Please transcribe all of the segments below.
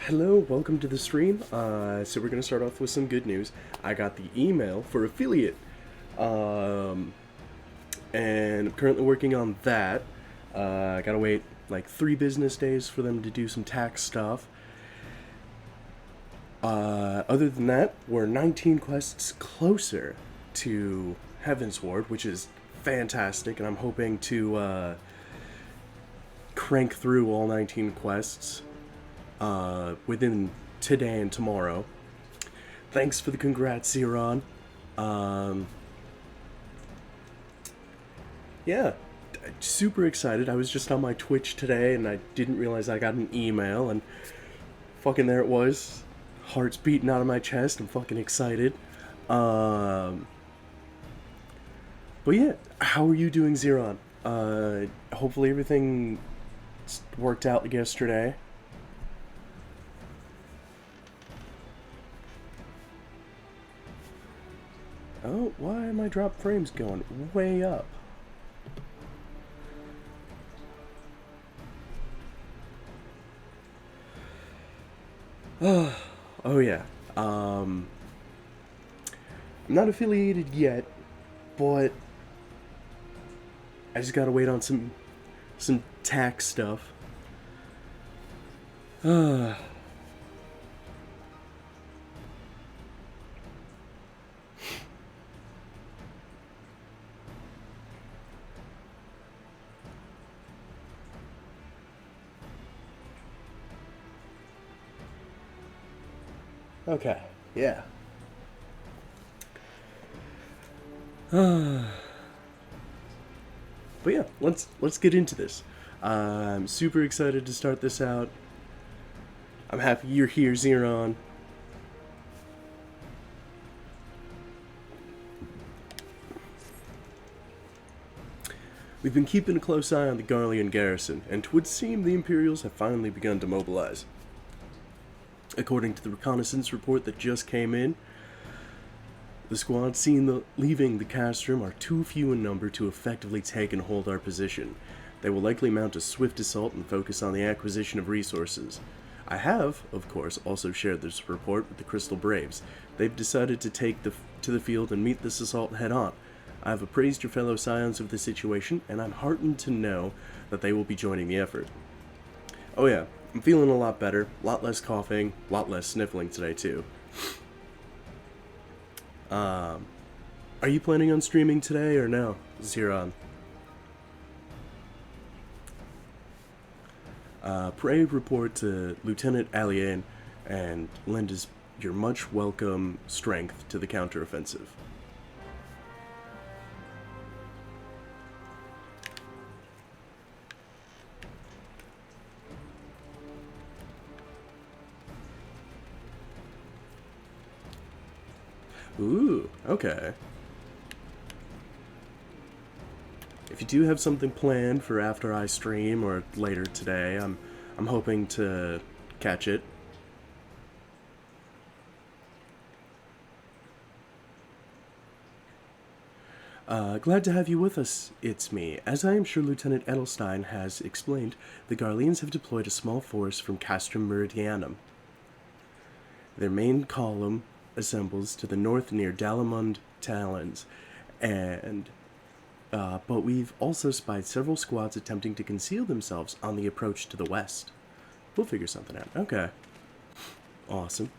Hello, welcome to the stream. So we're gonna start off with some good news. I got the email for affiliate, um, and I'm currently working on that. I gotta wait like 3 business days for them to do some tax stuff. Other than that, we're 19 quests closer to Heavensward, which is fantastic, and I'm hoping to crank through all 19 quests within today and tomorrow. Thanks for the congrats, Zeron. Um, yeah, super excited. I was just on my Twitch today and I didn't realize I got an email, and fucking there it was. Heart's beating out of my chest. I'm fucking excited. Um, but yeah, how are you doing, Zeron? Hopefully everything worked out yesterday. Oh, why are my drop frames going way up? Oh yeah. Um, I'm not affiliated yet, but I just gotta wait on some tax stuff. Okay, yeah. But yeah, let's get into this. I'm super excited to start this out. I'm happy you're here, Zeron. We've been keeping a close eye on the Garlean garrison, and it would seem the Imperials have finally begun to mobilize. According to the reconnaissance report that just came in, the squads leaving the castrum are too few in number to effectively take and hold our position. They will likely mount a swift assault and focus on the acquisition of resources. I have, of course, also shared this report with the Crystal Braves. They've decided to take to the field and meet this assault head on. I have appraised your fellow scions of the situation, and I'm heartened to know that they will be joining the effort. Oh yeah, I'm feeling a lot better, a lot less coughing, a lot less sniffling today too. Are you planning on streaming today or no, Zeron? Pray report to Lieutenant Alien and lend your much welcome strength to the counteroffensive. Ooh, okay. If you do have something planned for after I stream or later today, I'm hoping to catch it. Glad to have you with us, it's me. As I am sure Lieutenant Edelstein has explained, the Garleans have deployed a small force from Castrum Meridianum. Their main column assembles to the north near Dalamund Talons, but we've also spied several squads attempting to conceal themselves on the approach to the west. We'll figure something out. Okay. Awesome.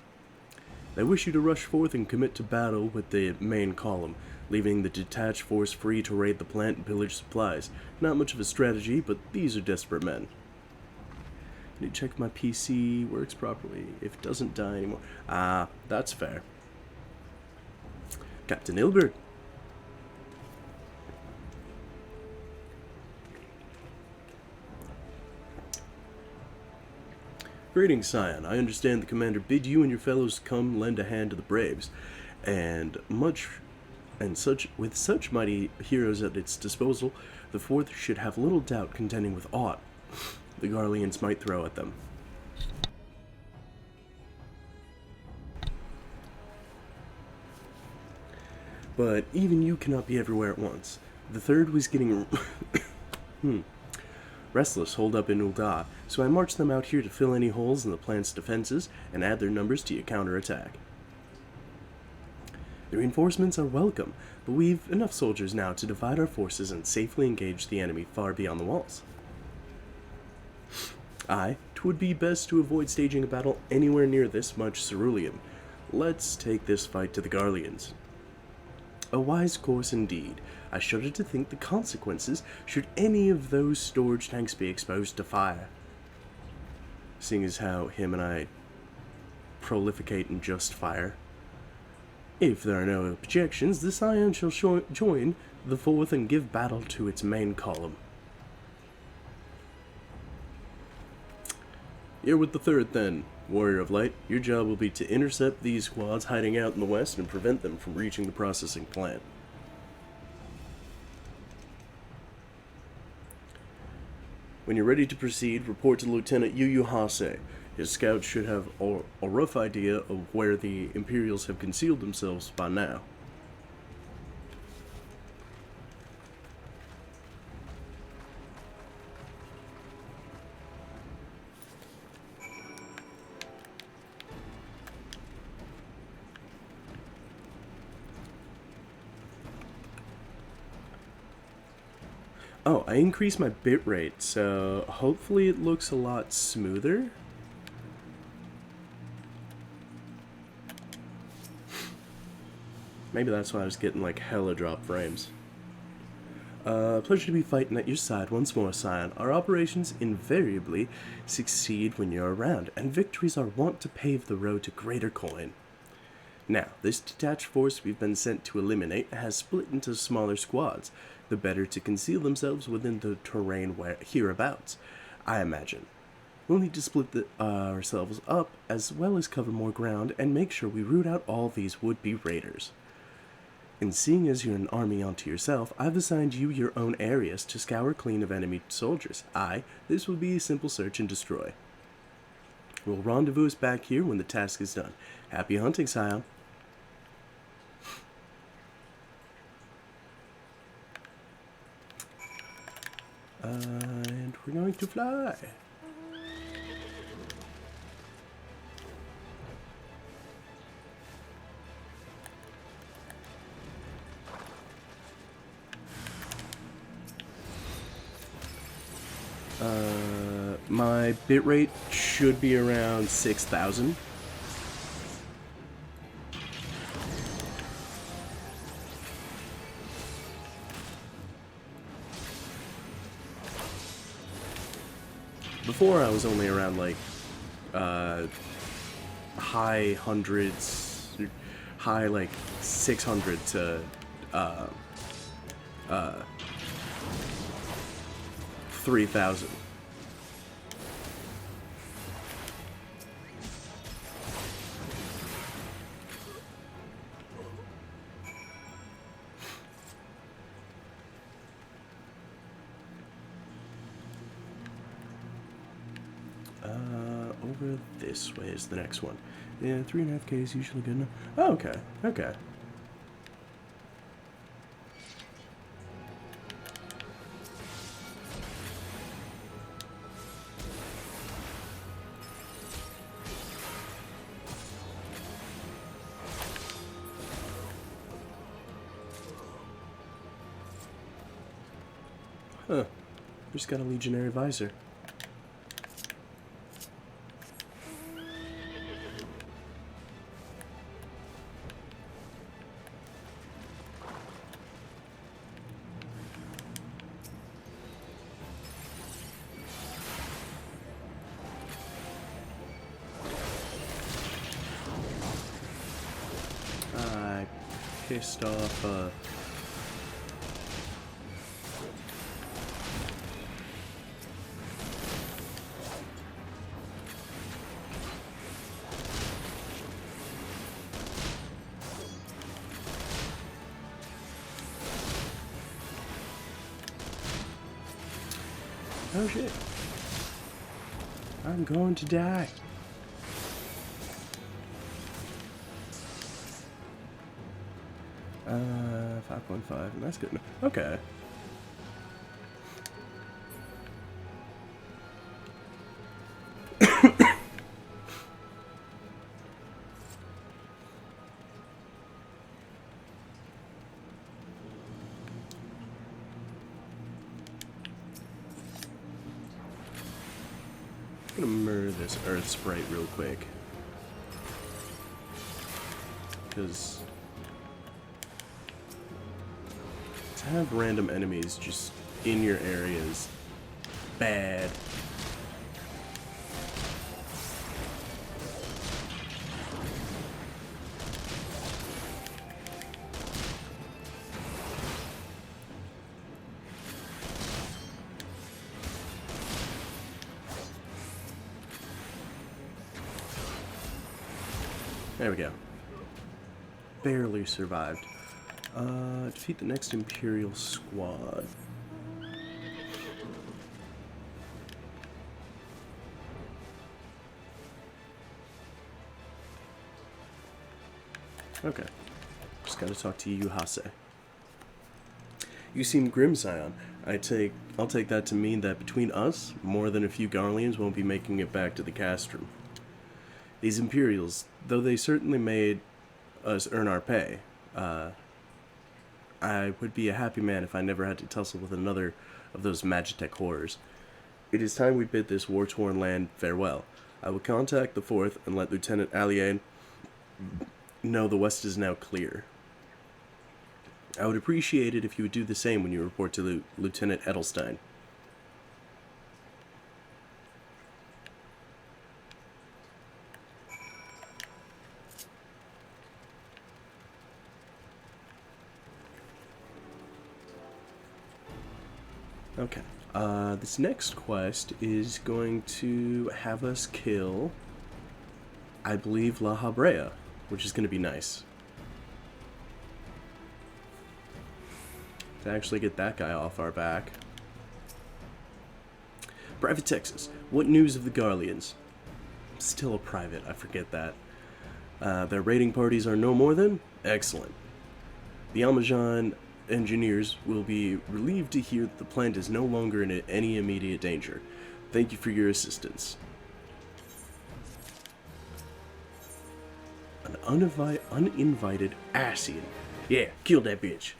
They wish you to rush forth and commit to battle with the main column, leaving the detached force free to raid the plant and pillage supplies. Not much of a strategy, but these are desperate men. I need to check if my PC works properly, if it doesn't die anymore. Ah, that's fair. Captain Ilbert. Greetings, Scion. I understand the commander bid you and your fellows come lend a hand to the Braves, with such mighty heroes at its disposal, the Fourth should have little doubt contending with aught the Garleans might throw at them. But even you cannot be everywhere at once. The Third was getting restless holed up in Ul'dah, so I marched them out here to fill any holes in the planet's defenses and add their numbers to your counterattack. The reinforcements are welcome, but we've enough soldiers now to divide our forces and safely engage the enemy far beyond the walls. Twould be best to avoid staging a battle anywhere near this much ceruleum. Let's take this fight to the Garleans. A wise course indeed. I shudder to think the consequences should any of those storage tanks be exposed to fire. Seeing as how him and I prolificate in just fire. If there are no objections, the Scion shall join the fourth and give battle to its main column. You're with the third then, Warrior of Light. Your job will be to intercept these squads hiding out in the west and prevent them from reaching the processing plant. When you're ready to proceed, report to Lieutenant Yu Hase. His scouts should have a rough idea of where the Imperials have concealed themselves by now. Oh, I increased my bitrate, so hopefully it looks a lot smoother. Maybe that's why I was getting like hella drop frames. Pleasure to be fighting at your side once more, Scion. Our operations invariably succeed when you're around, and victories are wont to pave the road to greater coin. Now, this detached force we've been sent to eliminate has split into smaller squads, the better to conceal themselves within the terrain hereabouts, I imagine. We'll need to split ourselves up, as well as cover more ground, and make sure we root out all these would-be raiders. And seeing as you're an army unto yourself, I've assigned you your own areas to scour clean of enemy soldiers. This will be a simple search and destroy. We'll rendezvous back here when the task is done. Happy hunting, Scion. And we're going to fly. My bitrate should be around 6,000. Before I was only around like high hundreds, high like 600 to 3,000. Over this way is the next one. Yeah, 3.5K is usually good enough. Oh, okay, okay. Huh. Just got a Legionary Visor. I pissed off, oh shit. I'm going to die. Uh, 5.5, and that's good enough. Okay. just gonna murder this Earth Sprite real quick. Because to have random enemies just in your area is bad. There we go. Barely survived. Defeat the next Imperial squad. Okay. Just gotta talk to you, Hase. You seem grim, Scion. I'll take that to mean that between us, more than a few Garleans won't be making it back to the castrum. These Imperials, though they certainly made us earn our pay, I would be a happy man if I never had to tussle with another of those Magitech horrors. It is time we bid this war-torn land farewell. I will contact the 4th and let Lieutenant Allier know the West is now clear. I would appreciate it if you would do the same when you report to Lieutenant Edelstein. Okay. This next quest is going to have us kill, I believe, La Habrea, which is going to be nice. To actually get that guy off our back. Private Texas, what news of the Garleans? I'm still a private, I forget that. Their raiding parties are no more than? Excellent. The Almajan engineers will be relieved to hear that the plant is no longer in any immediate danger. Thank you for your assistance. An uninvited Asian. Yeah, kill that bitch.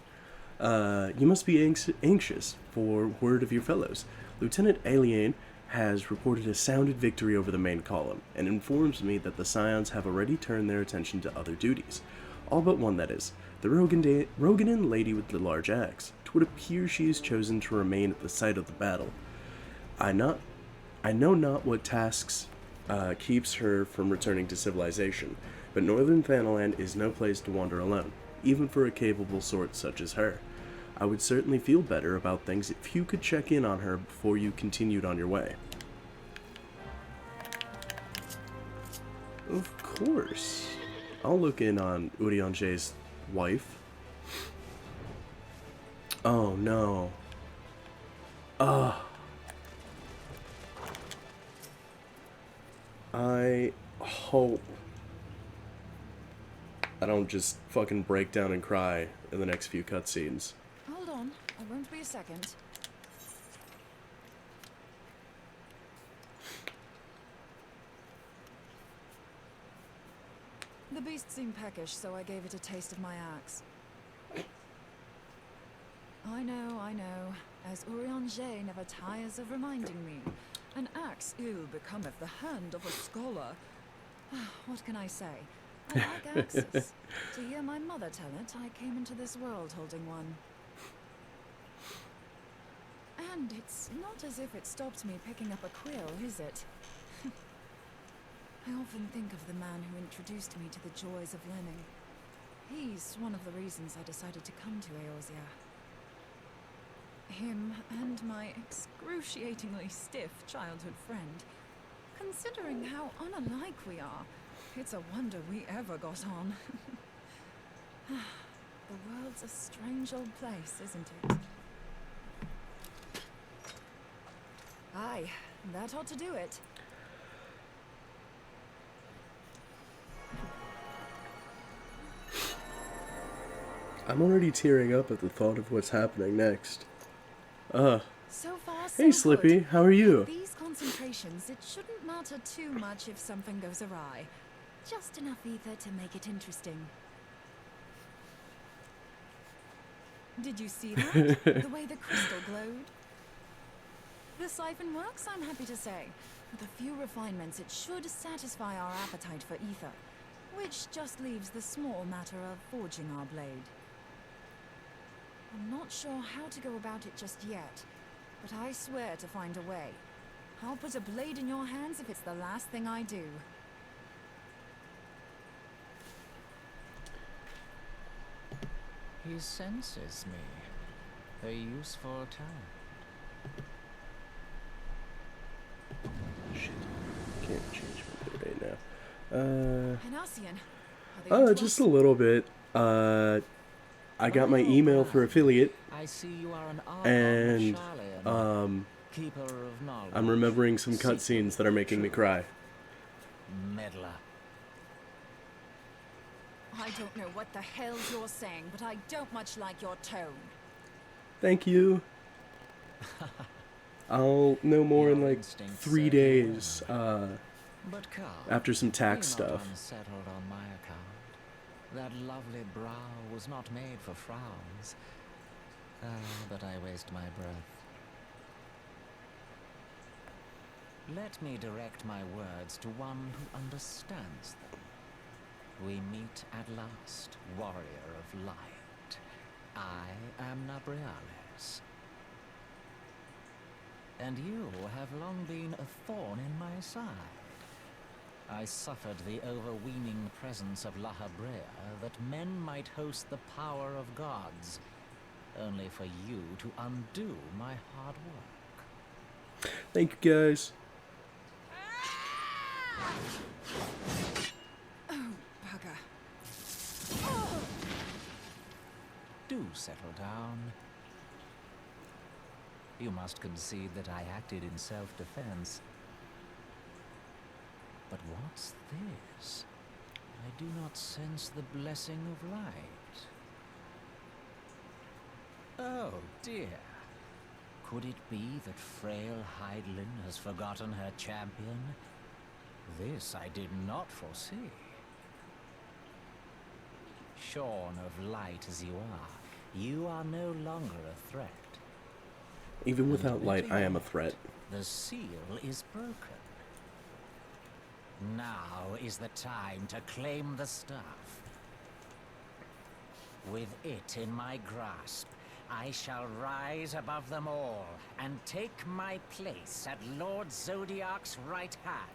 You must be anxious for word of your fellows. Lieutenant Alien has reported a sounded victory over the main column, and informs me that the Scions have already turned their attention to other duties. All but one, that is. The Roganin lady with the large axe. 'Twould appear she has chosen to remain at the site of the battle. I know not what tasks keeps her from returning to civilization, but northern Thanaland is no place to wander alone, even for a capable sort such as her. I would certainly feel better about things if you could check in on her before you continued on your way. Of course. I'll look in on Urianger's wife. Oh no. I hope I don't just fucking break down and cry in the next few cutscenes. Hold on, I won't be a second. The beast seemed peckish, so I gave it a taste of my axe. I know, as Urianger never tires of reminding me. An axe ill becometh the hand of a scholar. What can I say? I like axes. To hear my mother tell it, I came into this world holding one. And it's not as if it stopped me picking up a quill, is it? I often think of the man who introduced me to the joys of learning. He's one of the reasons I decided to come to Eorzea. Him and my excruciatingly stiff childhood friend. Considering how unalike we are, it's a wonder we ever got on. The world's a strange old place, isn't it? Aye, that ought to do it. I'm already tearing up at the thought of what's happening next. So far, Hey so Slippy, good. how are you? These concentrations, it shouldn't matter too much if something goes awry. Just enough ether to make it interesting. Did you see that? The way the crystal glowed? The siphon works, I'm happy to say. With a few refinements, it should satisfy our appetite for ether, which just leaves the small matter of forging our blade. I'm not sure how to go about it just yet, but I swear to find a way. I'll put a blade in your hands if it's the last thing I do. He senses me. A useful talent. Shit. Can't change my bitrate right now. Henacian, are they Just a little bit. I got my email for affiliate, I see you are an and keeper of knowledge. I'm remembering some cutscenes that are making me cry. Meddler. I don't know what the hell you're saying, but I don't much like your tone. Thank you. I'll know more in like 3 days, But Carl, after some tax be not stuff. unsettled on my account. That lovely brow was not made for frowns. But I waste my breath. Let me direct my words to one who understands them. We meet at last, warrior of light. I am Nabriales. And you have long been a thorn in my side. I suffered the overweening presence of La Habrea that men might host the power of gods, only for you to undo my hard work. Thank you, guys. Oh, bugger. Do settle down. You must concede that I acted in self-defense. But what's this? I do not sense the blessing of light. Oh dear. Could it be that frail Hydelin has forgotten her champion? This I did not foresee. Shorn of light as you are no longer a threat. Even without light, I am a threat. The seal is broken. Now is the time to claim the stuff. With it in my grasp, I shall rise above them all and take my place at Lord Zodiac's right hand.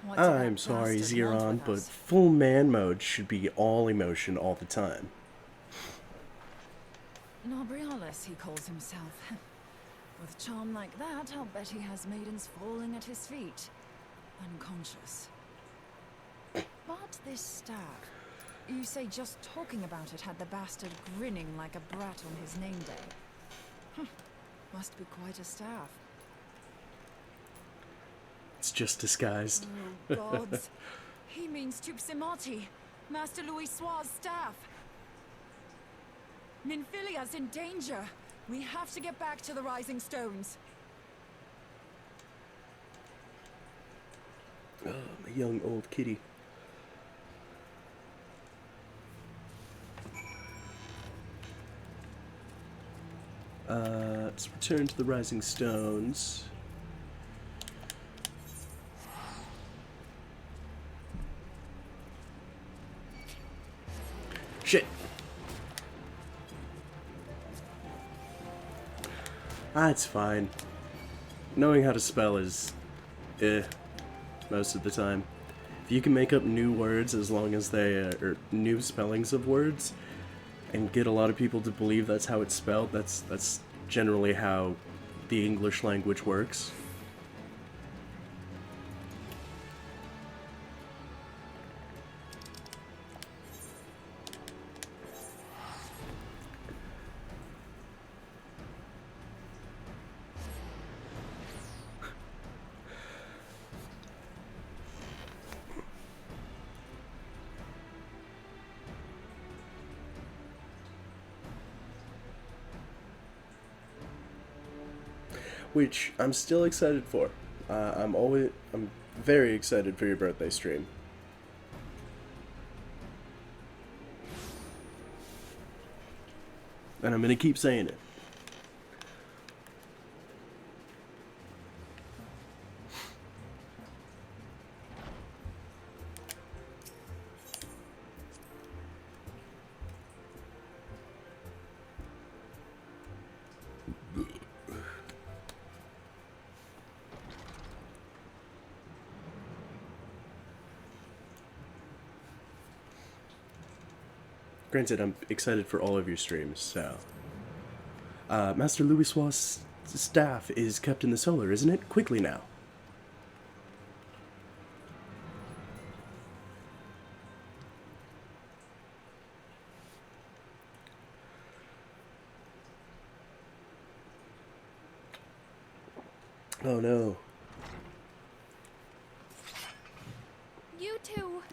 What did that I'm sorry, bastard want Xeron, with but us? full man mode should be all emotion all the time. Nabriales, he calls himself. With charm like that, I'll bet he has maidens falling at his feet, unconscious. But this staff, you say just talking about it had the bastard grinning like a brat on his name day. Must be quite a staff. It's just disguised. Oh, gods. He means Tupsimati, Master Louis Soir's staff. Ninfilia's in danger. We have to get back to the Rising Stones. Oh, a young old kitty. Let's return to the Rising Stones. Shit. It's fine. Knowing how to spell is most of the time. If you can make up new words as long as they or new spellings of words and get a lot of people to believe that's how it's spelled, that's generally how the English language works. Which I'm still excited for. I'm very excited for your birthday stream. And I'm gonna keep saying it. Granted, I'm excited for all of your streams, so. Master Louis's staff is kept in the cellar, isn't it? Quickly now. Oh no. You two.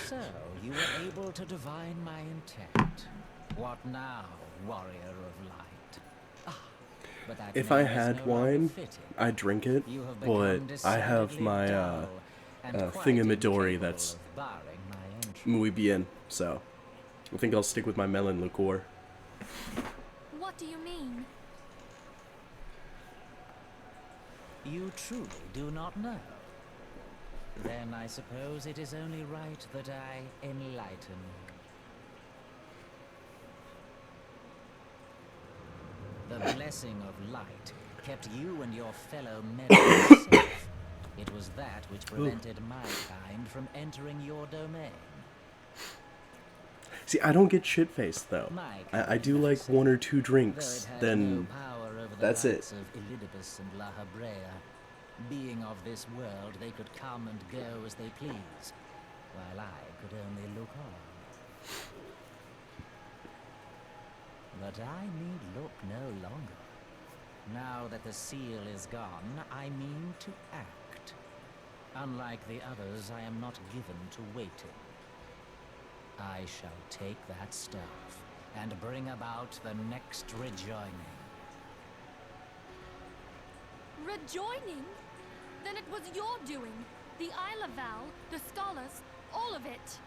So, you were able to divine my intent. What now, warrior of light? Ah, but that If I name is had no longer wine, fitting. I'd drink it, You have but become I have decidedly my dull and quite thingamadori incapable that's of barring my entry. muy bien, so I think I'll stick with my melon liqueur. What do you mean? You truly do not know? Then I suppose it is only right that I enlighten you. The blessing of light kept you and your fellow men safe. It was that which prevented my kind from entering your domain. See, I don't get shit-faced, though. My I do kind, like say, one or two though drinks, it has then no power over the that's it. likes of Elidibus and La Habrea. Being of this world, they could come and go as they please, while I could only look on. But I need look no longer. Now that the seal is gone, I mean to act. Unlike the others, I am not given to waiting. I shall take that staff and bring about the next rejoining. Rejoining? Then it was your doing. The Isle of Val, the scholars, all of it.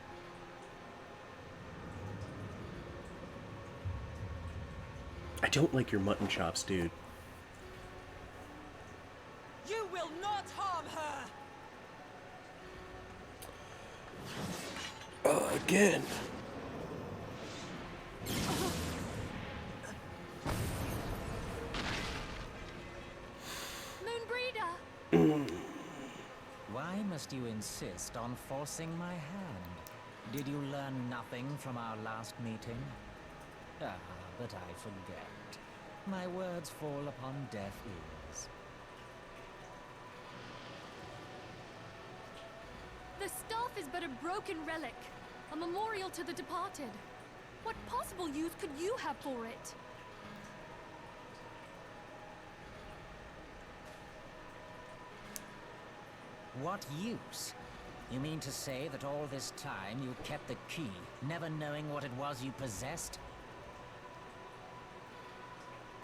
I don't like your mutton chops, dude. You will not harm her! Again. Moonbreeder! Why must you insist on forcing my hand? Did you learn nothing from our last meeting? Ah, but I forget. My words fall upon deaf ears. The staff is but a broken relic, a memorial to the departed. What possible use could you have for it? What use? You mean to say that all this time you kept the key, never knowing what it was you possessed?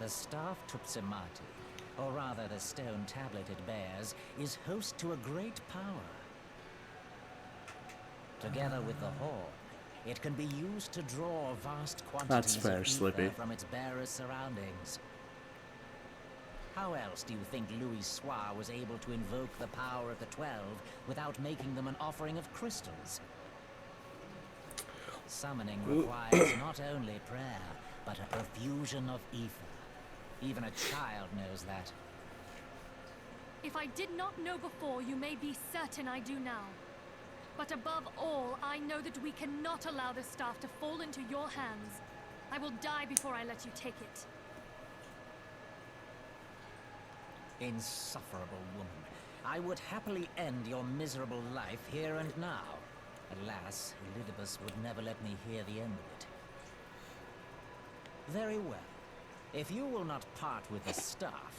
The staff Tupsimati, or rather the stone tablet it bears, is host to a great power. Together with the horn, it can be used to draw vast quantities fair, of ether Slippy. from its bearer's surroundings. How else do you think Louis Soir was able to invoke the power of the 12 without making them an offering of crystals? Summoning requires not only prayer, but a profusion of ether. Even a child knows that. If I did not know before, you may be certain I do now. But above all, I know that we cannot allow the staff to fall into your hands. I will die before I let you take it. Insufferable woman. I would happily end your miserable life here and now. Alas, Elidibus would never let me hear the end of it. Very well. If you will not part with the staff,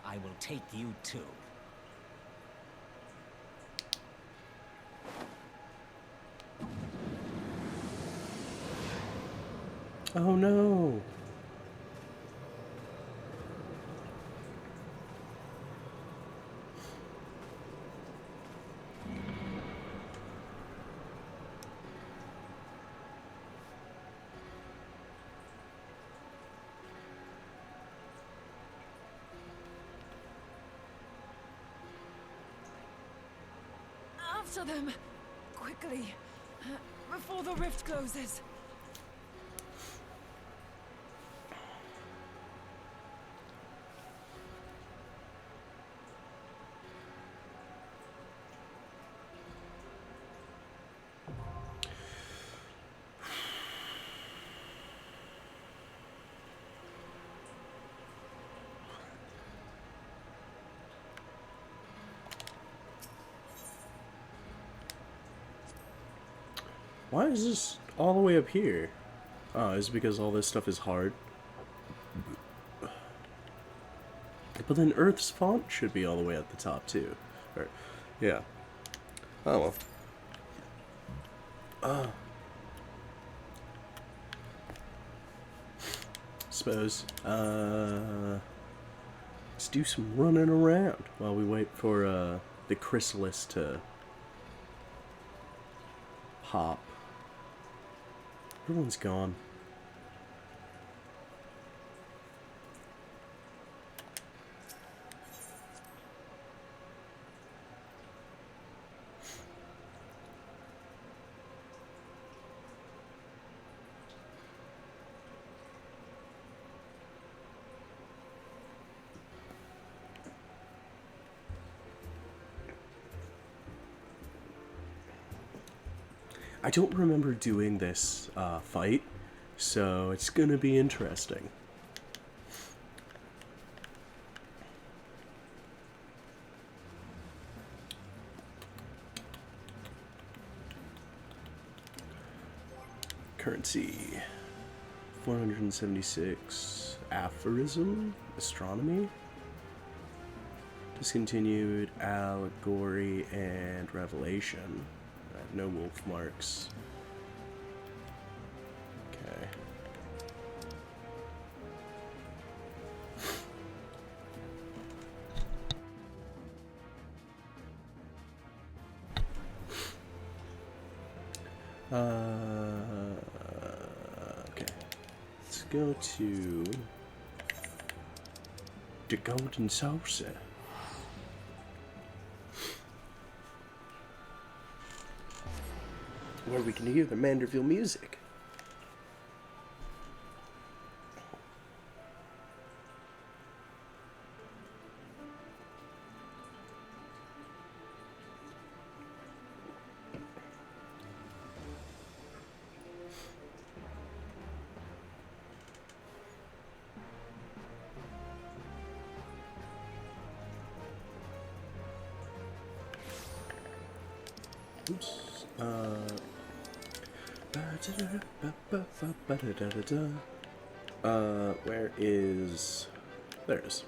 I will take you too. Oh no. to them! Quickly, before the rift closes. Why is this all the way up here? Oh, it's because all this stuff is hard. But then Earth's font should be all the way at the top too. Or, yeah. Oh well. Suppose. Let's do some running around while we wait for the chrysalis to pop. Everyone's gone. I don't remember doing this fight, so it's gonna be interesting. Currency. 476. Aphorism? Astronomy? Discontinued. Allegory and Revelation. No wolf marks. Okay. Okay. Let's go to the Golden Saucer. Where we can hear the Manderville music. Oops. Where is... There it is.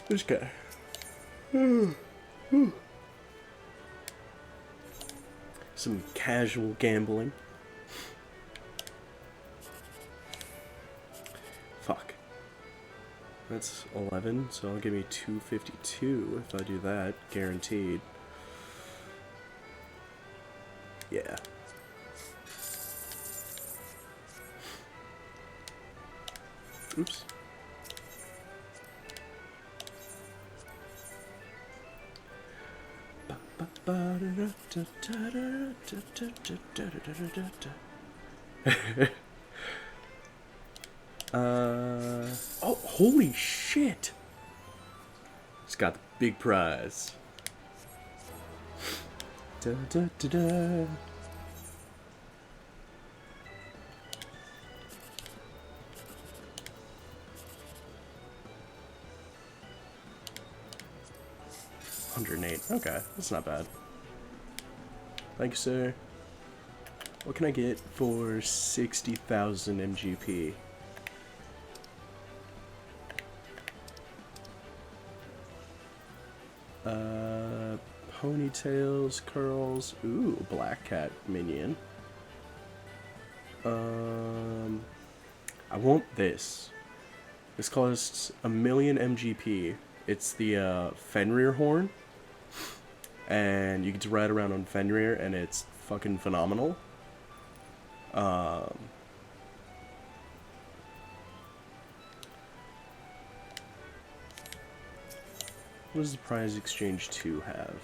This guy. Some casual gambling. Fuck. That's 11, so it'll give me 252 if I do that, guaranteed. Yeah. Oops. Oh, holy shit! It's got the big prize. Da, da, da, da. $108. Okay, that's not bad. Thank you, sir. What can I get for 60,000 MGP? Ponytails, curls. Ooh, black cat minion. I want this. This costs 1,000,000 MGP. It's the Fenrir horn. And you get to ride around on Fenrir, and it's fucking phenomenal. What does the prize exchange 2 have?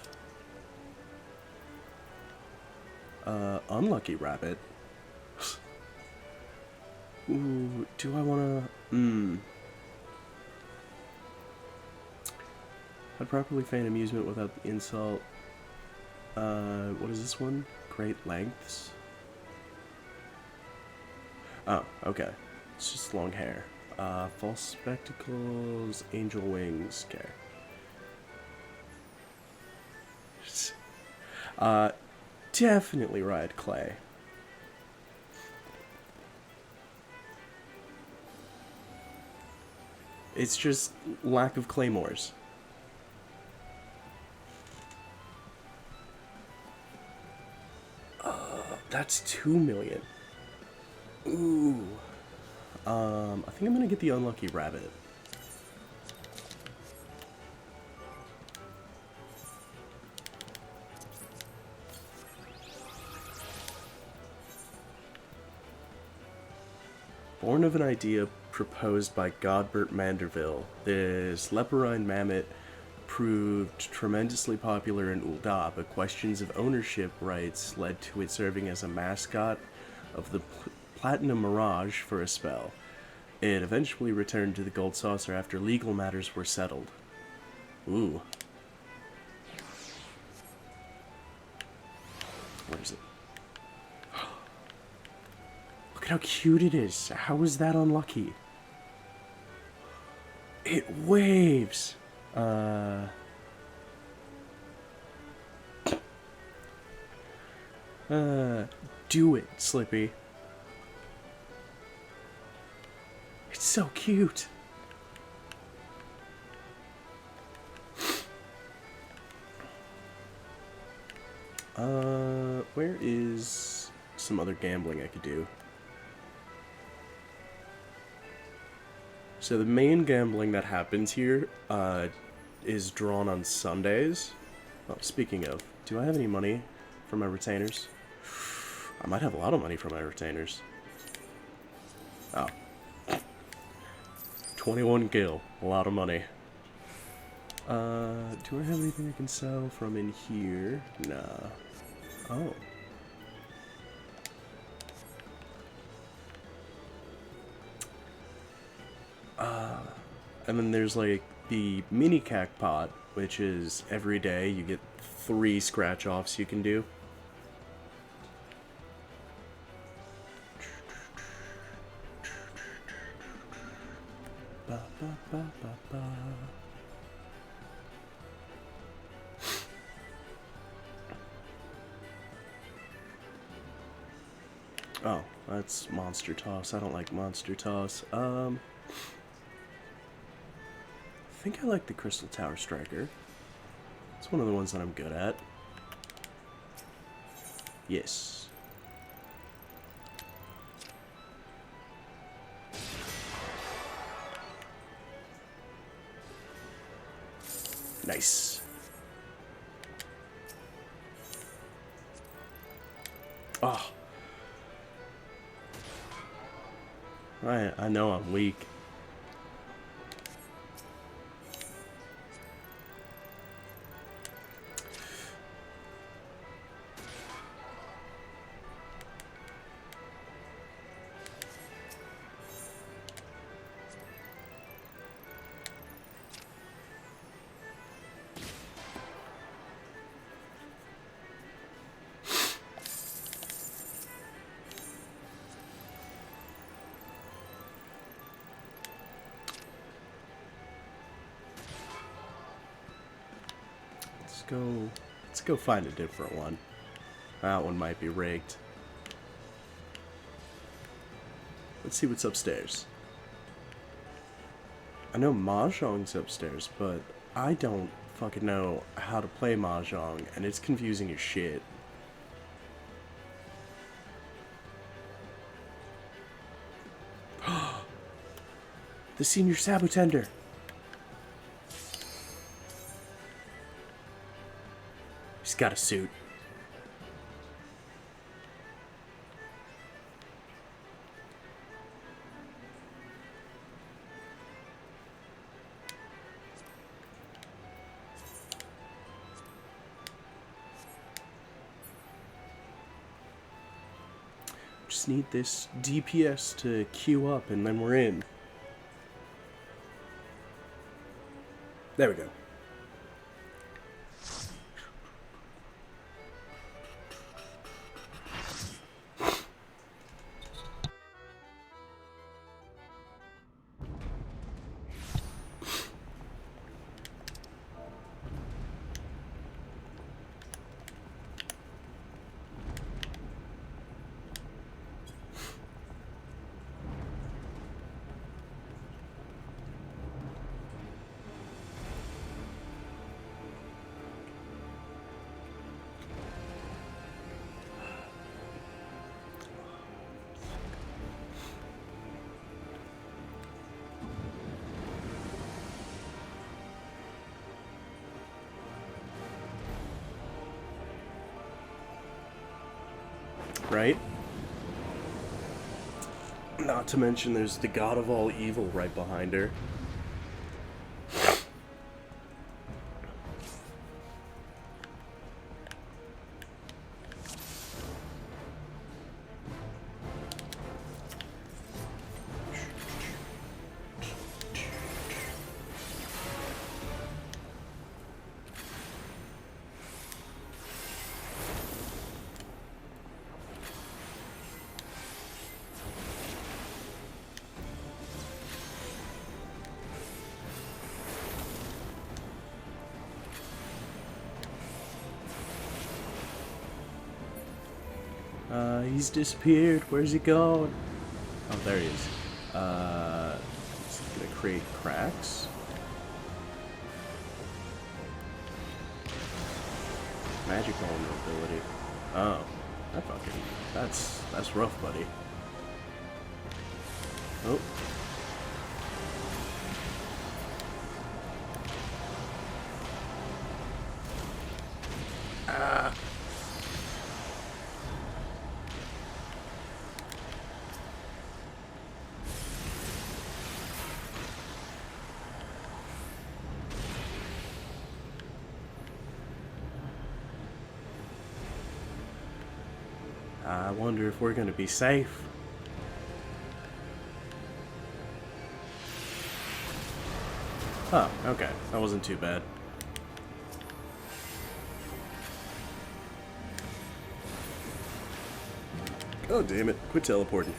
Unlucky rabbit. Ooh, do I wanna... I'd properly feign amusement without the insult. What is this one? Great lengths? Oh, okay. It's just long hair. False spectacles, angel wings, okay. Definitely ride Clay. It's just lack of claymores. That's 2 million. Ooh. I think I'm gonna get the unlucky rabbit. Born of an idea proposed by Godbert Manderville, this leporine mammoth proved tremendously popular in Ul'dah, but questions of ownership rights led to it serving as a mascot of the Platinum Mirage for a spell. It eventually returned to the Gold Saucer after legal matters were settled. Ooh. Where is it? Look at how cute it is. How is that unlucky? It waves. Do it, Slippy. It's so cute. Where is some other gambling I could do? So the main gambling that happens here, is drawn on Sundays. Oh, speaking of, do I have any money for my retainers? I might have a lot of money for my retainers. Oh. 21 gil. A lot of money. Do I have anything I can sell from in here? Nah. Oh. And then there's like the mini cack pot, which is every day you get 3 scratch offs you can do. Ba, ba, ba, ba, ba. Oh, that's Monster Toss. I don't like Monster Toss. I think I like the Crystal Tower Striker. It's one of the ones that I'm good at. Yes. Nice. Oh. I know I'm weak. Let's go find a different one. That one might be rigged. Let's see what's upstairs. I know Mahjong's upstairs, but I don't fucking know how to play Mahjong, and it's confusing as shit. The Senior Sabotender! He's got a suit. Just need this DPS to queue up and then we're in. There we go. Right? Not to mention there's the god of all evil right behind her. He's disappeared. Where's he gone? Oh, there he is. Is he gonna create cracks? Magic vulnerability. Oh, that's rough, buddy. Oh. Ah. I wonder if we're gonna be safe. Oh, okay. That wasn't too bad. Oh, damn it. Quit teleporting.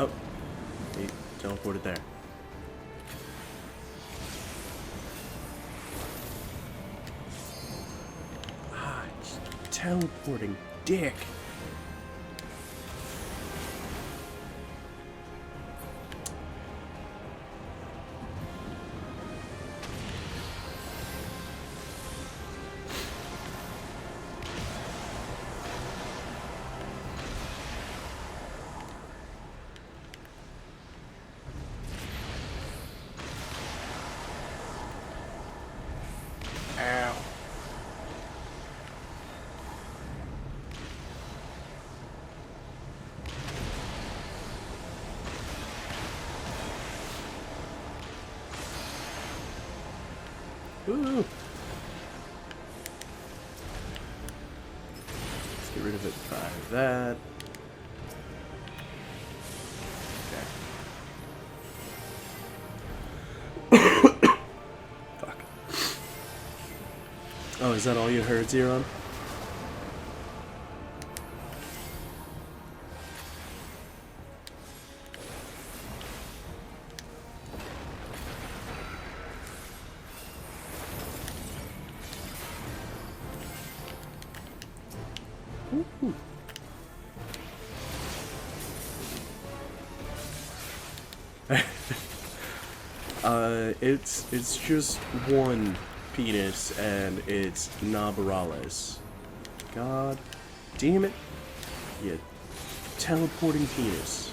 Oh, he teleported there. Ah, teleporting dick. Ow. Ooh. Let's get rid of it by that. Okay. Fuck. Oh, is that all you heard, Zeron? Ooh. It's just one penis, and it's Nabarales. God damn it. You teleporting penis.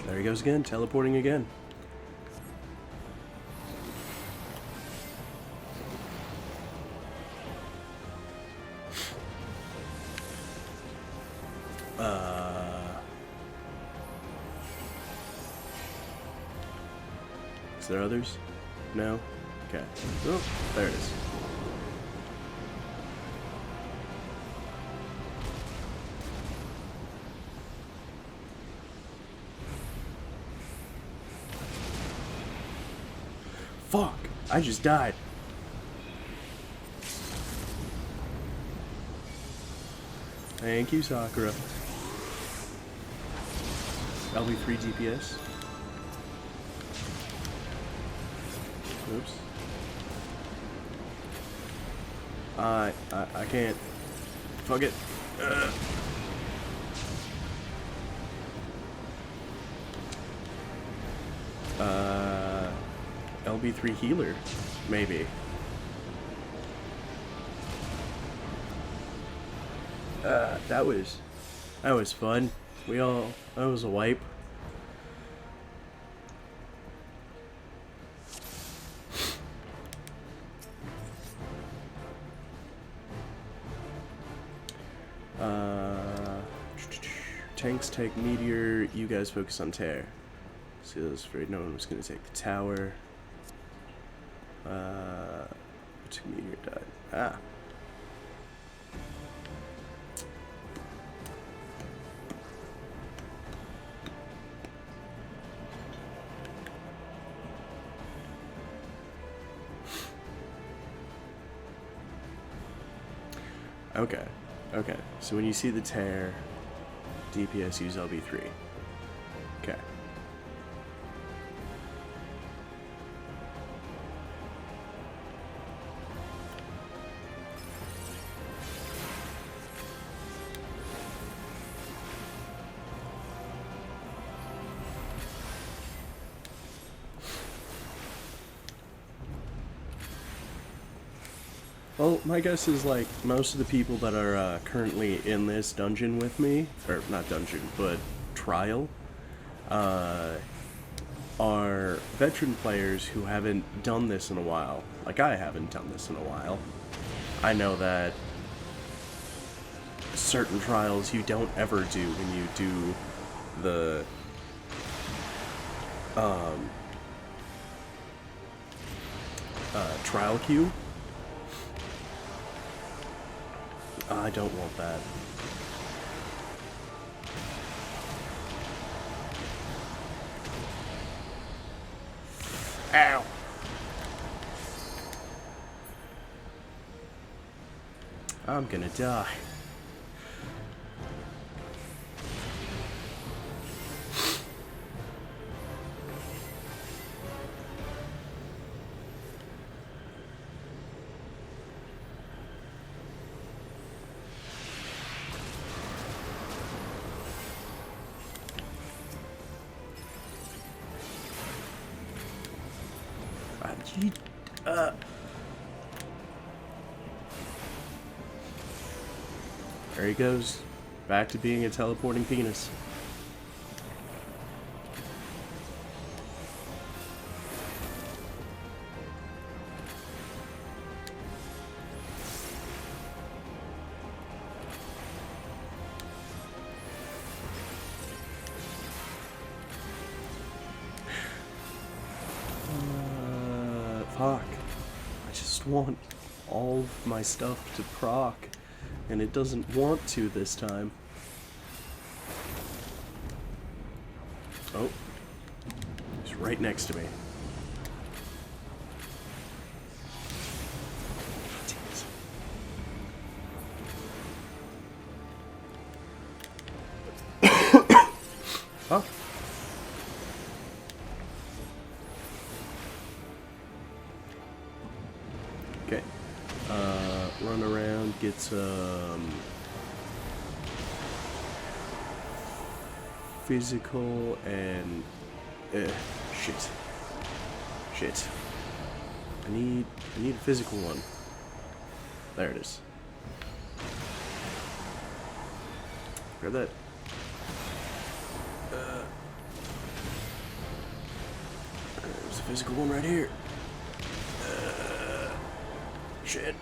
There he goes again, teleporting again. Is there others? No? Okay. Oh, there it is. Fuck! I just died. Thank you, Sakura. LB3 DPS. Oops. I can't. Fuck it. LB3 healer, maybe. That was fun. That was a wipe. Tanks take meteor, you guys focus on tear. See, I was afraid no one was gonna take the tower. Took meteor, died. Ah. Okay, okay. So when you see the tear, DPS use LB3. Okay. Well, my guess is, like, most of the people that are currently in this dungeon with me, or not dungeon, but trial, are veteran players who haven't done this in a while. Like, I haven't done this in a while. I know that certain trials you don't ever do when you do the trial queue. I don't want that. Ow. I'm gonna die. There he goes. Back to being a teleporting penis. Fuck. I just want all of my stuff to proc, and it doesn't want to this time. Oh. He's right next to me. Huh? Okay. Run around, get some physical and shit. I need a physical one. There it is. Grab that. There's a physical one right here. Shit.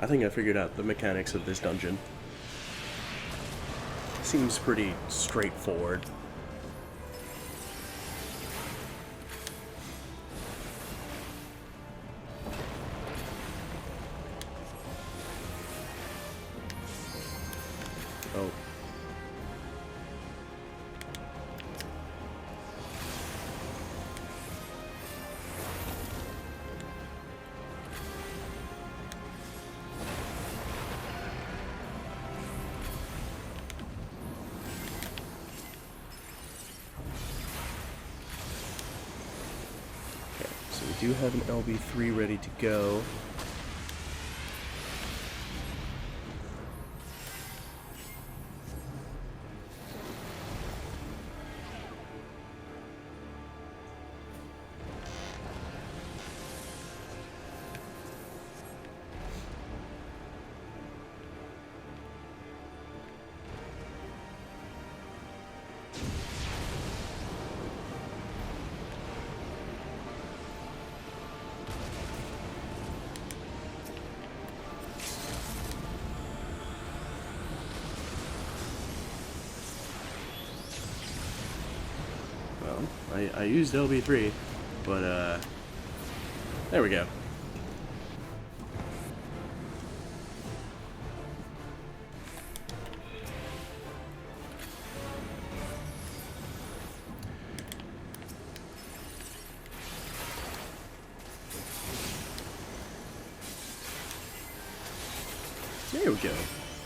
I think I figured out the mechanics of this dungeon. Seems pretty straightforward. Oh. We do have an LB3 ready to go. I used LB3, but there we go. There we go.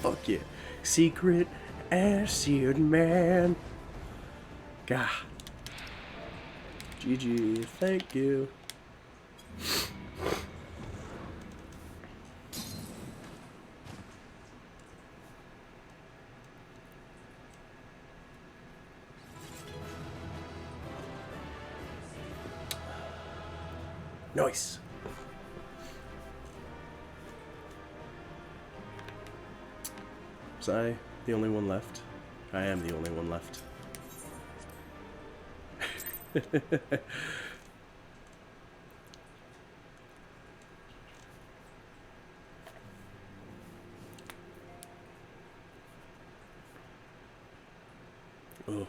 Fuck yeah. Secret acid man. Gah. GG, thank you. Nice. Was I the only one left? I am the only one left. Oh.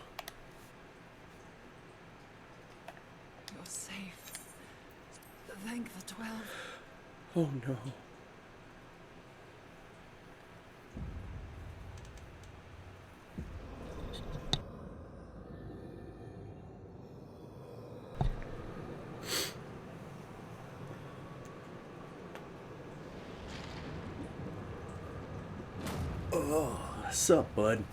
You're safe. Thank the 12. Oh no. Oh, what's up, bud?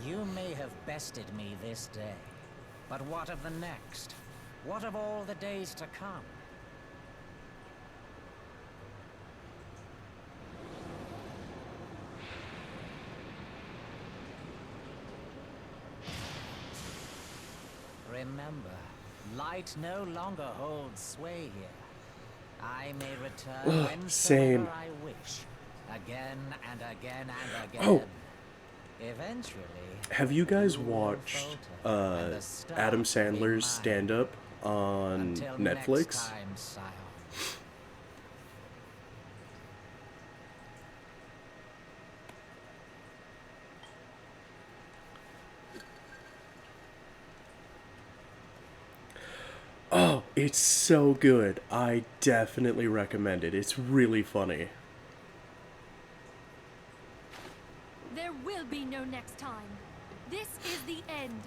You may have bested me this day, but what of the next? What of all the days to come? Remember, light no longer holds sway here. I may return whensoever same. I wish, again and again and again. Oh. Eventually, Have you guys you will watched falter, and the star Adam will be Sandler's mine. stand-up on Until Netflix? next time, sire. Oh, it's so good. I definitely recommend it. It's really funny. There will be no next time. This is the end.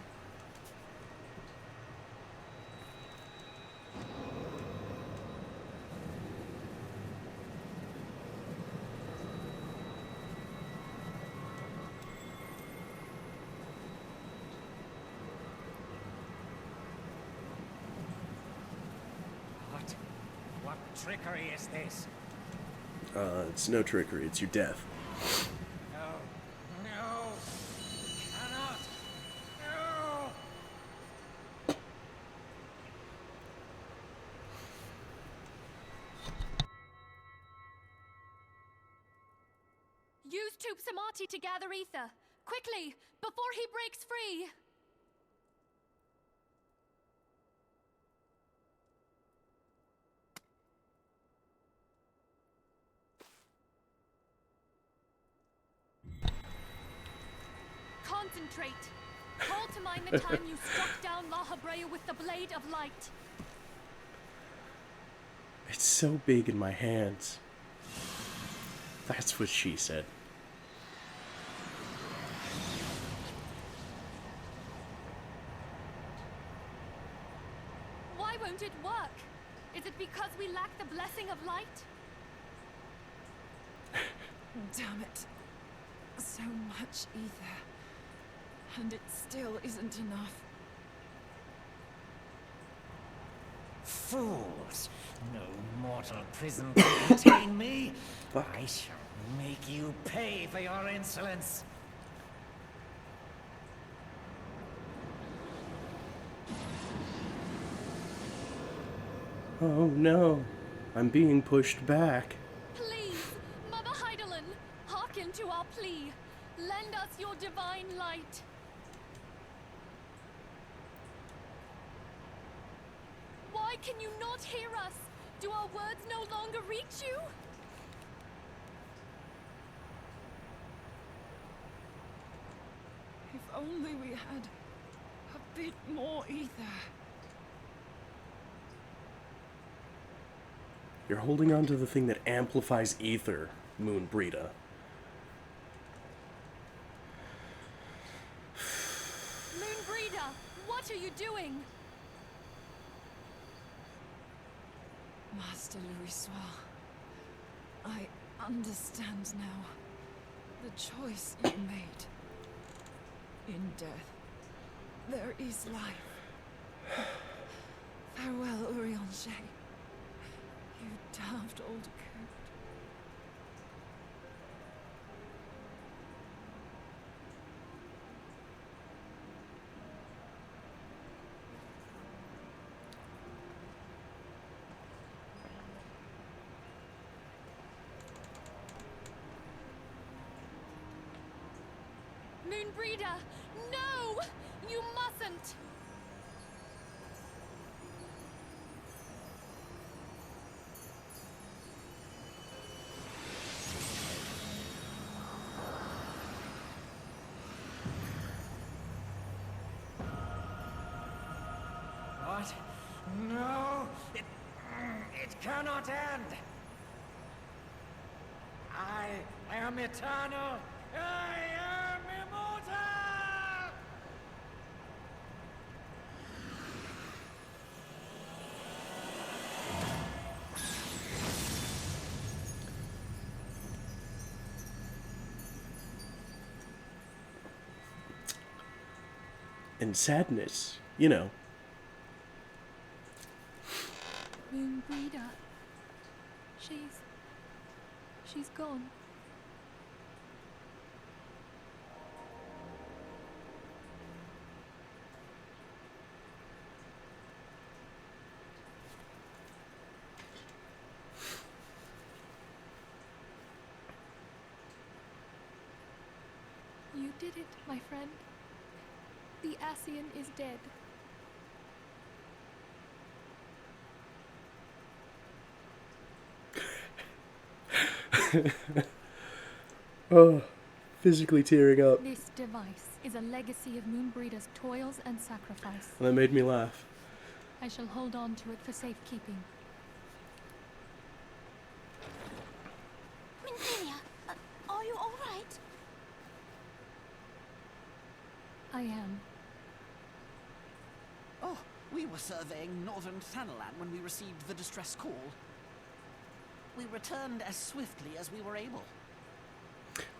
trickery is this? It's no trickery, it's your death. No. No. Cannot. No. Use Tube Samati to gather ether. Quickly, before he breaks free. Concentrate. Call to mind the time you struck down La Habrea with the Blade of Light. It's so big in my hands. That's what she said. Why won't it work? Is it because we lack the blessing of light? Damn it. So much ether. And it still isn't enough. Fools! No mortal prison can contain me. Fuck. I shall make you pay for your insolence. Oh no, I'm being pushed back. Please, Mother Heidelin, hearken to our plea. Lend us your divine light. Why can you not hear us? Do our words no longer reach you? If only we had a bit more ether. You're holding on to the thing that amplifies ether, Moonbreeda. Moonbreeder, what are you doing? Master Louis, I understand now the choice you made. In death, there is life. Farewell, Urianger. You damned old coot. Moonbreeder, no! You mustn't! What? No! It cannot end! I am eternal! I am immortal! And sadness, you know. Moonbreeder. She's gone. You did it, my friend. The Ascian is dead. Oh, physically tearing up. This device is a legacy of Moonbreeder's toils and sacrifice. That made me laugh. I shall hold on to it for safekeeping. Minfinia, are you all right? I am. Oh, we were surveying northern Thanalan when we received the distress call. We returned as swiftly as we were able.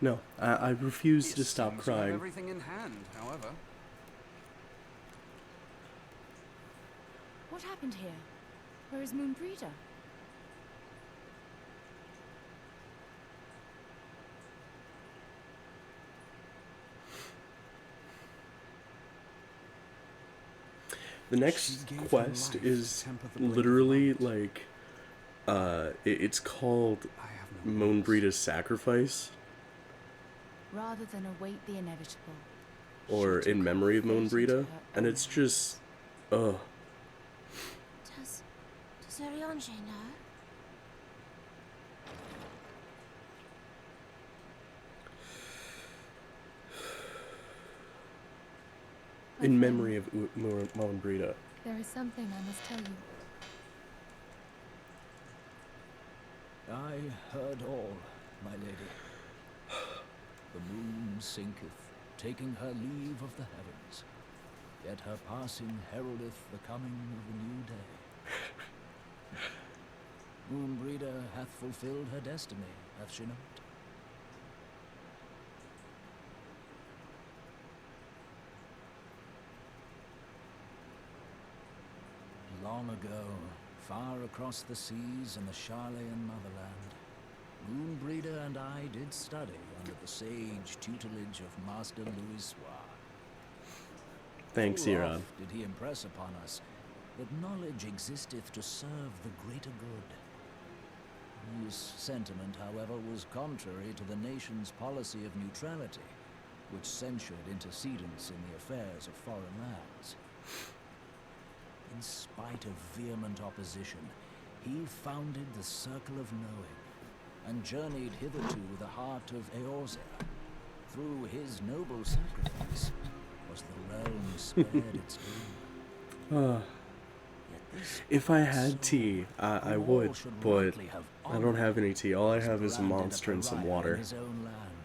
No, I refuse to stop Seems we have crying. everything in hand, however. What happened here? Where is Moonbreeder? The next quest is literally like, it's called Moonbreeda's Sacrifice, Rather than await the inevitable. or In Memory of Moonbreeda, and it's just, ugh. Does Oriange know? In Memory of Moonbreeda. There is something I must tell you. I heard all, my lady. The moon sinketh, taking her leave of the heavens. Yet her passing heraldeth the coming of a new day. Moonbreeda hath fulfilled her destiny, hath she not? Long ago, far across the seas in the Charlayan motherland, Moonbreeda and I did study under the sage tutelage of Master Louis Soir. Thanks, Full Iran. oft did he impress upon us that knowledge existeth to serve the greater good. This sentiment, however, was contrary to the nation's policy of neutrality, which censured intercedence in the affairs of foreign lands. In spite of vehement opposition, he founded the Circle of Knowing, and journeyed hitherto the heart of Eorzea. Through his noble sacrifice was the realm spared its doom. Yet this If I had tea, I who would, all should but rightly have I don't have any tea. All I was have is a branded monster and some pariah in water. his own land.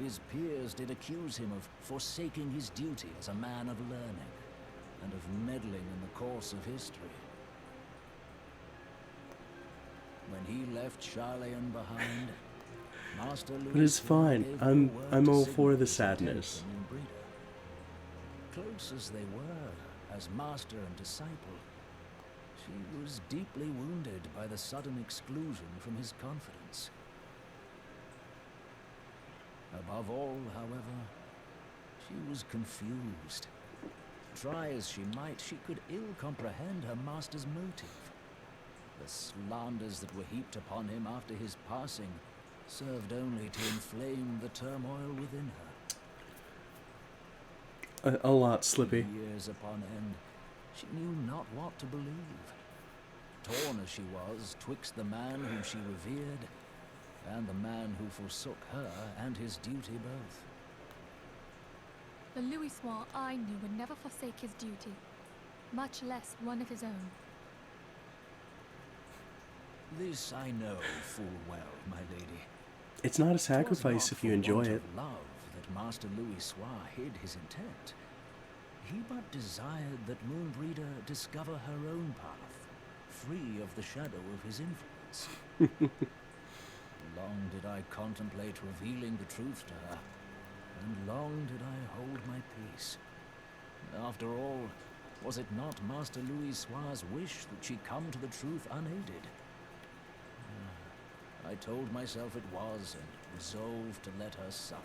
His peers did accuse him of forsaking his duty as a man of learning, and of meddling in the course of history. When he left Charlayan behind, Master Louis But it's Soir fine. gave I'm no word I'm to all signal for the his intent sadness. to Moonbreeda. Close as they were, as master and disciple, she was deeply wounded by the sudden exclusion from his confidence. Above all, however, she was confused. Try as she might, she could ill comprehend her master's motive. The slanders that were heaped upon him after his passing served only to inflame the turmoil within her. A lot, Slippy. For years upon end, she knew not what to believe. Torn as she was twixt the man whom she revered and the man who forsook her and his duty both. The Louis Soir I knew would never forsake his duty, much less one of his own. This I know full well, my lady. It's not a 'Twas sacrifice not if you for enjoy want it. of love that Master Louis Soir hid his intent. He but desired that Moonbreeda discover her own path, free of the shadow of his influence. Long did I contemplate revealing the truth to her, and long did I hold my peace. After all, was it not Master Louis Soir's wish that she come to the truth unaided? I told myself it was, and resolved to let her suffer.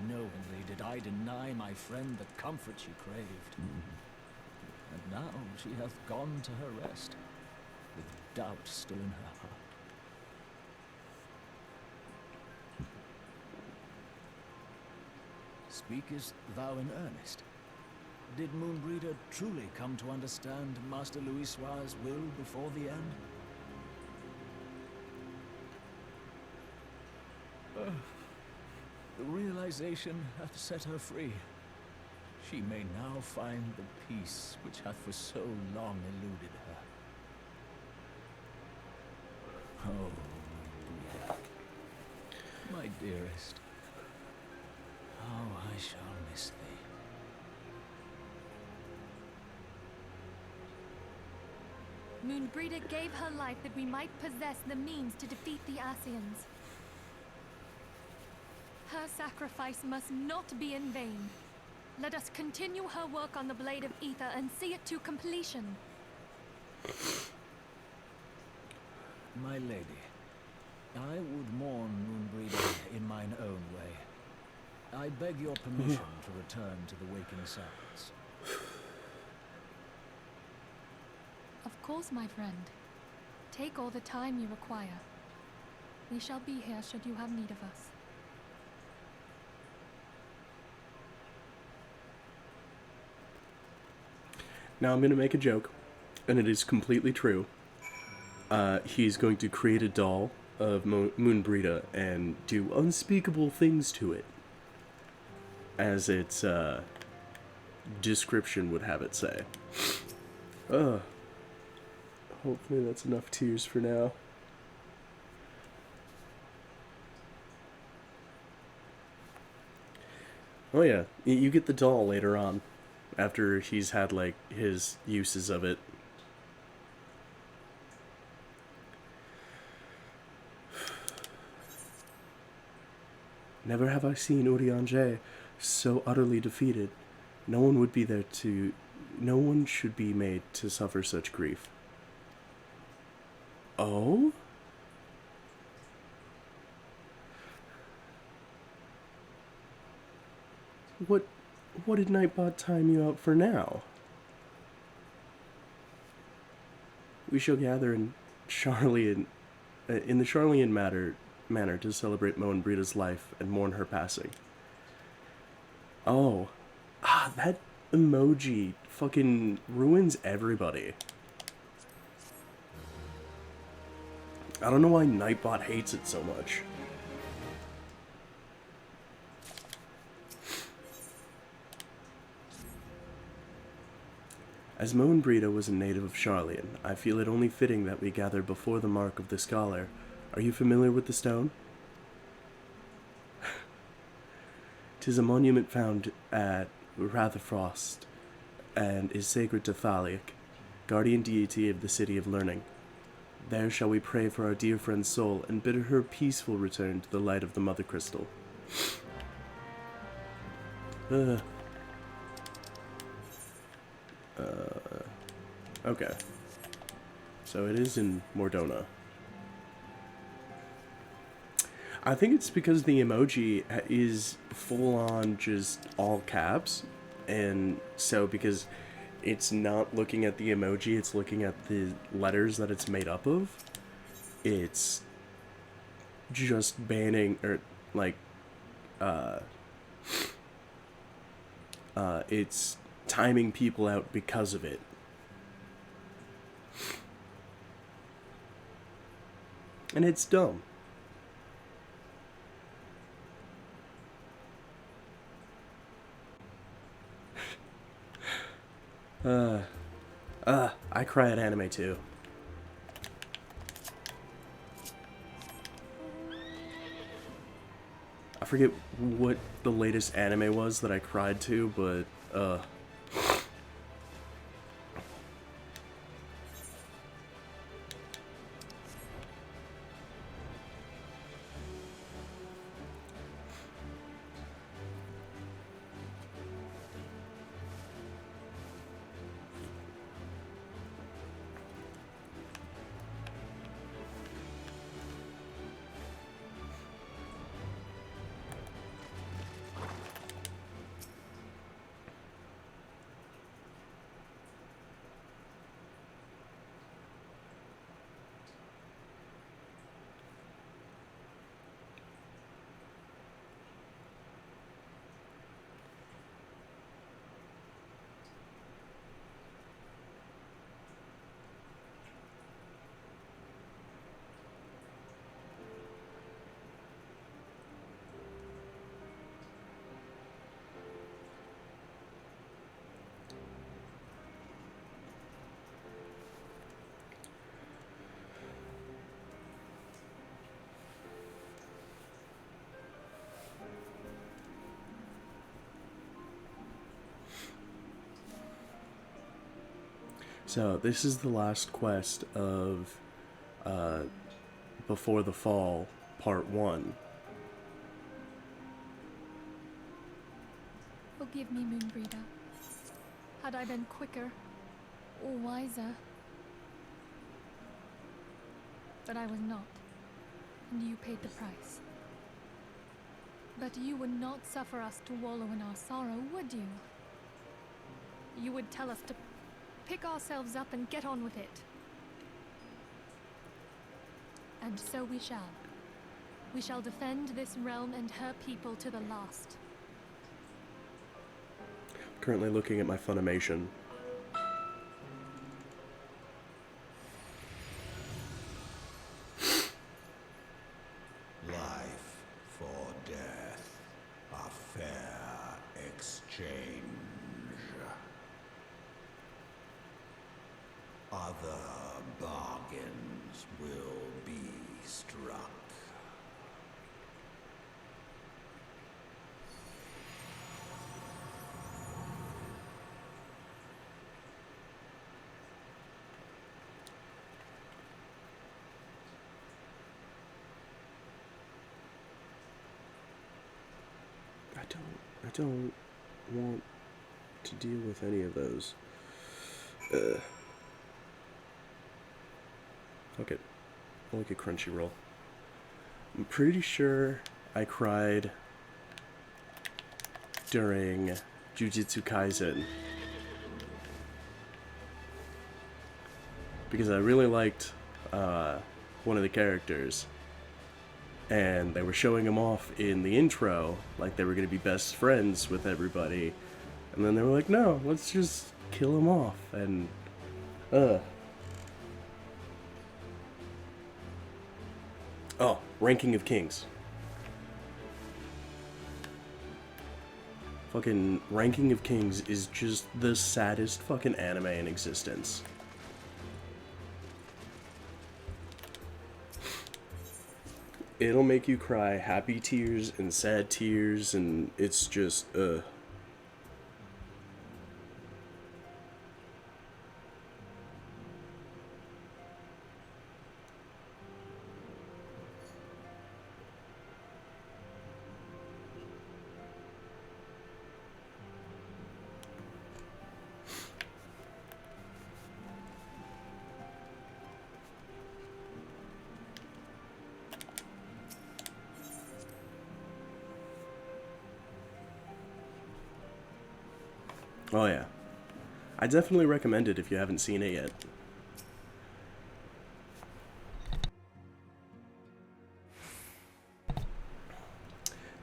Knowingly did I deny my friend the comfort she craved. And now she hath gone to her rest, with doubt still in her heart. Speakest thou in earnest? Did Moonbreeda truly come to understand Master Louis Soir's will before the end? The realization hath set her free. She may now find the peace which hath for so long eluded her. Oh, Moonbreeda, my dearest, how I shall miss thee. Moonbreeda gave her life that we might possess the means to defeat the Ascians. Her sacrifice must not be in vain. Let us continue her work on the Blade of Ether and see it to completion. My lady, I would mourn Moonbreeda in mine own way. I beg your permission to return to the waking sands. Of course, my friend. Take all the time you require. We shall be here should you have need of us. Now I'm going to make a joke, and it is completely true. He's going to create a doll of Moonbrita and do unspeakable things to it, as its description would have it say. Hopefully that's enough tears for now. Oh yeah, you get the doll later on, after he's had, like, his uses of it. Never have I seen Urianger so utterly defeated. No one should be made to suffer such grief. Oh? What did Nightbot time you out for now? We shall gather in the Charlian manor to celebrate Moenbrita's life and mourn her passing. Oh. That emoji fucking ruins everybody. I don't know why Nightbot hates it so much. As Moenbrita was a native of Charlian, I feel it only fitting that we gather before the mark of the scholar. Are you familiar with the stone? 'Tis a monument found at Ratherfrost, and is sacred to Thaliak, guardian deity of the City of Learning. There shall we pray for our dear friend's soul, and bid her peaceful return to the light of the Mother Crystal. Okay. So it is in Mordona. I think it's because the emoji is full-on just all caps, and so because it's not looking at the emoji, it's looking at the letters that it's made up of, it's just banning, or like, it's timing people out because of it. And it's dumb. I cry at anime too. I forget what the latest anime was that I cried to, but, so this is the last quest of Before the Fall, Part 1. Forgive me, Moonbrita. Had I been quicker or wiser. But I was not, and you paid the price. But you would not suffer us to wallow in our sorrow, would you? You would tell us to pick ourselves up and get on with it. And so we shall. We shall defend this realm and her people to the last. Currently looking at my Funimation. Life for death, a fair exchange. Other bargains will be struck. I don't want to deal with any of those. Fuck it. I'll look at Crunchyroll. I'm pretty sure I cried during Jujutsu Kaisen because I really liked one of the characters, and they were showing him off in the intro like they were going to be best friends with everybody, and then they were like, no, let's just kill him off, and oh, Ranking of Kings. Fucking Ranking of Kings is just the saddest fucking anime in existence. It'll make you cry happy tears and sad tears, and it's just, oh yeah. I definitely recommend it if you haven't seen it yet.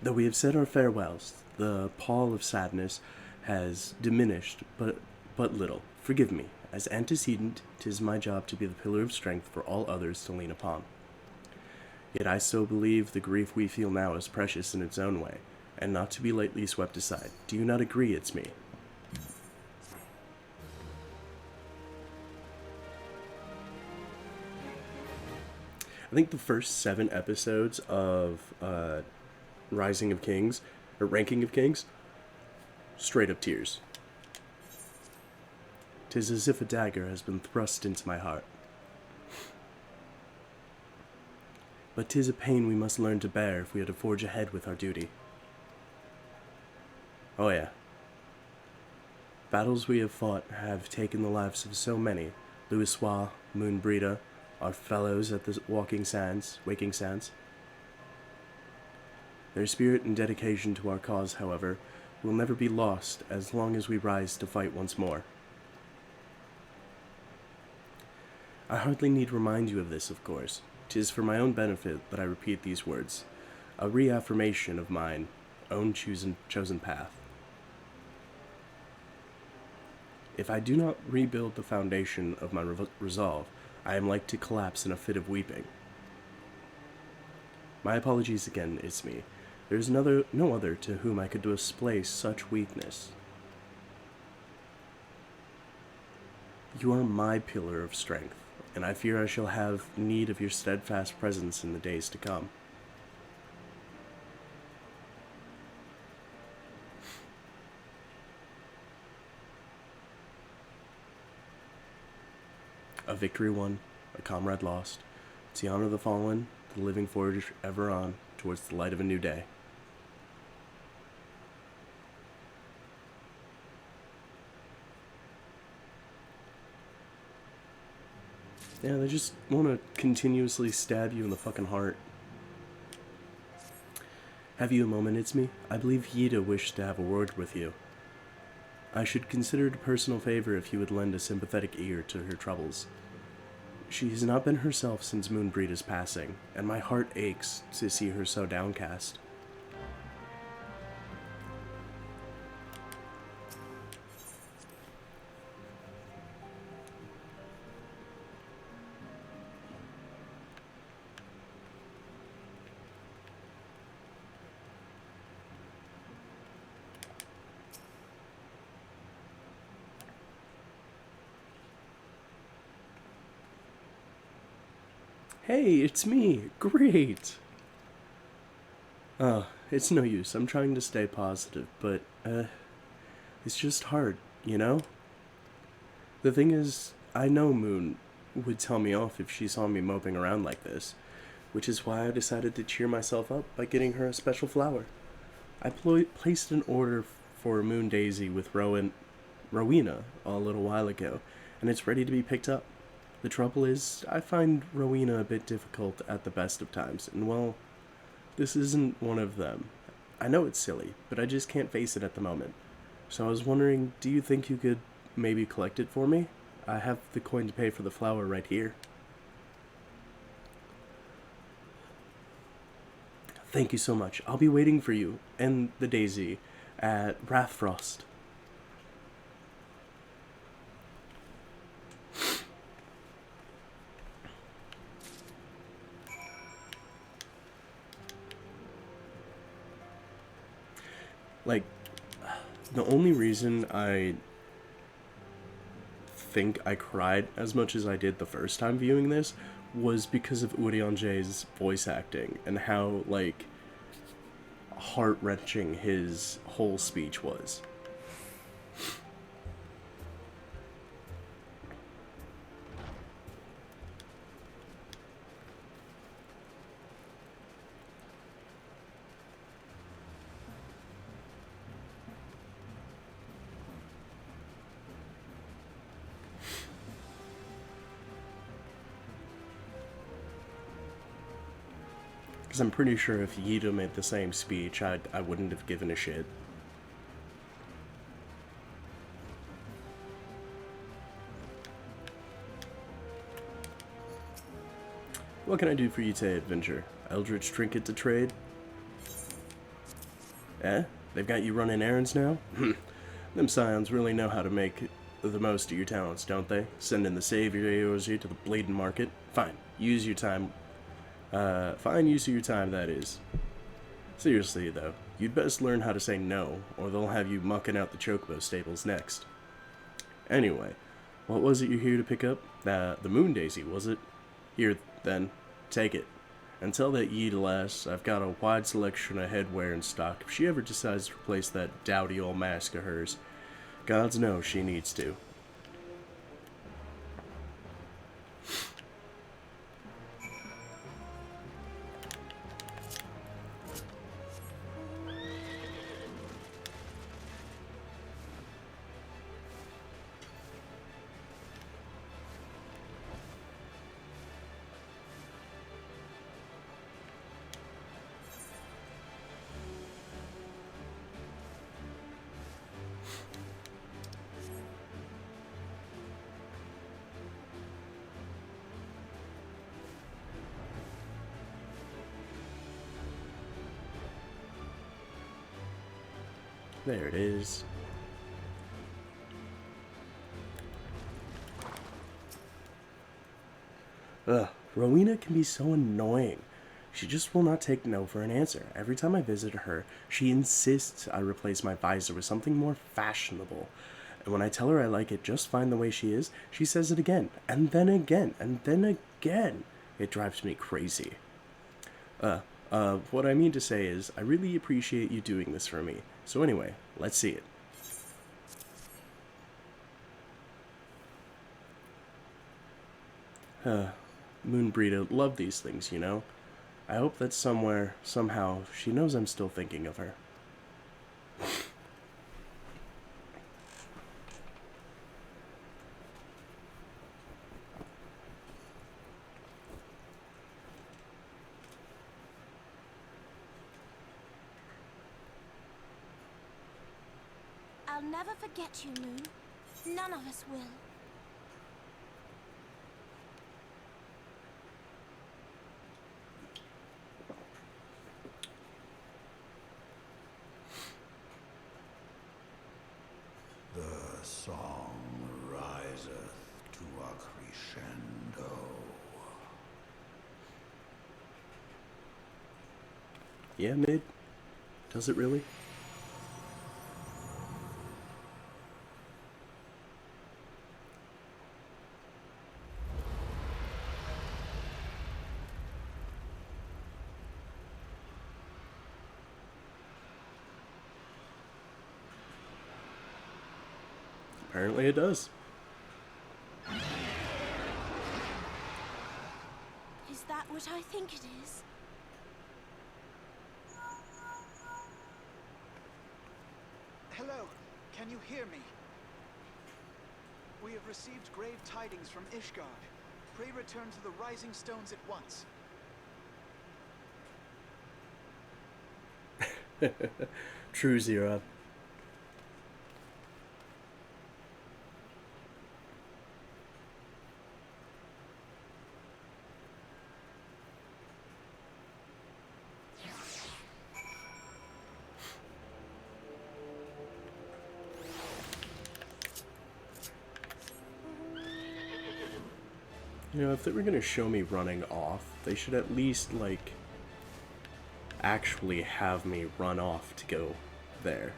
Though we have said our farewells, the pall of sadness has diminished but little. Forgive me, as antecedent, 'tis my job to be the pillar of strength for all others to lean upon. Yet I so believe the grief we feel now is precious in its own way, and not to be lightly swept aside. Do you not agree it's me? I think the first 7 episodes of Rising of Kings, or Ranking of Kings, straight up tears. 'Tis as if a dagger has been thrust into my heart. But 'tis a pain we must learn to bear if we are to forge ahead with our duty. Oh yeah. Battles we have fought have taken the lives of so many. Louisoix, Moonbrita, our fellows at the Waking Sands. Their spirit and dedication to our cause, however, will never be lost as long as we rise to fight once more. I hardly need remind you of this, of course. 'Tis for my own benefit that I repeat these words, a reaffirmation of mine own chosen path. If I do not rebuild the foundation of my resolve, I am like to collapse in a fit of weeping. My apologies again, it's me. There is no other to whom I could display such weakness. You are my pillar of strength, and I fear I shall have need of your steadfast presence in the days to come. A victory won, a comrade lost. To honor the fallen, the living forge ever on towards the light of a new day. Yeah, they just want to continuously stab you in the fucking heart. Have you a moment, it's me? I believe Yida wished to have a word with you. I should consider it a personal favor if you would lend a sympathetic ear to her troubles. She has not been herself since Moonbreeda's passing, and my heart aches to see her so downcast. Hey, it's me! Great! It's no use. I'm trying to stay positive, but, it's just hard, you know? The thing is, I know Moon would tell me off if she saw me moping around like this, which is why I decided to cheer myself up by getting her a special flower. I placed an order for Moon Daisy with Rowena a little while ago, and it's ready to be picked up. The trouble is, I find Rowena a bit difficult at the best of times, and well, this isn't one of them. I know it's silly, but I just can't face it at the moment. So I was wondering, do you think you could maybe collect it for me? I have the coin to pay for the flower right here. Thank you so much. I'll be waiting for you and the daisy at Wrathfrost. Like, the only reason I think I cried as much as I did the first time viewing this was because of Urianger's voice acting and how, like, heart-wrenching his whole speech was. Because I'm pretty sure if Yida made the same speech, I wouldn't have given a shit. What can I do for you today, Adventure? Eldritch trinket to trade? Eh? They've got you running errands now? Them scions really know how to make the most of your talents, don't they? Sending the saviors here to the bleeding market. Fine, use your time. Fine use of your time, that is. Seriously, though, you'd best learn how to say no, or they'll have you mucking out the Chocobo stables next. Anyway, what was it you're here to pick up? The Moon Daisy, was it? Here, then, take it. And tell that Yida lass I've got a wide selection of headwear in stock if she ever decides to replace that dowdy old mask of hers. Gods know she needs to. There it is. Ugh, Rowena can be so annoying. She just will not take no for an answer. Every time I visit her, she insists I replace my visor with something more fashionable. And when I tell her I like it just fine the way she is, she says it again, and then again, and then again. It drives me crazy. What I mean to say is, I really appreciate you doing this for me. So anyway, let's see it. Moonbreeda loved these things, you know? I hope that somewhere, somehow, she knows I'm still thinking of her. never forget you, Moon. None of us will. The song riseth to a crescendo. Yeah, Mid? Does it really? Apparently it does. Is that what I think it is? Hello, can you hear me? We have received grave tidings from Ishgard. Pray return to the Rising Stones at once. True, Zero. You know, if they were gonna show me running off, they should at least, like, actually have me run off to go there.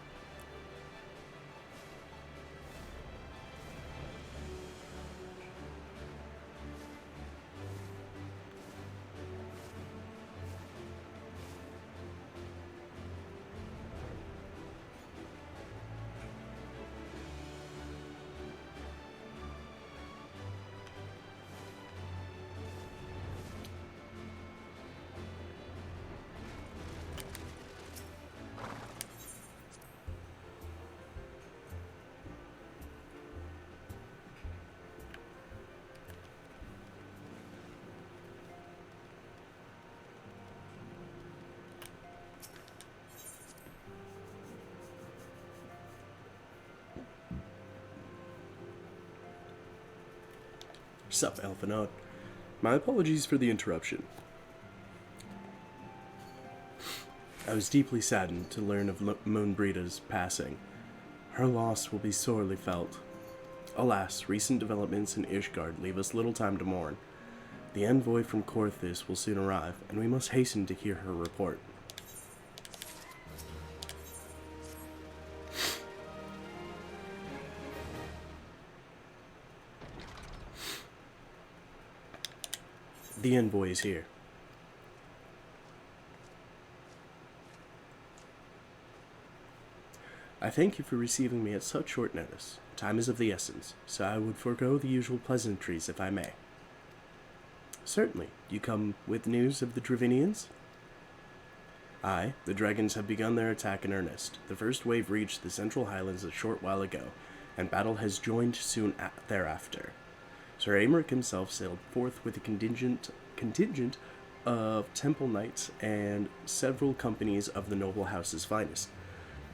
Sup, Alphanaut. My apologies for the interruption. I was deeply saddened to learn of Moonbreeda's passing. Her loss will be sorely felt. Alas, recent developments in Ishgard leave us little time to mourn. The envoy from Korthis will soon arrive, and we must hasten to hear her report. The envoy is here. I thank you for receiving me at such short notice. Time is of the essence, so I would forego the usual pleasantries if I may. Certainly. You come with news of the Dravinians? Aye, the dragons have begun their attack in earnest. The first wave reached the Central Highlands a short while ago, and battle has joined soon thereafter. Sir Aymeric himself sailed forth with a contingent of temple knights and several companies of the noble house's finest.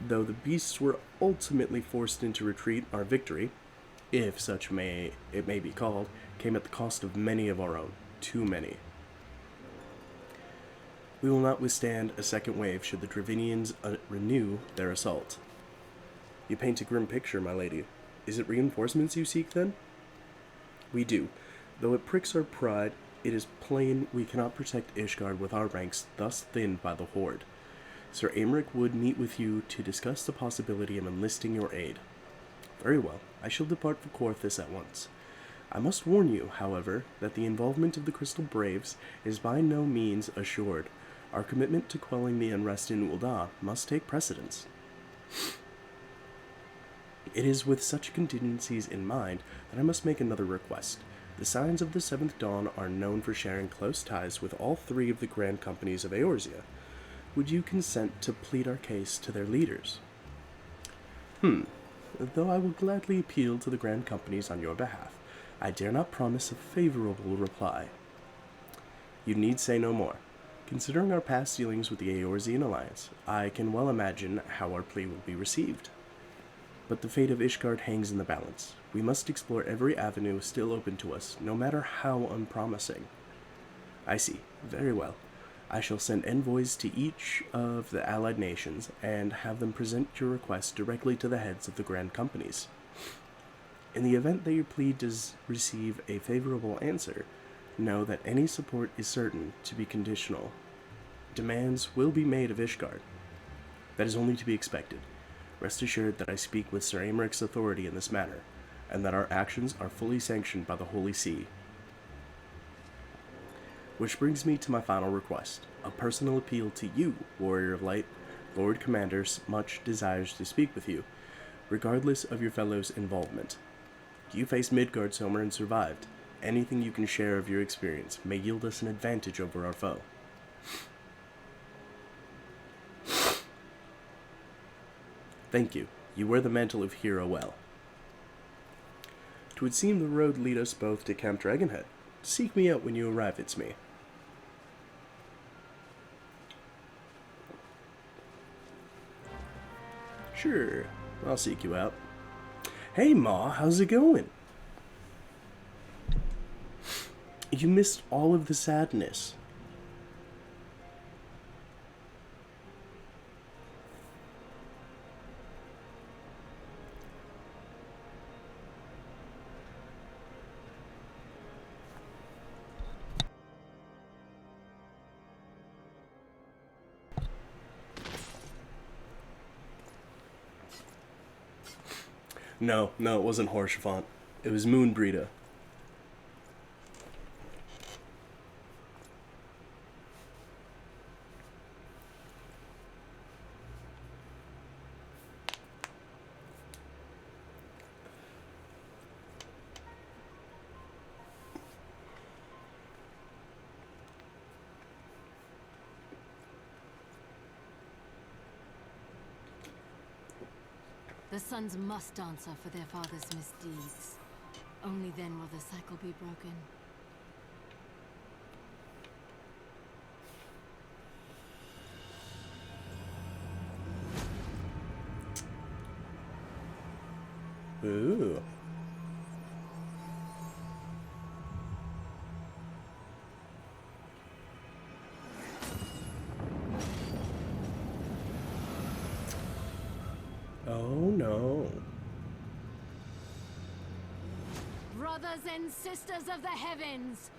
Though the beasts were ultimately forced into retreat, our victory, if such it may be called, came at the cost of many of our own. Too many. We will not withstand a second wave should the Dravinians renew their assault. You paint a grim picture, my lady. Is it reinforcements you seek, then? We do. Though it pricks our pride, it is plain we cannot protect Ishgard with our ranks thus thinned by the Horde. Sir Aymeric would meet with you to discuss the possibility of enlisting your aid. Very well. I shall depart for Korthis at once. I must warn you, however, that the involvement of the Crystal Braves is by no means assured. Our commitment to quelling the unrest in Ul'dah must take precedence. It is with such contingencies in mind that I must make another request. The Signs of the Seventh Dawn are known for sharing close ties with all three of the grand companies of Eorzea. Would you consent to plead our case to their leaders? Though I will gladly appeal to the grand companies on your behalf, I dare not promise a favorable reply. You need say no more. Considering our past dealings with the Eorzean Alliance, I can well imagine how our plea will be received. but the fate of Ishgard hangs in the balance. We must explore every avenue still open to us, no matter how unpromising. I see. Very well. I shall send envoys to each of the allied nations and have them present your request directly to the heads of the grand companies. In the event that your plea does receive a favorable answer, know that any support is certain to be conditional. Demands will be made of Ishgard. That is only to be expected. Rest assured that I speak with Sir Amaric's authority in this matter, and that our actions are fully sanctioned by the Holy See. Which brings me to my final request, a personal appeal to you, Warrior of Light. Lord Commander much desires to speak with you, regardless of your fellow's involvement. You faced Midgardsormr and survived. Anything you can share of your experience may yield us an advantage over our foe. Thank you. You wear the mantle of hero well. 'Twould seem the road lead us both to Camp Dragonhead. Seek me out when you arrive, it's me. Sure, I'll seek you out. Hey Ma, how's it going? You missed all of the sadness. No, it wasn't Horshafont. It was Moonbreeda. The sons must answer for their father's misdeeds. Only then will the cycle be broken. Ooh. Oh no. Brothers and sisters of the heavens,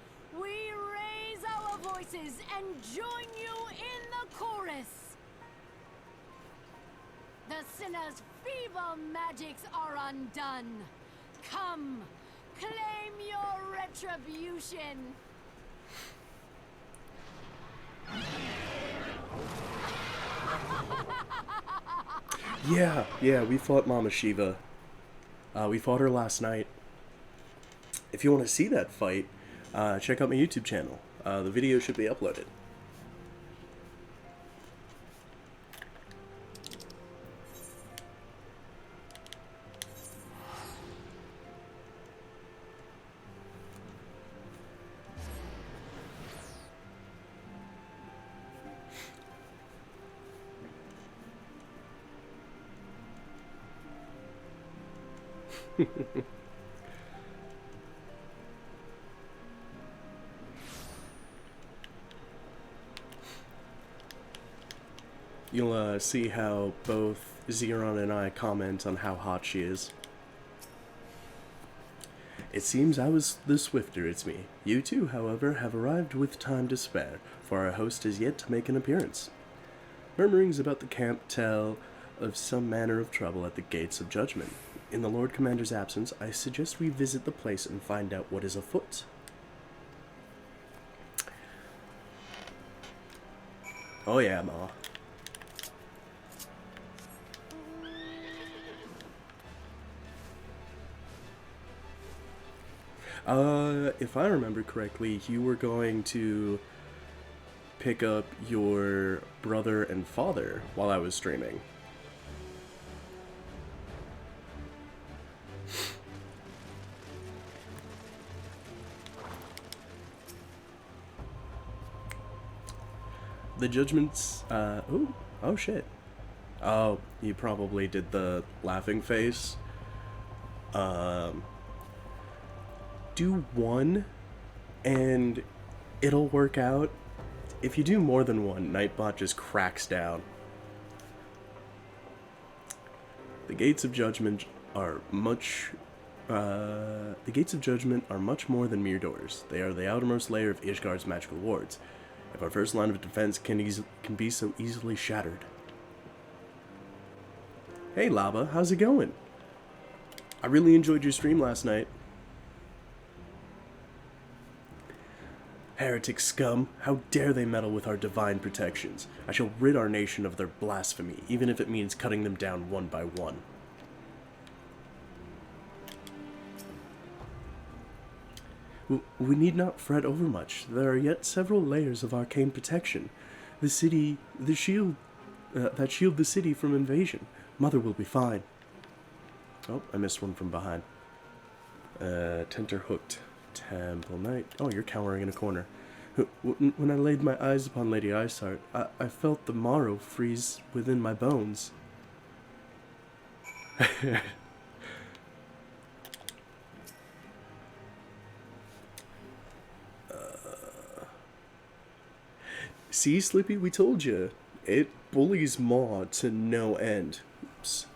we raise our voices and join you in the chorus. The sinner's feeble magics are undone. Come, claim your retribution. Yeah, we fought Mama Shiva. We fought her last night. If you want to see that fight, check out my YouTube channel. The video should be uploaded. You'll see how both Xeron and I comment on how hot she is. It seems I was the swifter, it's me. You two, however, have arrived with time to spare, for our host is yet to make an appearance. Murmurings about the camp tell of some manner of trouble at the gates of judgment. In the Lord Commander's absence, I suggest we visit the place and find out what is afoot. Oh yeah, Ma. If I remember correctly, you were going to pick up your brother and father while I was streaming. The judgments, oh shit. Oh, you probably did the laughing face. Do one, and it'll work out. If you do more than one, Nightbot just cracks down. The gates of judgment are much more than mere doors. They are the outermost layer of Ishgard's magical wards. If our first line of defense can be so easily shattered. Hey Lava, how's it going? I really enjoyed your stream last night. Heretic scum, how dare they meddle with our divine protections? I shall rid our nation of their blasphemy, even if it means cutting them down one by one. We need not fret overmuch. There are yet several layers of arcane protection. That shield the city from invasion. Mother will be fine. Oh, I missed one from behind. Tenterhooked. Temple Knight. Oh, you're cowering in a corner. When I laid my eyes upon Lady Iceheart, I felt the marrow freeze within my bones. See, Slippy, we told you. It bullies Maw to no end. Oops.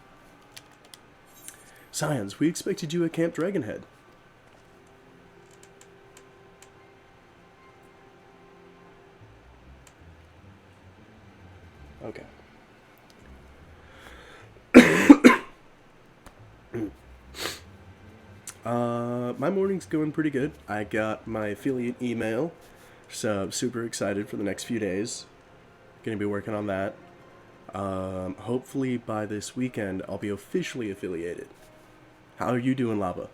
Scions, we expected you at Camp Dragonhead. Okay. My morning's going pretty good. I got my affiliate email, so I'm super excited for the next few days. Gonna be working on that. Hopefully by this weekend, I'll be officially affiliated. How are you doing, Lava?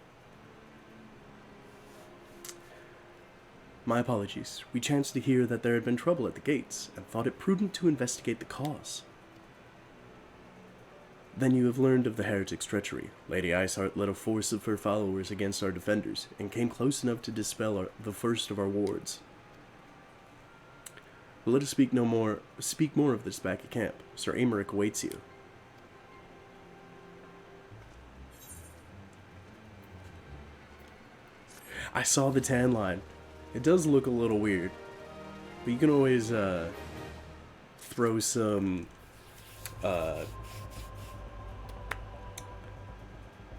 My apologies. We chanced to hear that there had been trouble at the gates, and thought it prudent to investigate the cause. Then you have learned of the heretic's treachery. Lady Iceheart led a force of her followers against our defenders, and came close enough to dispel the first of our wards. But let us speak more of this back at camp. Sir Aymeric awaits you. I saw the tan line. It does look a little weird, but you can always throw some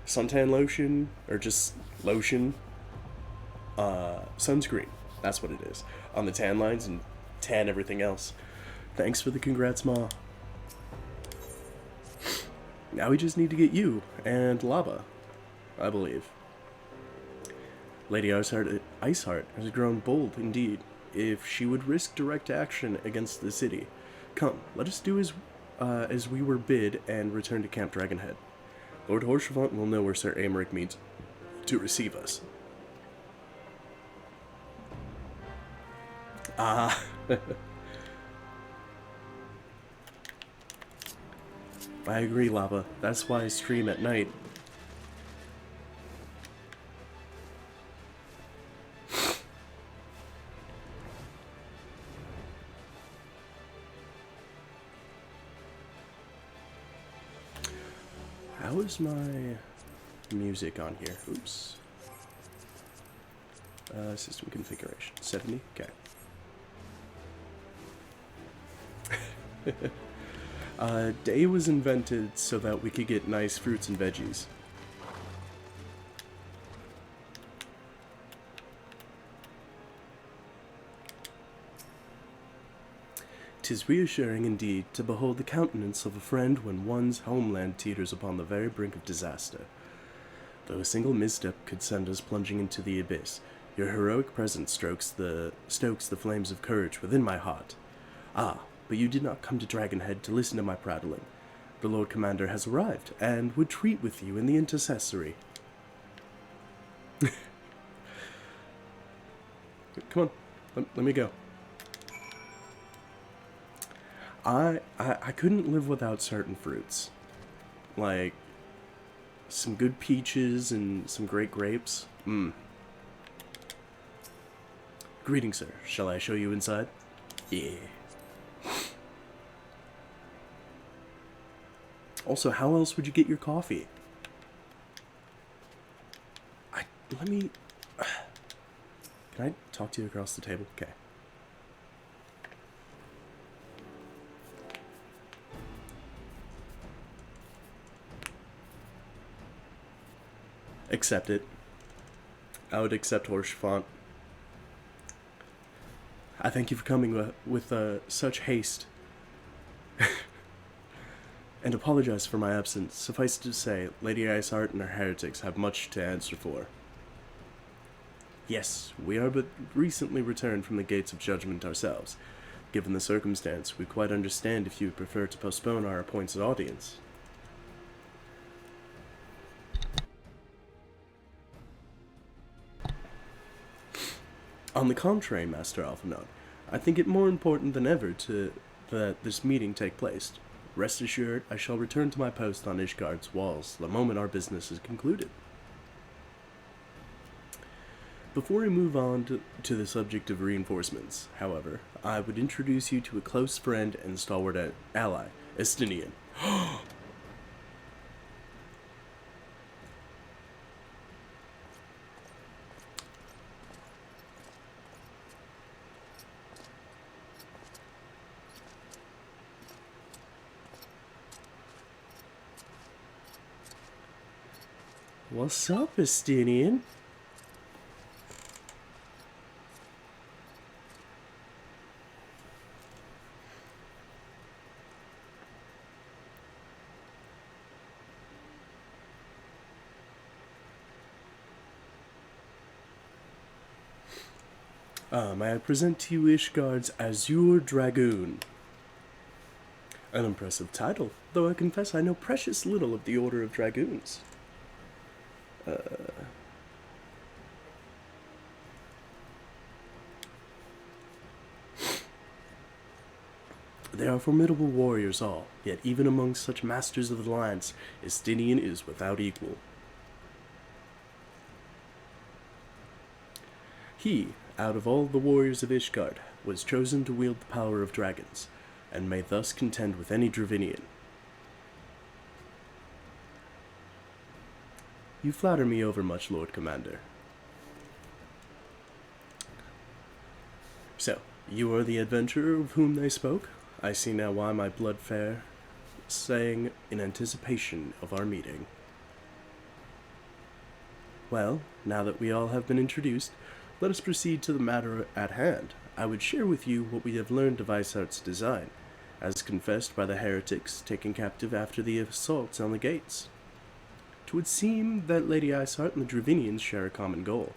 suntan lotion, or just lotion, sunscreen, that's what it is, on the tan lines and tan everything else. Thanks for the congrats, Ma. Now we just need to get you and Lava, I believe. Lady Iceheart has grown bold indeed. If she would risk direct action against the city, come, let us do as we were bid and return to Camp Dragonhead. Lord Horshevant will know where Sir Aymeric means to receive us. Ah. I agree, Lava. That's why I stream at night. How is my music on here? Oops. System configuration. 70? Okay. Day was invented so that we could get nice fruits and veggies. "'Tis reassuring indeed to behold the countenance of a friend when one's homeland teeters upon the very brink of disaster. Though a single misstep could send us plunging into the abyss, your heroic presence stokes the flames of courage within my heart. Ah, but you did not come to Dragonhead to listen to my prattling. The Lord Commander has arrived, and would treat with you in the intercessory." Come on, let me go. I couldn't live without certain fruits. Like, some good peaches and some great grapes. Greetings, sir. Shall I show you inside? Yeah. Also, how else would you get your coffee? Let me... Can I talk to you across the table? Okay. Accept it. I would accept Horsefont. I thank you for coming with such haste. And apologize for my absence. Suffice to say, Lady Iceheart and her heretics have much to answer for. Yes, we are but recently returned from the gates of judgment ourselves. Given the circumstance, we quite understand if you would prefer to postpone our appointed audience. On the contrary, Master Alphinaud, I think it more important than ever that this meeting take place. Rest assured, I shall return to my post on Ishgard's walls the moment our business is concluded. Before we move on to the subject of reinforcements, however, I would introduce you to a close friend and stalwart ally, Estinian. What's up, Estinian? May I present to you Ishgard's Azure Dragoon? An impressive title, though I confess I know precious little of the Order of Dragoons. They are formidable warriors all, yet even among such masters of the lance, Estinian is without equal. He, out of all the warriors of Ishgard, was chosen to wield the power of dragons, and may thus contend with any Dravinian. You flatter me overmuch, Lord Commander. So, you are the adventurer of whom they spoke? I see now why my blood sang in anticipation of our meeting. Well, now that we all have been introduced, let us proceed to the matter at hand. I would share with you what we have learned of Iceheart's design, as confessed by the heretics taken captive after the assaults on the gates. 'Twould seem that Lady Iceheart and the Dravinians share a common goal,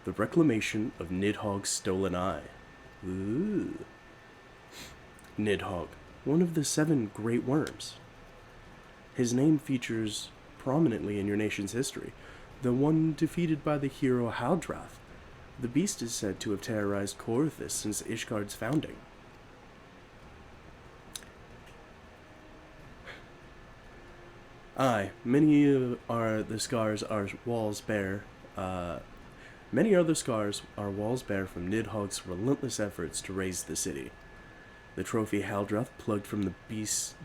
the reclamation of Nidhogg's stolen eye. Ooh. Nidhogg, one of the 7 great worms. His name features prominently in your nation's history, the one defeated by the hero Haldrath. The beast is said to have terrorized Korthus since Ishgard's founding. Aye, many are the scars our walls bear from Nidhogg's relentless efforts to raise the city. The trophy Haldrath plugged from the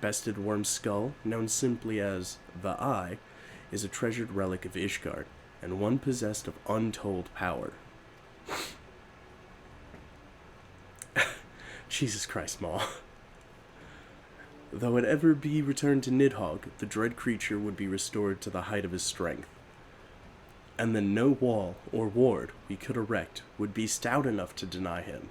bested worm's skull, known simply as the Eye, is a treasured relic of Ishgard, and one possessed of untold power. Jesus Christ, Maw. Though it ever be returned to Nidhogg, the dread creature would be restored to the height of his strength. And then no wall or ward we could erect would be stout enough to deny him.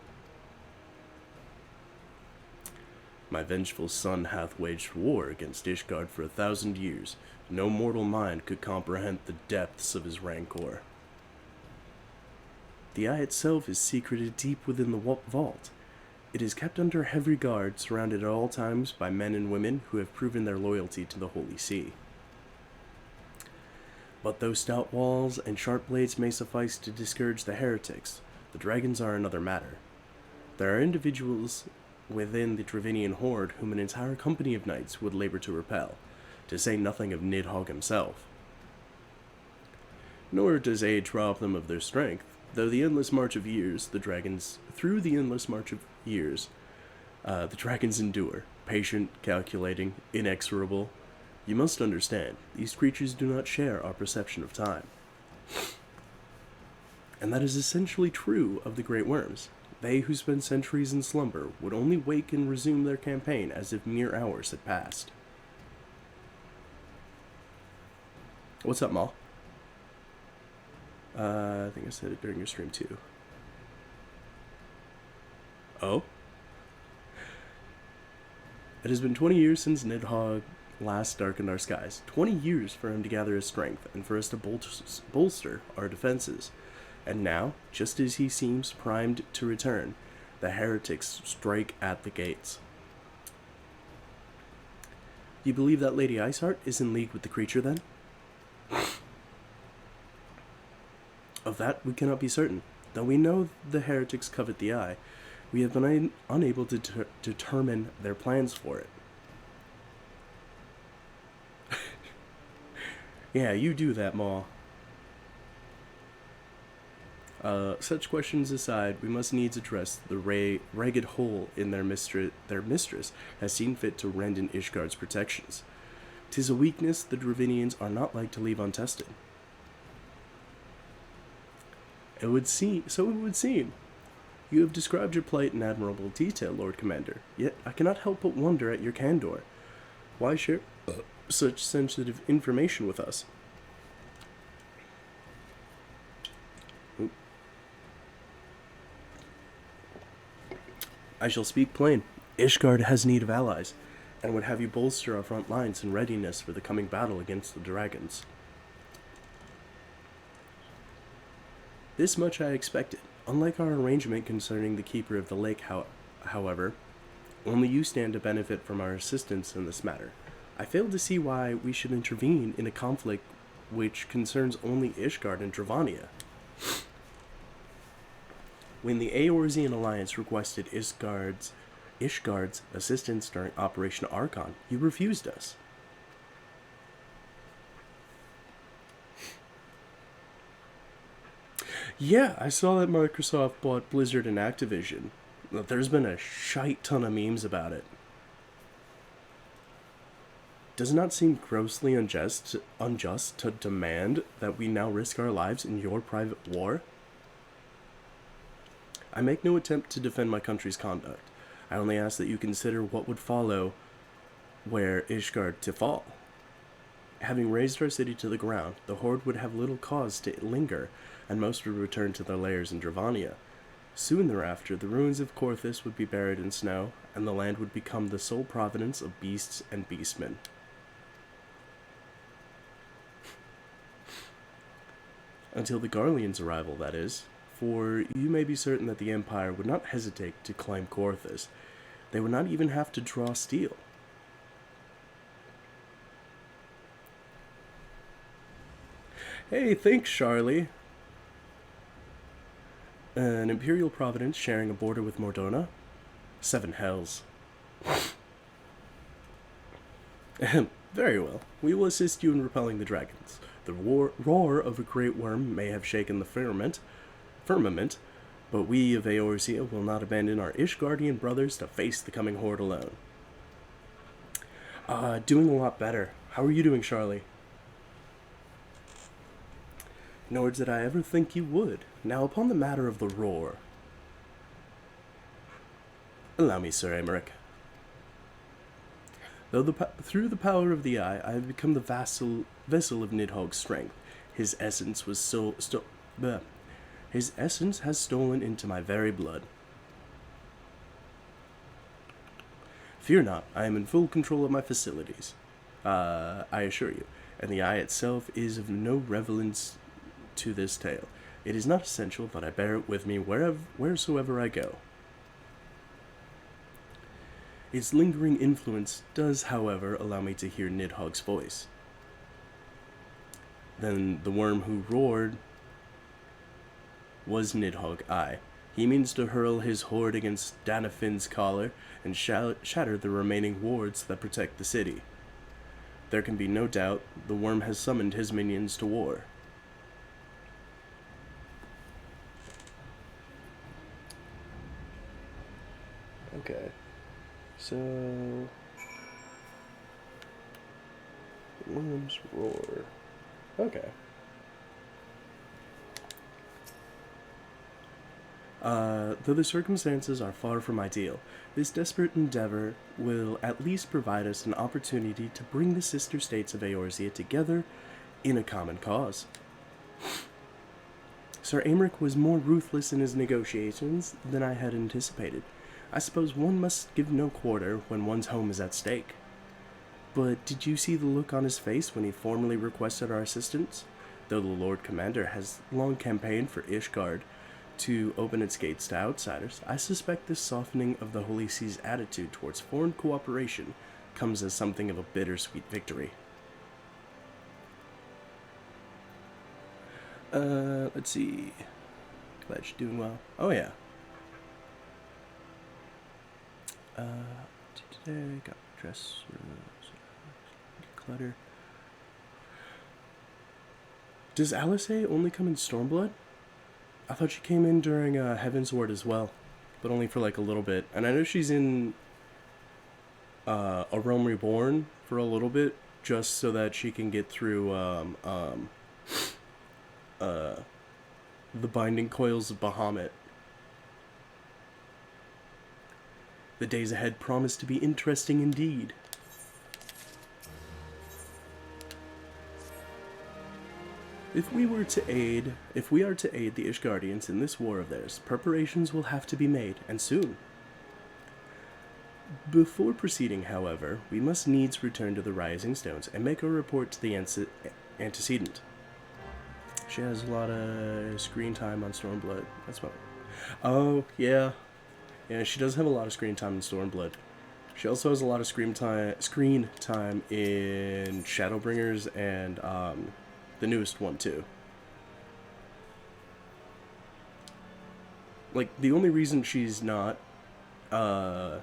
My vengeful son hath waged war against Ishgard for 1,000 years. No mortal mind could comprehend the depths of his rancor. The eye itself is secreted deep within the vault. It is kept under heavy guard, surrounded at all times by men and women who have proven their loyalty to the Holy See. But though stout walls and sharp blades may suffice to discourage the heretics, the dragons are another matter. There are individuals within the Dravinian horde whom an entire company of knights would labor to repel, to say nothing of Nidhogg himself. Nor does age rob them of their strength. Through the endless march of years, the dragons endure, patient, calculating, inexorable, You must understand, these creatures do not share our perception of time. And that is essentially true of the great worms. They who spend centuries in slumber would only wake and resume their campaign as if mere hours had passed. What's up, Maul? I think I said it during your stream too. Oh? It has been 20 years since Nidhogg last darkened our skies. 20 years for him to gather his strength and for us to bolster our defenses. And now, just as he seems primed to return, the heretics strike at the gates. You believe that Lady Iceheart is in league with the creature, then? Of that we cannot be certain. Though we know the heretics covet the eye, we have been unable to determine their plans for it. Yeah, you do that, Maw. Such questions aside, we must needs address the ragged hole in their mistress has seen fit to rend in Ishgard's protections. 'Tis a weakness the Dravinians are not like to leave untested. It would seem. You have described your plight in admirable detail, Lord Commander, yet I cannot help but wonder at your candor. Why share such sensitive information with us? I shall speak plain. Ishgard has need of allies, and would have you bolster our front lines in readiness for the coming battle against the dragons. This much I expected. Unlike our arrangement concerning the Keeper of the Lake, however, only you stand to benefit from our assistance in this matter. I fail to see why we should intervene in a conflict which concerns only Ishgard and Dravania. When the Eorzean Alliance requested Ishgard's assistance during Operation Archon, you refused us. Yeah, I saw that Microsoft bought Blizzard and Activision. There's been a shite ton of memes about it. Does it not seem grossly unjust to demand that we now risk our lives in your private war? I make no attempt to defend my country's conduct. I only ask that you consider what would follow were Ishgard to fall. Having razed our city to the ground, the Horde would have little cause to linger, and most would return to their lairs in Dravania. Soon thereafter, the ruins of Korthus would be buried in snow, and the land would become the sole providence of beasts and beastmen. Until the Garlean's arrival, that is, for you may be certain that the Empire would not hesitate to claim Korthus. They would not even have to draw steel. Hey, thanks, Charlie. An Imperial Providence sharing a border with Mordona? 7 hells. Very well. We will assist you in repelling the dragons. The roar of a great worm may have shaken the firmament, but we of Eorzea will not abandon our Ishgardian brothers to face the coming horde alone. Doing a lot better. How are you doing, Charlie? Nor did I ever think you would. Now, upon the matter of the roar. Allow me, Sir Aymeric. Through the power of the eye, I have become the vessel of Nidhogg's strength. His essence has stolen into my very blood. Fear not, I am in full control of my facilities. I assure you, and the eye itself is of no relevance to this tale. It is not essential that I bear it with me wheresoever I go. Its lingering influence does, however, allow me to hear Nidhogg's voice. Then the worm who roared was Nidhogg I. He means to hurl his horde against Danafin's collar and shatter the remaining wards that protect the city. There can be no doubt the worm has summoned his minions to war. Okay, so Worms roar. Okay. Though the circumstances are far from ideal, this desperate endeavor will at least provide us an opportunity to bring the sister states of Eorzea together in a common cause. Sir Aymeric was more ruthless in his negotiations than I had anticipated. I suppose one must give no quarter when one's home is at stake. But did you see the look on his face when he formally requested our assistance? Though the Lord Commander has long campaigned for Ishgard to open its gates to outsiders, I suspect this softening of the Holy See's attitude towards foreign cooperation comes as something of a bittersweet victory. Let's see. Glad you're doing well. Oh, yeah. Today, got dress, clutter. Does Alice only come in Stormblood? I thought she came in during Heavensward as well, but only for like a little bit. And I know she's in A Realm Reborn for a little bit, just so that she can get through the Binding Coils of Bahamut. The days ahead promise to be interesting indeed. If we are to aid the Ishgardians in this war of theirs, preparations will have to be made, and soon. Before proceeding, however, we must needs return to the Rising Stones and make a report to the antecedent. She has a lot of screen time on Stormblood. That's what. Oh, yeah. Yeah, she does have a lot of screen time in Stormblood. She also has a lot of screen time in Shadowbringers and the newest one too. Like, the only reason she's not a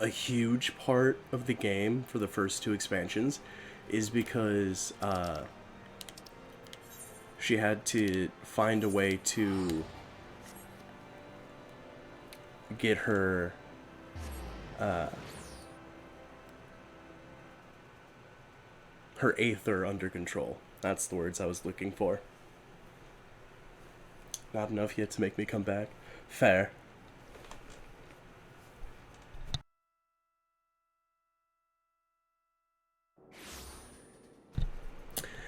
huge part of the game for the first two expansions is because she had to find a way to get her her Aether under control. That's the words I was looking for. Not enough yet to make me come back. Fair.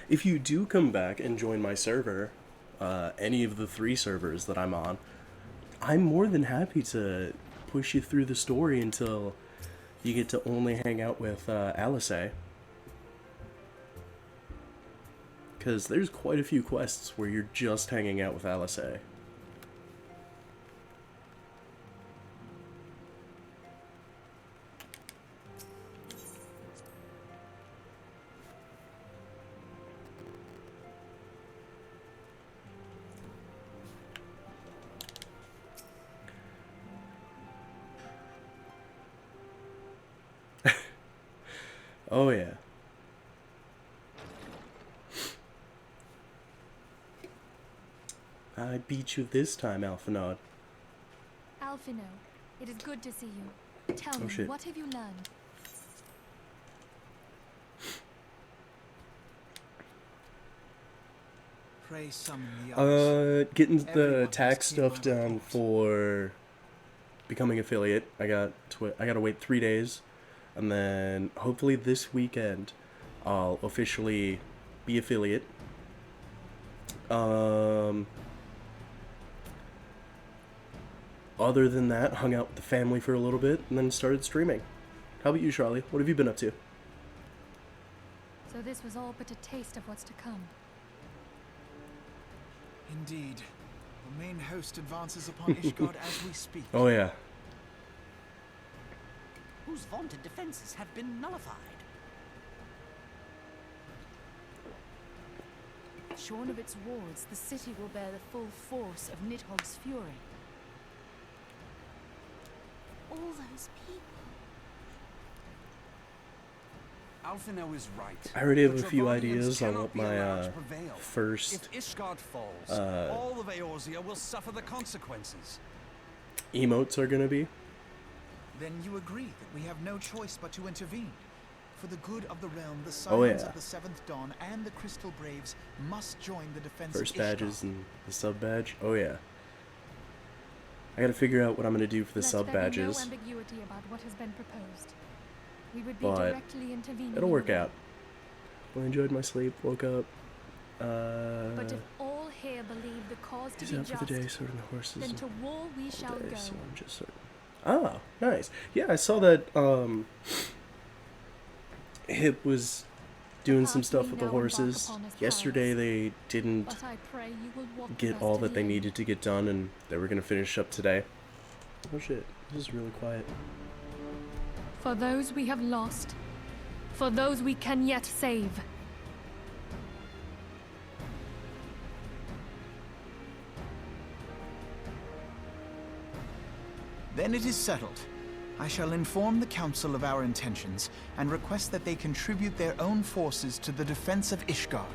If you do come back and join my server, any of the 3 servers that I'm on, I'm more than happy to push you through the story until you get to only hang out with Alice. Because there's quite a few quests where you're just hanging out with Alice. Oh yeah. I beat you this time, Alphinaud. Alphino, it is good to see you. Tell me, shit. what have you learned? Pray summon the others. Getting the Everyone tax must hear stuff my done report. for becoming affiliate. I gotta wait 3 days, and then hopefully this weekend I'll officially be affiliate. Other than that, hung out with the family for a little bit, and then started streaming. How about you, Charlie? What have you been up to? So this was all but a taste of what's to come. Indeed. The main host advances upon Ishgard as we speak. Oh yeah. Whose vaunted defenses have been nullified. Shorn of its wards, the city will bear the full force of Nidhogg's fury. All those people. Alphino is right. I already have The a few Travanians ideas on cannot what be my allowed to prevail. first If Ishgard falls, all of Eorzea will suffer the consequences. emotes are gonna be. Then you agree that we have no choice but to intervene. For the good of the realm, the Oh, Scions yeah. of the Seventh Dawn and the Crystal Braves must join the defense First of Ishtar. badges and the sub badge. Oh yeah. I gotta figure out what I'm gonna do for the Let sub there be badges, no ambiguity about what has been proposed. We would be but directly intervening. it'll in work the out. I enjoyed my sleep. Woke up. But if all here believe the cause to He's be out for the day, just, sorting the horses. then to war we shall Day, go. so I'm just sorting. Ah, nice. Yeah, I saw that. Hip was doing some stuff with the horses. Yesterday they didn't But I pray you will walk get with us all to that the they end. needed to get done, and they were gonna finish up today. Oh shit, this is really quiet. For those we have lost, for those we can yet save. Then it is settled. I shall inform the Council of our intentions and request that they contribute their own forces to the defense of Ishgard.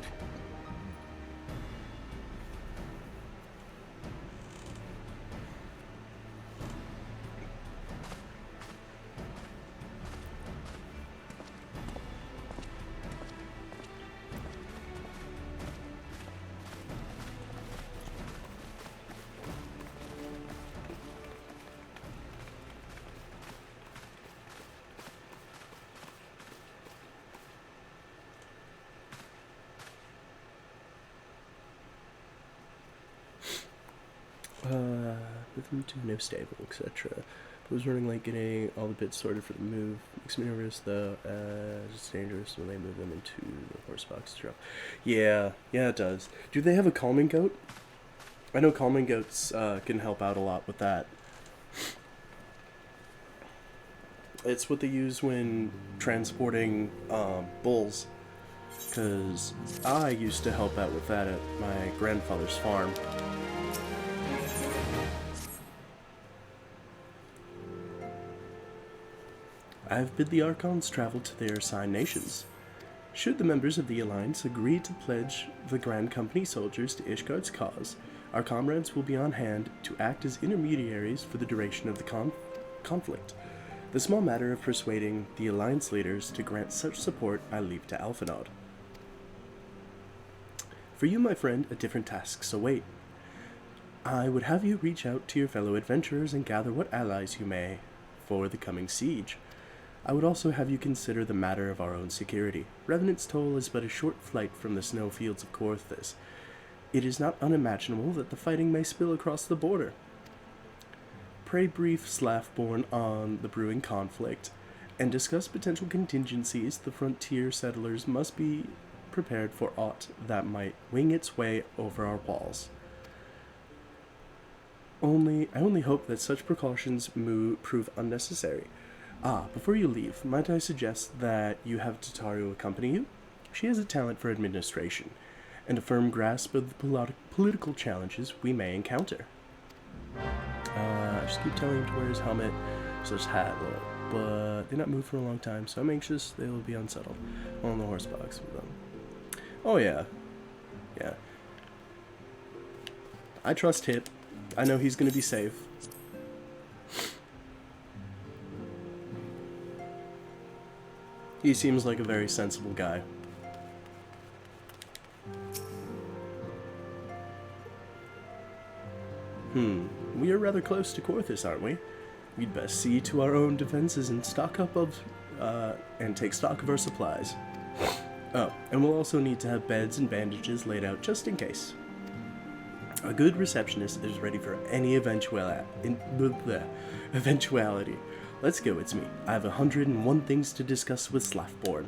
With them to no stable, etc. I was running late getting all the bits sorted for the move. Makes me nervous though, as it's dangerous when they move them into the horse box drop. Yeah, it does. Do they have a calming goat? I know calming goats can help out a lot with that. It's what they use when transporting bulls. Because I used to help out with that at my grandfather's farm. I have bid the Archons travel to their assigned nations. Should the members of the Alliance agree to pledge the Grand Company soldiers to Ishgard's cause, our comrades will be on hand to act as intermediaries for the duration of the conflict. The small matter of persuading the Alliance leaders to grant such support I leave to Alphinaud. For you, my friend, a different tasks await. I would have you reach out to your fellow adventurers and gather what allies you may for the coming siege. I would also have you consider the matter of our own security. Revenant's Toll is but a short flight from the snow fields of Korthus. It is not unimaginable that the fighting may spill across the border. Pray brief Slaffborn on the brewing conflict, and discuss potential contingencies the frontier settlers must be prepared for aught that might wing its way over our walls. I only hope that such precautions prove unnecessary. Before you leave, might I suggest that you have Tataru accompany you? She has a talent for administration, and a firm grasp of the political challenges we may encounter. I just keep telling him to wear his helmet, / hat, but they not move for a long time, so I'm anxious they will be unsettled on the horse box with them. Oh yeah. I trust Hip. I know he's gonna be safe. He seems like a very sensible guy. We are rather close to Korthus, aren't we? We'd best see to our own defenses and take stock of our supplies. Oh, and we'll also need to have beds and bandages laid out just in case. A good receptionist is ready for any eventuality. Let's go, it's me. I have 101 things to discuss with Slaffborn.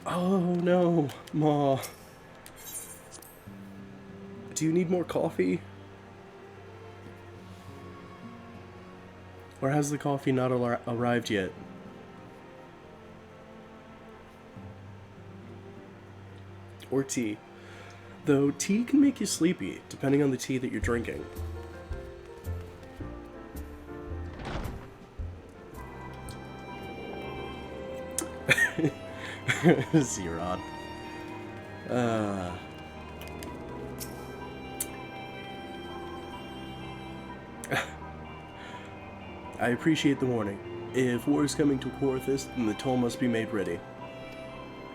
Oh no, Ma. Do you need more coffee? Or has the coffee not arrived yet? Or tea. Though tea can make you sleepy, depending on the tea that you're drinking. Zerod. I appreciate the warning. If war is coming to Quarthus, then the toll must be made ready.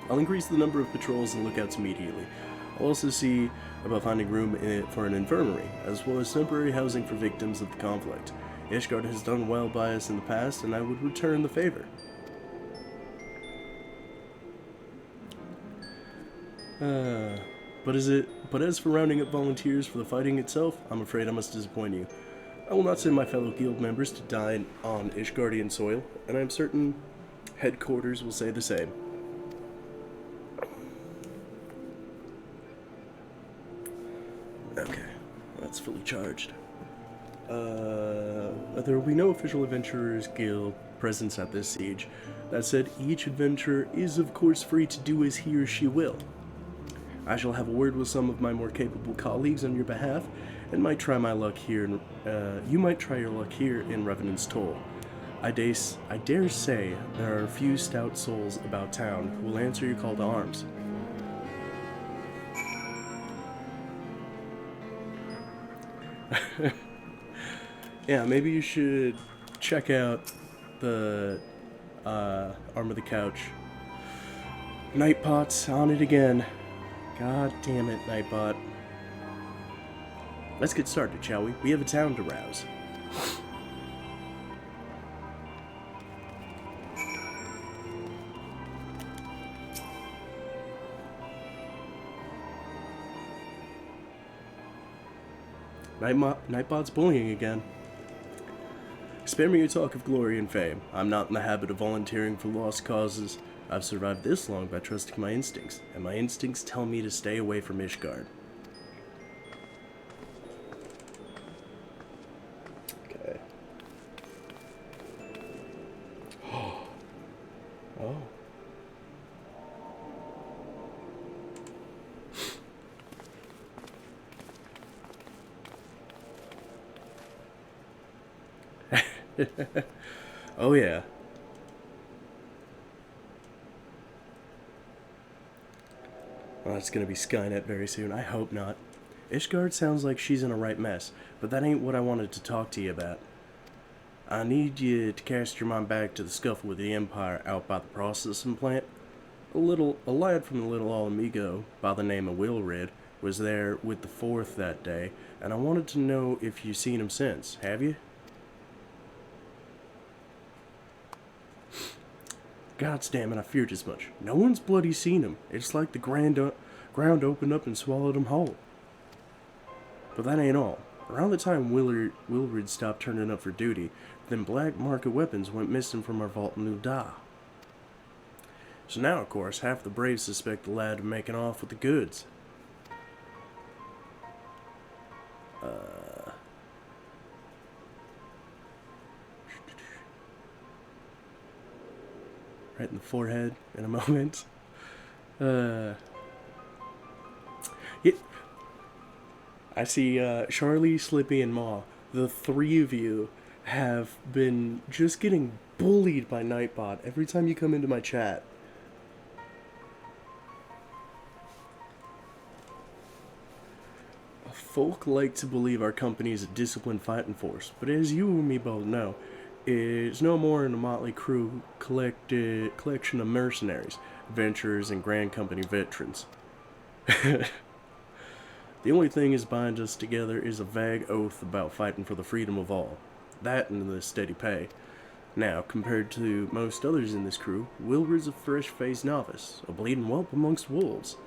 I'll increase the number of patrols and lookouts immediately. I'll also see about finding room for an infirmary, as well as temporary housing for victims of the conflict. Ishgard has done well by us in the past, and I would return the favor. But as for rounding up volunteers for the fighting itself, I'm afraid I must disappoint you. I will not send my fellow guild members to die on Ishgardian soil, and I'm certain headquarters will say the same. Okay, that's fully charged. There will be no official Adventurers Guild presence at this siege. That said, each adventurer is of course free to do as he or she will. I shall have a word with some of my more capable colleagues on your behalf, and might try my luck here. You might try your luck here in Revenant's Toll. I dare say there are a few stout souls about town who will answer your call to arms. Yeah, maybe you should check out the Arm of the Couch. Nightbot's on it again. God damn it, Nightbot. Let's get started, shall we? We have a town to rouse. Nightbot's bullying again. Spare me your talk of glory and fame. I'm not in the habit of volunteering for lost causes. I've survived this long by trusting my instincts, and my instincts tell me to stay away from Ishgard. Okay. Oh. Oh yeah. Well, it's gonna be Skynet very soon. I hope not. Ishgard sounds like she's in a right mess, but that ain't what I wanted to talk to you about. I need you to cast your mind back to the scuffle with the Empire out by the processing plant. A lad from the Little Alamigo by the name of Wilrid was there with the Fourth that day, and I wanted to know if you've seen him since. Have you? God damn it, I feared as much. No one's bloody seen him. It's like the ground opened up and swallowed him whole. But that ain't all. Around the time Wilrid stopped turning up for duty, then black market weapons went missing from our vault in Uda. So now, of course, half the Braves suspect the lad of making off with the goods. Right in the forehead in a moment. Yeah. I see Charlie, Slippy, and Ma. The three of you have been just getting bullied by Nightbot every time you come into my chat. Folk like to believe our company is a disciplined fighting force, but as you and me both know, it's no more than a motley crew collection of mercenaries, adventurers, and Grand Company veterans. The only thing that binds us together is a vague oath about fighting for the freedom of all. That and the steady pay. Now, compared to most others in this crew, Wilrid's a fresh-faced novice, a bleeding whelp amongst wolves.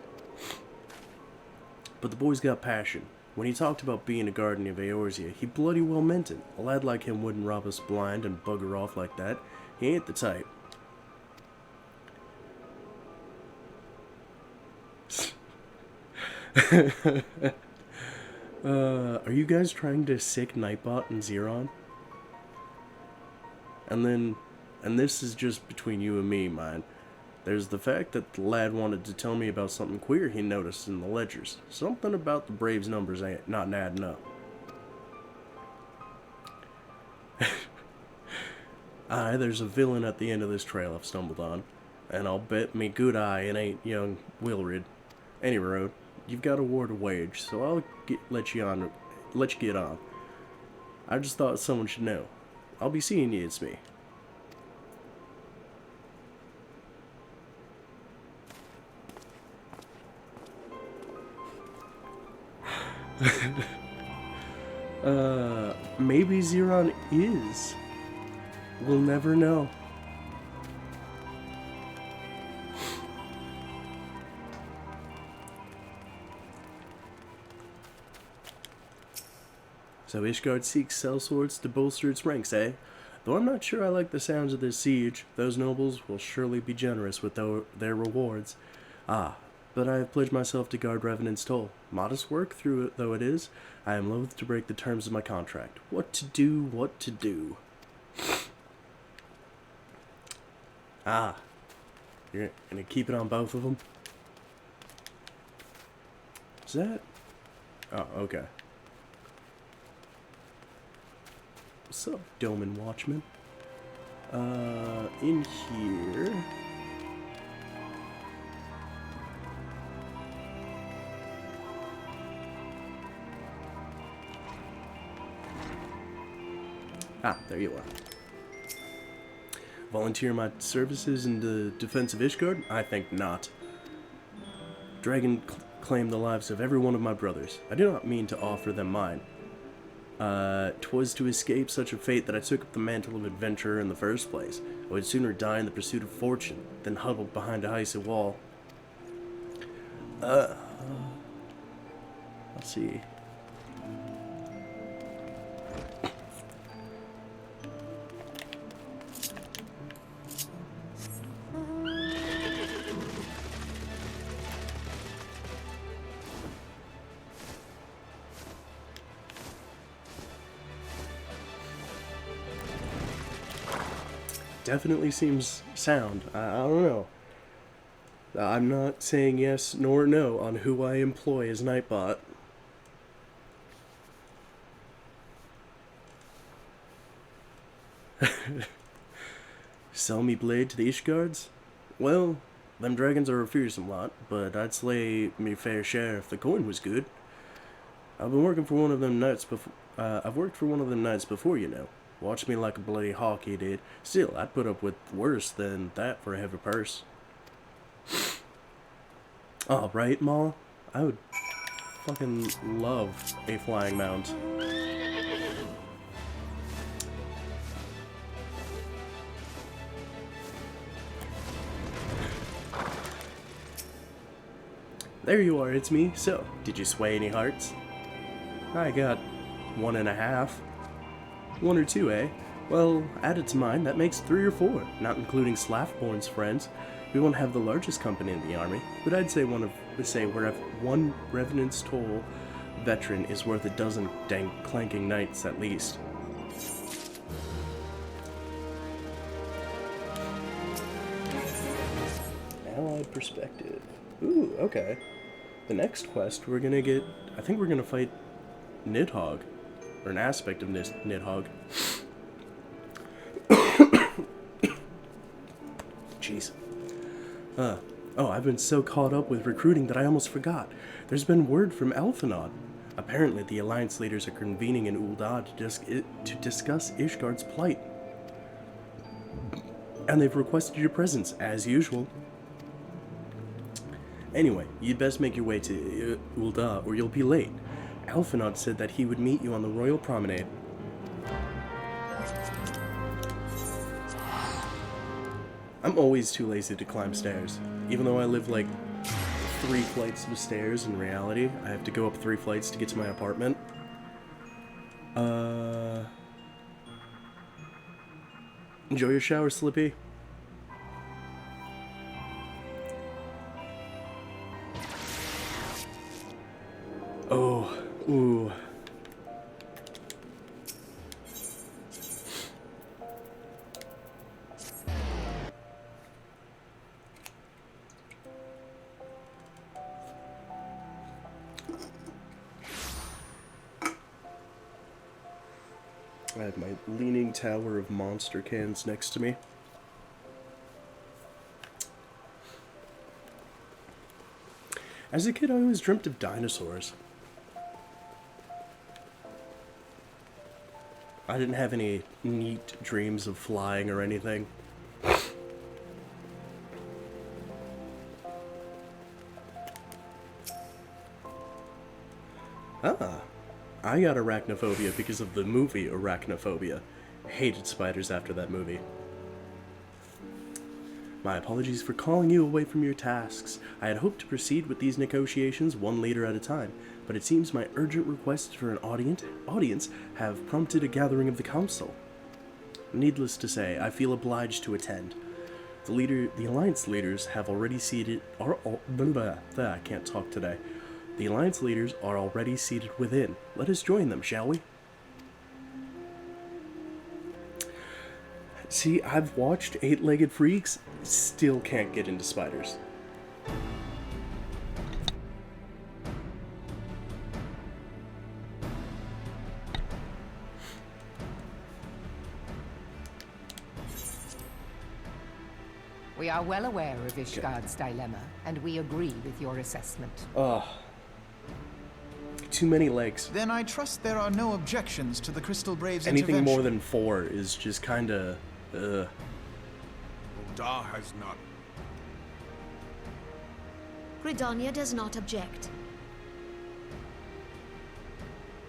But the boy's got passion. When he talked about being a guardian of Eorzea, he bloody well meant it. A lad like him wouldn't rob us blind and bugger off like that. He ain't the type. Are you guys trying to sick Nightbot and Xeron? And this is just between you and me, mind. There's the fact that the lad wanted to tell me about something queer he noticed in the ledgers. Something about the Braves' numbers ain't not adding up. Aye, there's a villain at the end of this trail I've stumbled on, and I'll bet me good eye it ain't young Wilrid. Any road, you've got a war to wage, so I'll let you get on. I just thought someone should know. I'll be seeing you, it's me. Maybe Xeron is. We'll never know. So Ishgard seeks sellswords to bolster its ranks, eh? Though I'm not sure I like the sounds of this siege, those nobles will surely be generous with their rewards. Ah, but I have pledged myself to guard Revenant's toll. Modest work, through it though it is, I am loath to break the terms of my contract. What to do, what to do. Ah, you're gonna keep it on both of them? Is that? Oh, okay. What's up, Doman Watchman? In here... Ah, there you are. Volunteer my services in the defense of Ishgard? I think not. Dragon claimed the lives of every one of my brothers. I do not mean to offer them mine. 'Twas to escape such a fate that I took up the mantle of adventurer in the first place. I would sooner die in the pursuit of fortune than huddled behind a icy wall. Let's see. Definitely seems sound. I don't know. I'm not saying yes nor no on who I employ as Nightbot. Sell me blade to the Ishgards? Well, them dragons are a fearsome lot, but I'd slay me fair share if the coin was good. I've been working for one of them knights before. I've worked for one of them knights before, you know. Watch me like a bloody hawk, he did. Still, I'd put up with worse than that for a heavy purse. Oh, right, Ma? I would fucking love a flying mount. There you are, it's me. So, did you sway any hearts? I got 1.5. 1 or 2, eh? Well, added to mine, that makes 3 or 4, not including Slaffborn's friends. We won't have the largest company in the army, but I'd say one Revenant's Toll veteran is worth a dozen dang clanking knights at least. Allied perspective. Ooh, okay. The next quest we're gonna get, I think we're gonna fight Nidhogg. Or an aspect of Nidhogg. Jeez. Oh, I've been so caught up with recruiting that I almost forgot. There's been word from Elfenod. Apparently the Alliance leaders are convening in Ul'dah to discuss Ishgard's plight. And they've requested your presence, as usual. Anyway, you'd best make your way to Ul'dah or you'll be late. Elfenod said that he would meet you on the Royal Promenade. I'm always too lazy to climb stairs. Even though I live like 3 flights of stairs in reality, I have to go up 3 flights to get to my apartment. Enjoy your shower, Slippy. Oh, ooh. I have my leaning tower of monster cans next to me. As a kid, I always dreamt of dinosaurs. I didn't have any neat dreams of flying or anything. Ah, I got arachnophobia because of the movie Arachnophobia. Hated spiders after that movie. My apologies for calling you away from your tasks. I had hoped to proceed with these negotiations one leader at a time, but it seems my urgent requests for an audience have prompted a gathering of the council. Needless to say, I feel obliged to attend. The alliance leaders have already seated. I can't talk today. The alliance leaders are already seated within. Let us join them, shall we? See, I've watched Eight-Legged Freaks, still can't get into spiders. We are well aware of Ishgard's dilemma, and we agree with your assessment. Too many legs. Then I trust there are no objections to the Crystal Braves' Anything intervention. more than 4 is just kinda, Udar has none. Gridania does not object.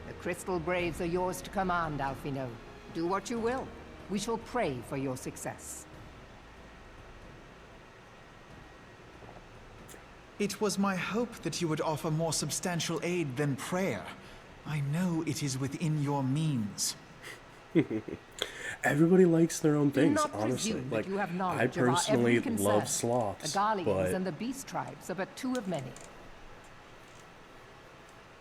The Crystal Braves are yours to command, Alfino. Do what you will. We shall pray for your success. It was my hope that you would offer more substantial aid than prayer. I know it is within your means. Everybody likes their own things, Do not honestly. presume Like, that you have I knowledge of our personally every concern. love sloths, The Garleans but and the Beast Tribes are but 2 of many.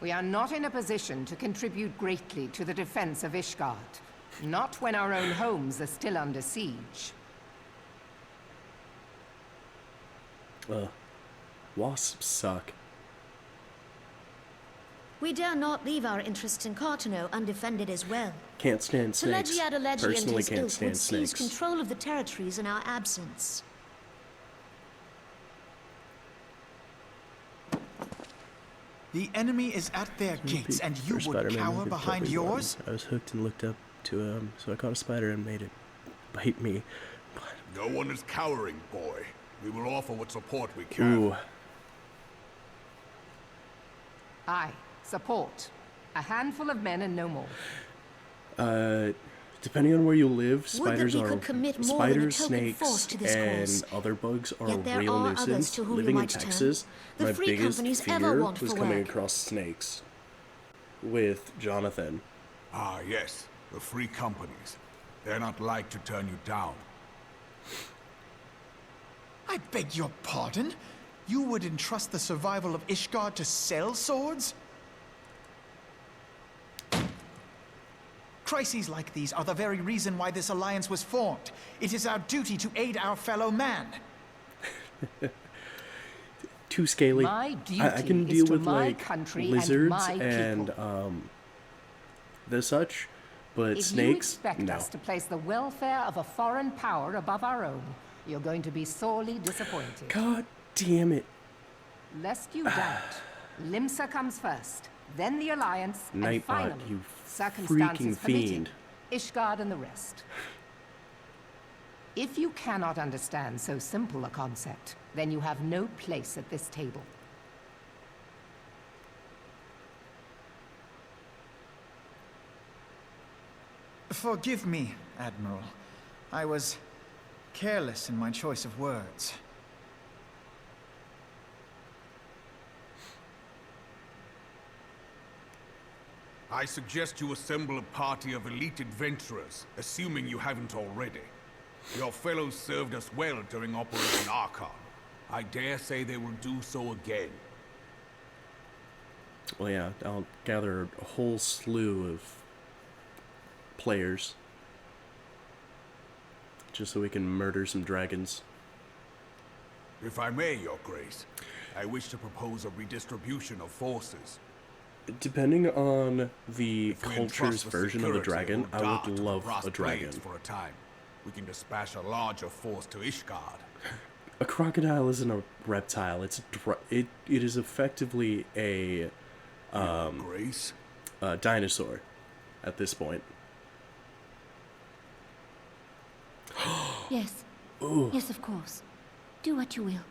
We are not in a position to contribute greatly to the defense of Ishgard. Not when our own homes are still under siege. wasps suck. We dare not leave our interests in Cartano undefended as well. Can't stand snakes. Telegiad and Personally his can't ilk stand would seize snakes. control of the territories in our absence. The enemy is at their gates, and you would cower behind yours? I was hooked and looked up to him, so I caught a spider and made it bite me. No one is cowering, boy. We will offer what support we can. Ooh. Aye, support. A handful of men and no more. Depending on where you live, Would that spiders we are could commit more than a spiders, token force snakes, to this cause. and other bugs are Yet there real are others nuisance. to whom you Living in might turn. Texas, The my free biggest companies fear ever want was for coming work. across snakes with Jonathan. Ah, yes. The free companies. They're not like to turn you down. I beg your pardon? You would entrust the survival of Ishgard to sell swords? Crises like these are the very reason why this alliance was formed. It is our duty to aid our fellow man. Too scaly. My duty I can is deal to with my like country lizards and my people. The such, but If snakes, you expect no. us to place the welfare of a foreign power above our own, you're going to be sorely disappointed. God damn it. Lest you doubt, Limsa comes first, then the Alliance, and Nightbot, finally, you circumstances freaking permitting, fiend. Ishgard and the rest. If you cannot understand so simple a concept, then you have no place at this table. Forgive me, Admiral. I was careless in my choice of words. I suggest you assemble a party of elite adventurers, assuming you haven't already. Your fellows served us well during Operation Archon. I dare say they will do so again. Well, yeah, I'll gather a whole slew of players just so we can murder some dragons. If I may, Your Grace, I wish to propose a redistribution of forces. Depending on the If we culture's entrust the version of a security dragon, I Udar would to love Brass a dragon. Blades for a time. We can dispatch a larger force to Ishgard. A crocodile isn't a reptile. It's it is effectively a Grace? dinosaur at this point. Yes. Ooh. Yes, of course. Do what you will.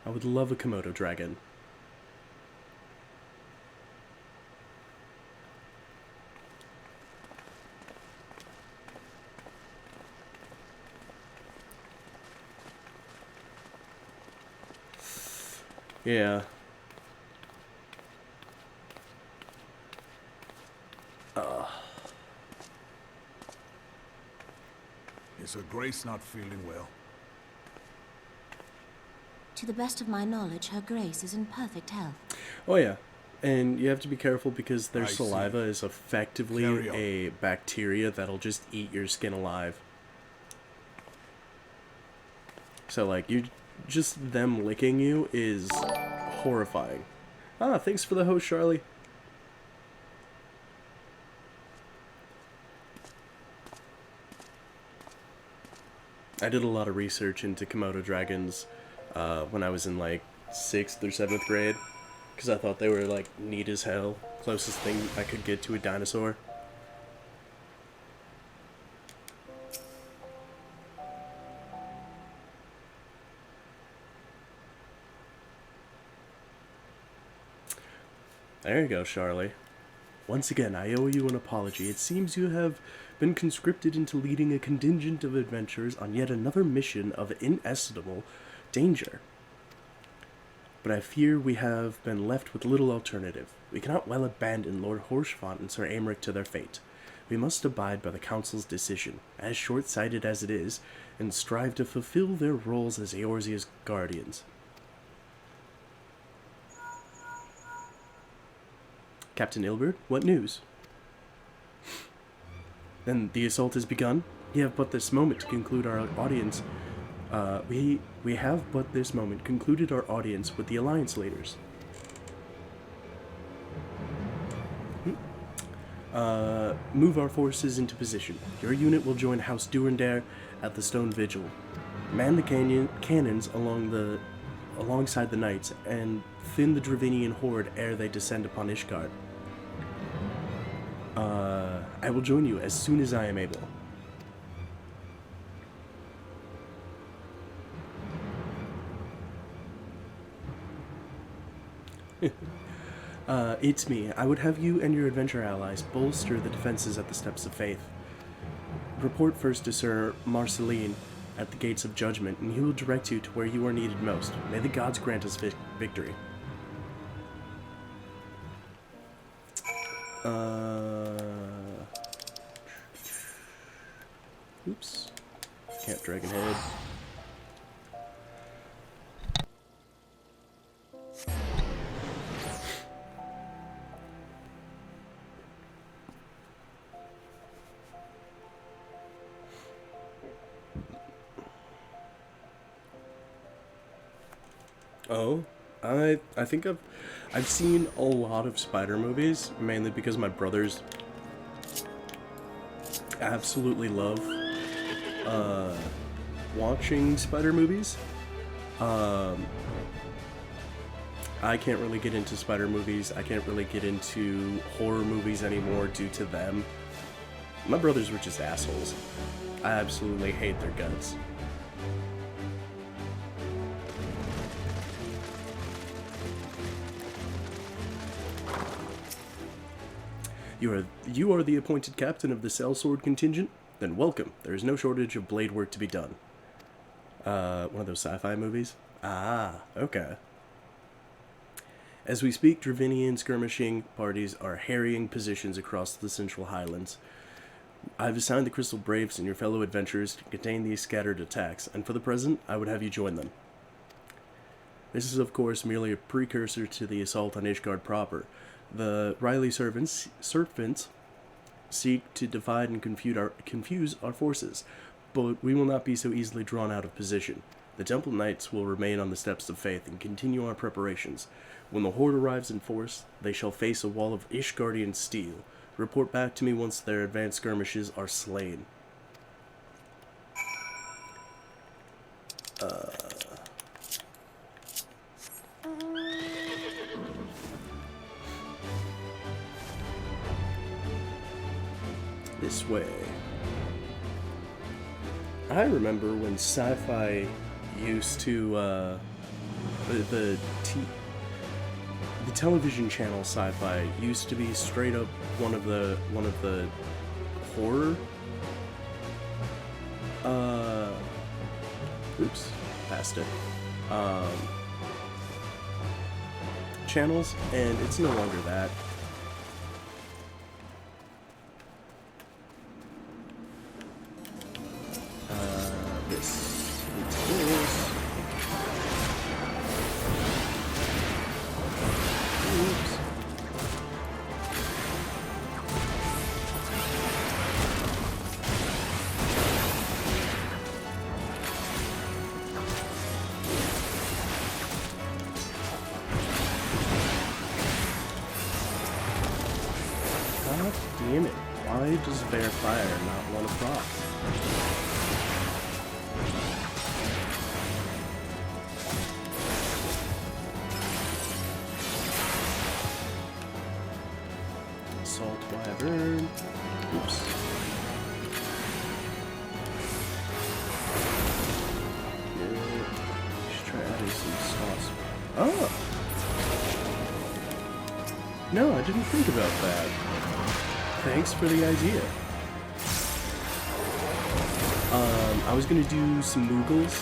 I would love a Komodo dragon. Yeah. Is her grace not feeling well? To the best of my knowledge, Her Grace is in perfect health. Oh yeah. And you have to be careful because their I saliva see. is effectively Carry on. a bacteria that'll just eat your skin alive. So like just them licking you is horrifying. Ah, thanks for the host, Charlie. I did a lot of research into Komodo dragons when I was in like 6th or 7th grade because I thought they were like neat as hell. Closest thing I could get to a dinosaur. There you go, Charlie. Once again, I owe you an apology. It seems you have been conscripted into leading a contingent of adventurers on yet another mission of inestimable danger. But I fear we have been left with little alternative. We cannot well abandon Lord Horschfont and Sir Aymeric to their fate. We must abide by the Council's decision, as short-sighted as it is, and strive to fulfill their roles as Eorzea's guardians. Captain Ilbert, what news? Then the assault has begun. We have but this moment to conclude our audience. We have but this moment concluded our audience with the Alliance leaders. Move our forces into position. Your unit will join House Durandare at the Stone Vigil. Man the cannons alongside the knights, and thin the Dravinian horde ere they descend upon Ishgard. I will join you as soon as I am able. It's me. I would have you and your adventure allies bolster the defenses at the Steps of Faith. Report first to Sir Marceline at the Gates of Judgment, and he will direct you to where you are needed most. May the gods grant us victory. Oops. Can't Dragon Head. Oh, I think I've seen a lot of spider movies, mainly because my brothers absolutely love watching spider movies. I can't really get into spider movies. I can't really get into horror movies anymore due to them. My brothers were just assholes. I absolutely hate their guts. You are the appointed captain of the Sellsword contingent? Then welcome. There is no shortage of blade work to be done. One of those sci-fi movies? Ah, okay. As we speak, Dravinian skirmishing parties are harrying positions across the Central Highlands. I've assigned the Crystal Braves and your fellow adventurers to contain these scattered attacks, and for the present, I would have you join them. This is, of course, merely a precursor to the assault on Ishgard proper. The Riley servants seek to divide and confuse our forces, but we will not be so easily drawn out of position. The Temple Knights will remain on the Steps of Faith and continue our preparations. When the Horde arrives in force, they shall face a wall of Ishgardian steel. Report back to me once their advanced skirmishes are slain. This way. I remember when sci-fi used to, the television channel Sci-Fi used to be straight up one of the horror, oops, passed it, channels, and it's no longer that. This needs this. Oops. God damn it. Why does Bear Fire not want to proc? Assault Wyvern. Oops. Yeah. Just try adding some sauce. Oh! No, I didn't think about that. Thanks for the idea. I was gonna do some Moogles.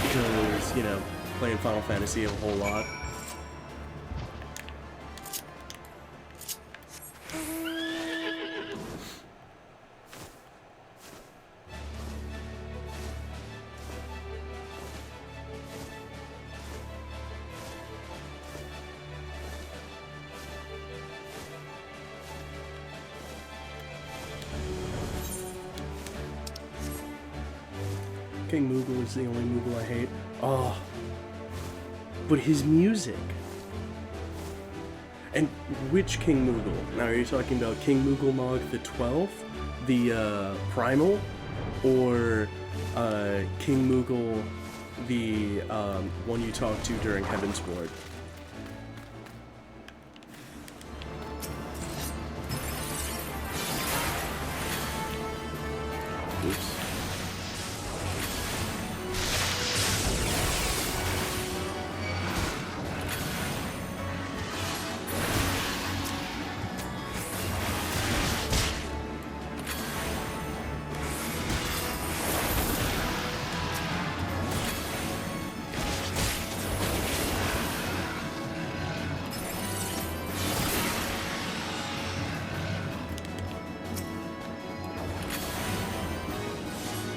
Because, you know, playing Final Fantasy a whole lot. King Moogle is the only Moogle I hate. Oh. But his music. And which King Moogle? Now, are you talking about King Moogle Mog the 12th? The, Primal? Or, King Moogle, the, one you talked to during Heavensward? Oops.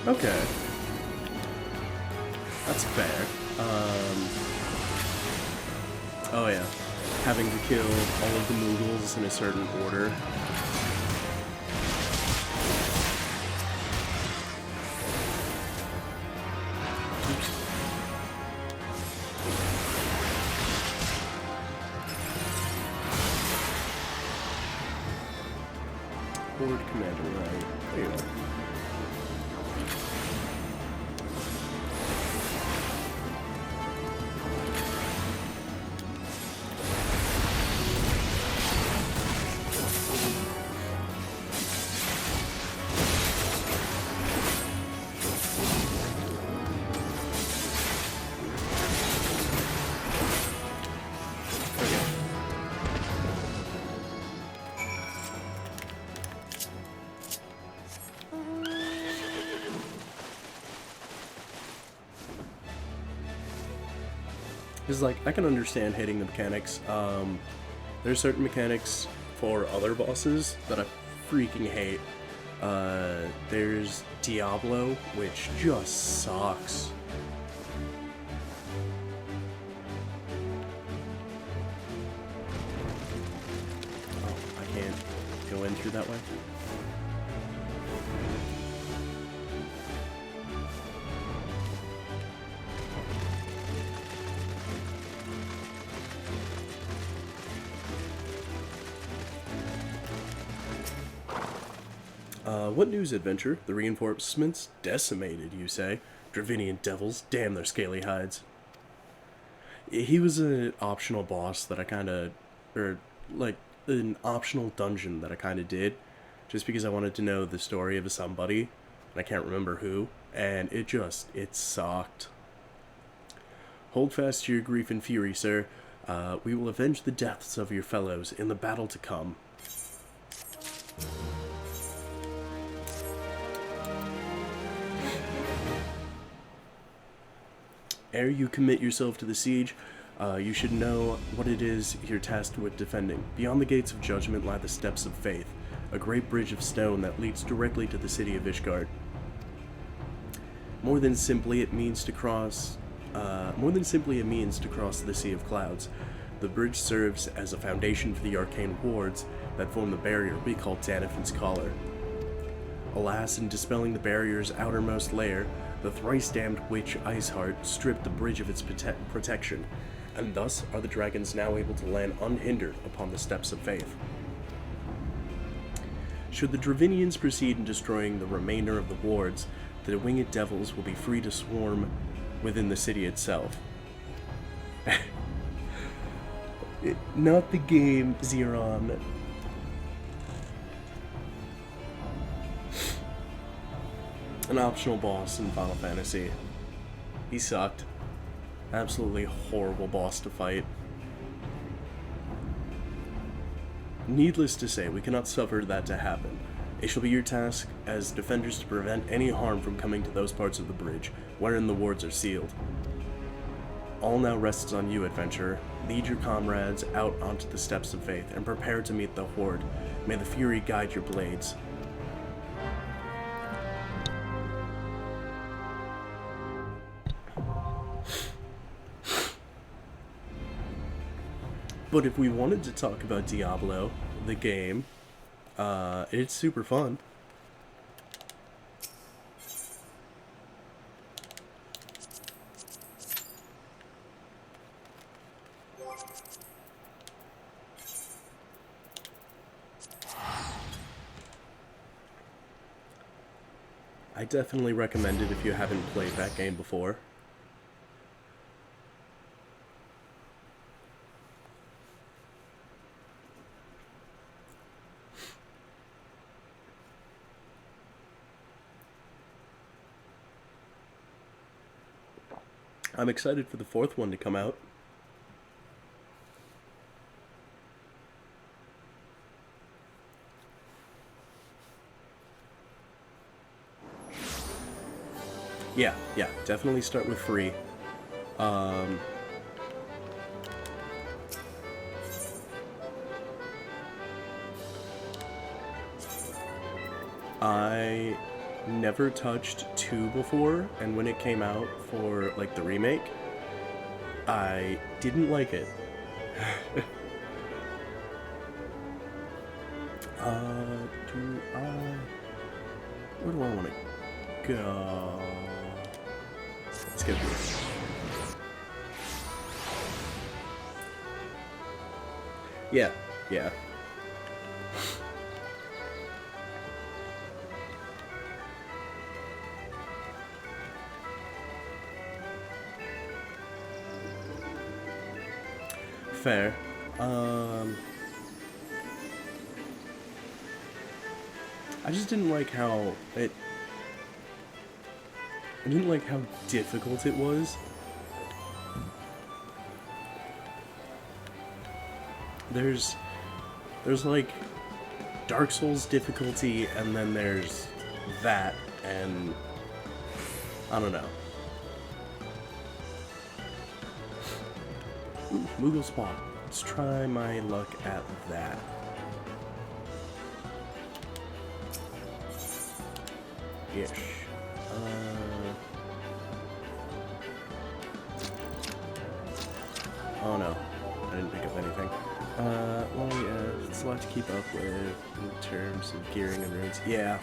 Okay. That's fair. Oh yeah. Having to kill all of the Moogles in a certain order. Oops. Horde Commander, right. There you go. Because, like, I can understand hating the mechanics. There's certain mechanics for other bosses that I freaking hate. There's Diablo, which just sucks. Oh, I can't go in through that way. What news, adventure? The reinforcements decimated, you say? Dravinian devils, damn their scaly hides. He was an optional boss that I kinda, or, like, an optional dungeon that I kinda did, just because I wanted to know the story of somebody, and I can't remember who, and it sucked. Hold fast to your grief and fury, sir. We will avenge the deaths of your fellows in the battle to come. Ere you commit yourself to the siege, you should know what it is you're tasked with defending. Beyond the gates of judgment lie the steps of faith, a great bridge of stone that leads directly to the city of Ishgard. More than simply a means to cross the Sea of Clouds, the bridge serves as a foundation for the arcane wards that form the barrier we call Danifin's Collar. Alas, in dispelling the barrier's outermost layer, the thrice-damned witch Iceheart stripped the bridge of its protection, and thus are the dragons now able to land unhindered upon the steps of faith. Should the Dravinians proceed in destroying the remainder of the wards, the winged devils will be free to swarm within the city itself. Not the game, Xeron. An optional boss in Final Fantasy. He sucked. Absolutely horrible boss to fight. Needless to say, we cannot suffer that to happen. It shall be your task as defenders to prevent any harm from coming to those parts of the bridge wherein the wards are sealed. All now rests on you, adventurer. Lead your comrades out onto the steps of faith and prepare to meet the horde. May the fury guide your blades. But if we wanted to talk about Diablo, the game, it's super fun. I definitely recommend it if you haven't played that game before. I'm excited for the fourth one to come out. Yeah, definitely start with free. I never touched 2 before, and when it came out for like the remake, I didn't like it. Where do I want to go? Let's go here. Yeah. Fair. I just didn't like how I didn't like how difficult it was. There's like Dark Souls difficulty, and then there's that, and I don't know. Ooh, Moogle Spawn. Let's try my luck at that. Ish. Oh no, I didn't pick up anything. Well, yeah, it's a lot to keep up with in terms of gearing and runes. Yeah.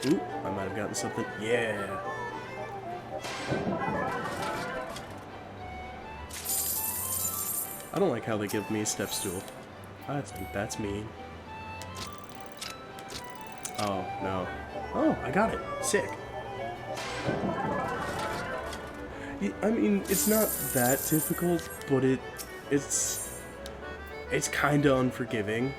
Ooh, I might have gotten something. Yeah. I don't like how they give me a step stool. I think that's mean. Oh, no. Oh, I got it. Sick. I mean, it's not that difficult, but it's kind of unforgiving.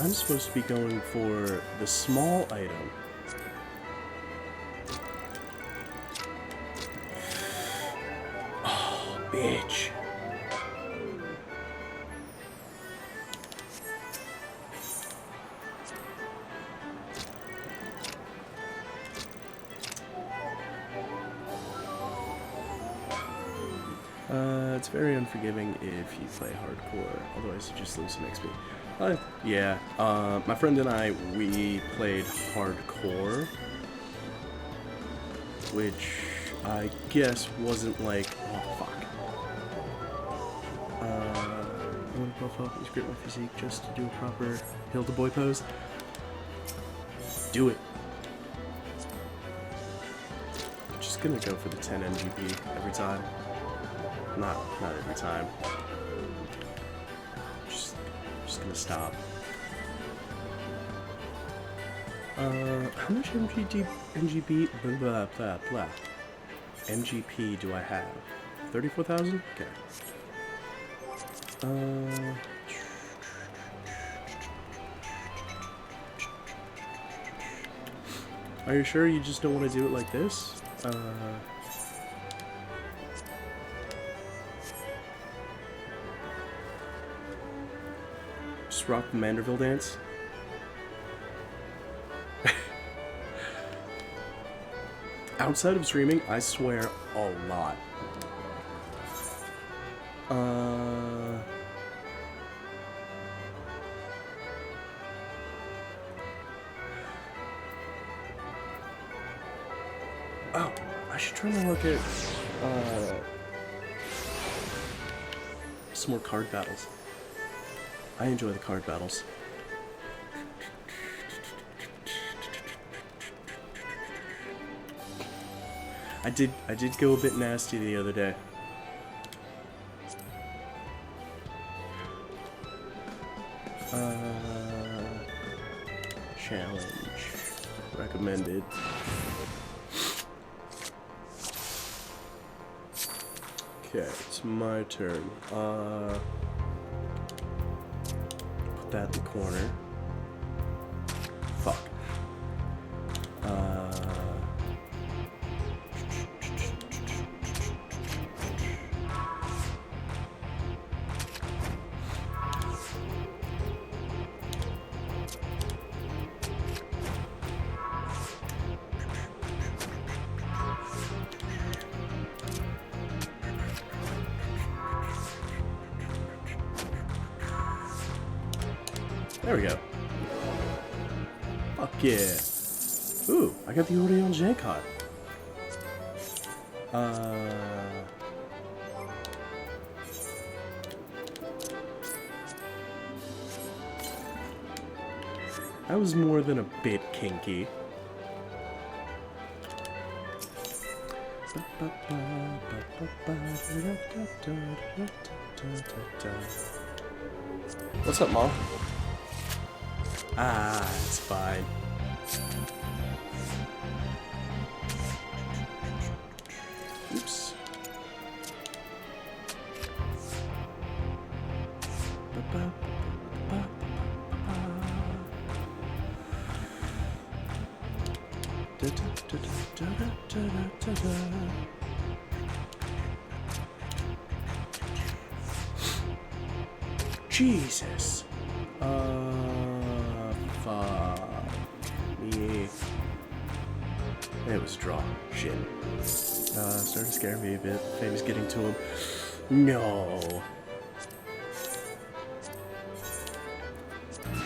I'm supposed to be going for the small item. Oh, bitch. It's very unforgiving if you play hardcore, otherwise you just lose some XP. Yeah, my friend and I, we played hardcore, which I guess wasn't like, oh fuck. I want to buff up and script my physique just to do a proper hill to boy pose. Do it. Just gonna go for the 10 MGP every time. Not every time. Just gonna stop. How much MGP MGP do I have? 34,000? Okay. Are you sure you just don't want to do it like this? Just rock the Manderville dance. Outside of streaming, I swear a lot. Oh, I should try to look at some more card battles. I enjoy the card battles. I did go a bit nasty the other day. Challenge recommended. Okay, it's my turn. Put that in the corner. Fuck. There we go. Fuck yeah. Ooh, I got the Orion J card. That was more than a bit kinky. What's up, Mom? Ah, it's fine. Oops. Jesus. Fuck me. It was a draw. Shit. Starting to scare me a bit. Fame's getting to him. No.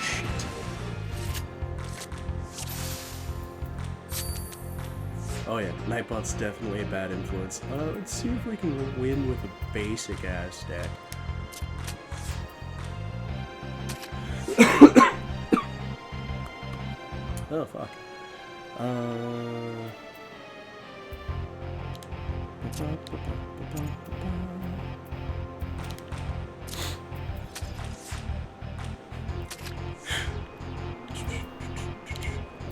Shit. Oh yeah, Nightbot's definitely a bad influence. Let's see if we can win with a basic ass deck. Oh, fuck. I'm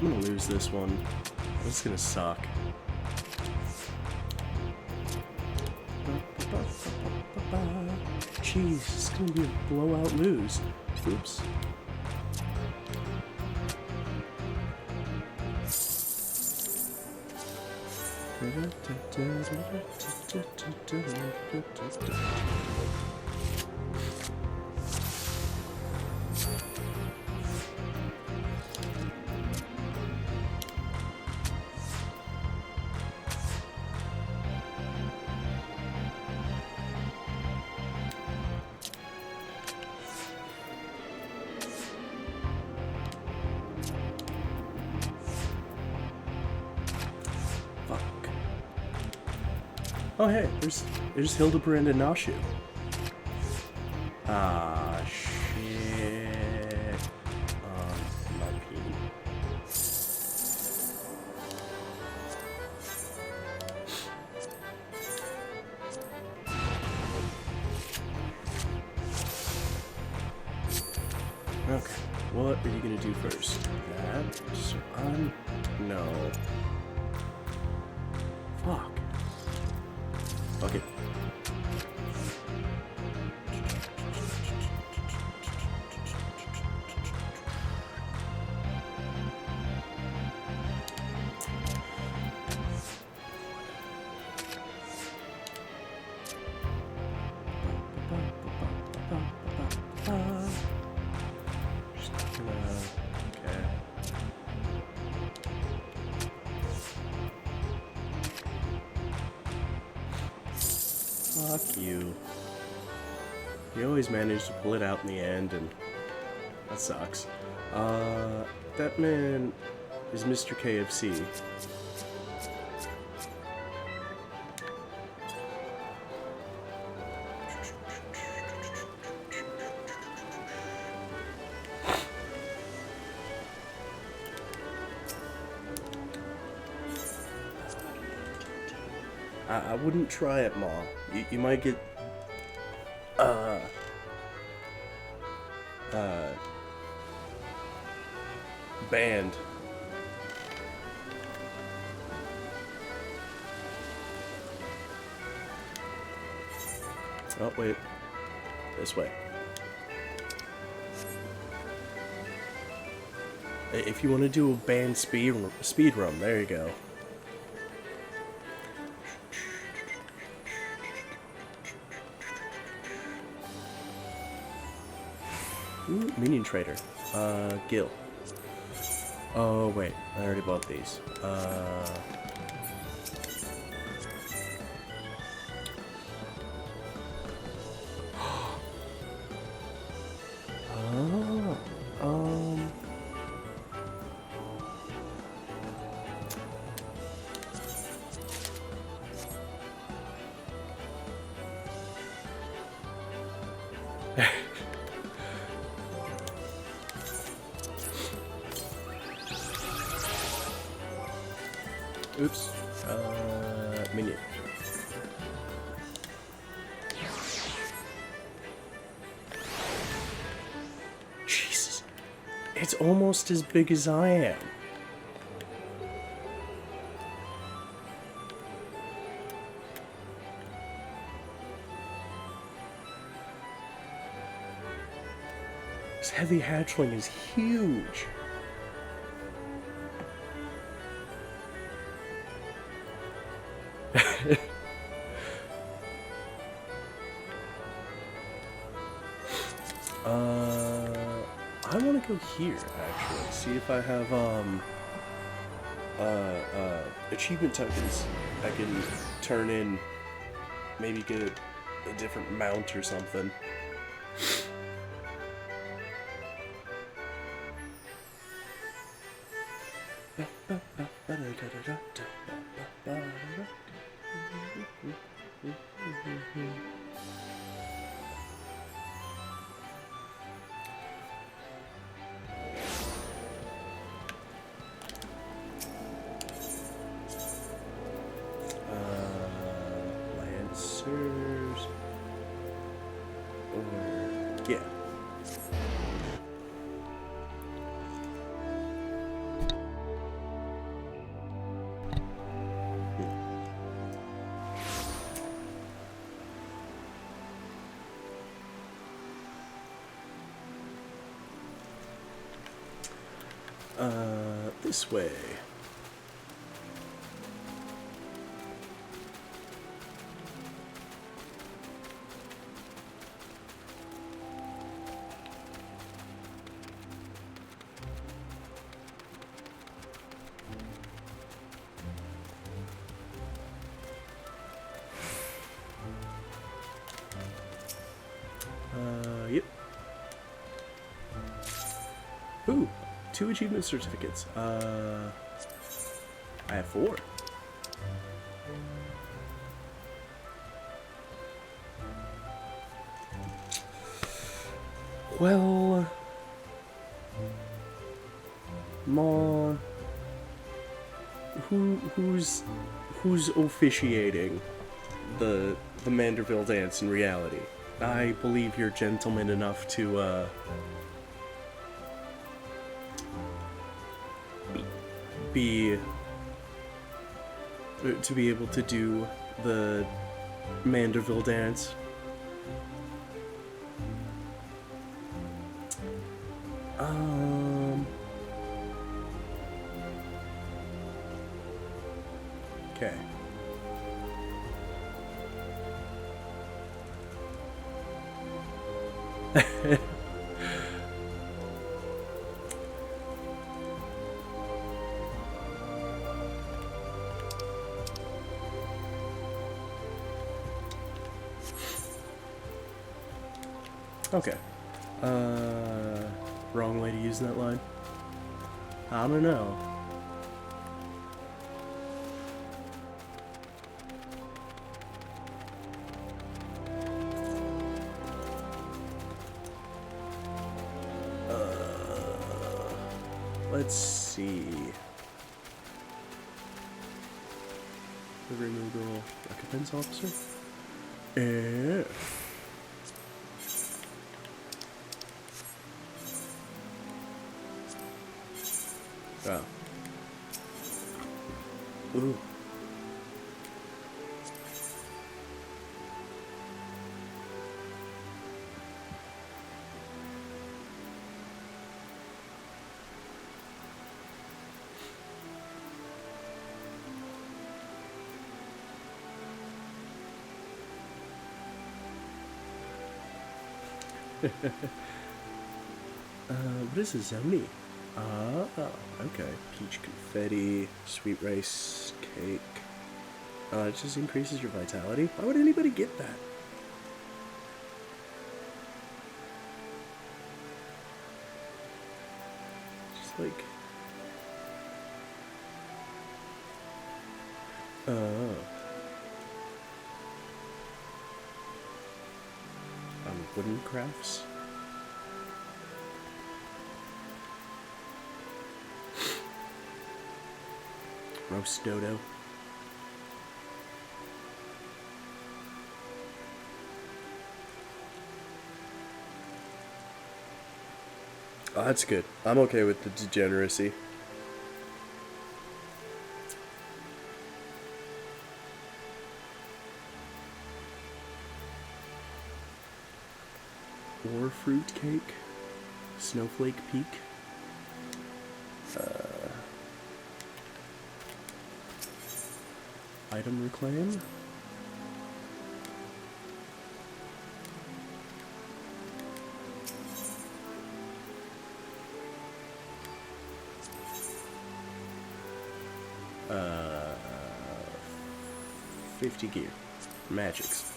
gonna lose this one. This is gonna suck. Jeez, it's gonna be a blowout lose. Oops. Oh hey, there's Hildebrand and Nashu. Ah shit. My pee. Okay, what are you gonna do first? That? So no. Fuck. Fuck it. Just gonna, okay. Fuck you. You always manage to pull it out in the end, and that sucks. That man is Mr. KFC. I wouldn't try it, Ma. You might get, banned. Oh, wait. This way. If you want to do a banned speed run, there you go. Ooh, minion trader. Gil. Oh, wait. I already bought these. Oops. Minion. Jesus. It's almost as big as I am. This heavy hatchling is huge. I want to go here, actually. See if I have, achievement tokens I can turn in. Maybe get a different mount or something. Lancers. Or, yeah. This way. Yep. Ooh, 2 achievement certificates. I have 4. Well, Ma, who's officiating the Manderville dance in reality? I believe you're gentleman enough to be able to do the Manderville dance. Okay. Okay. Wrong way to use that line. I don't know. Let's see. The removal recompense officer? Yeah. Oh. Ooh. What is a Zoni? Oh, okay. Peach confetti, sweet rice cake. It just increases your vitality. Why would anybody get that? Just like... wooden crafts? Roast dodo. Oh, that's good. I'm okay with the degeneracy. Or fruit cake. Snowflake Peak. Item reclaim. Uh, 50 gear. Magics.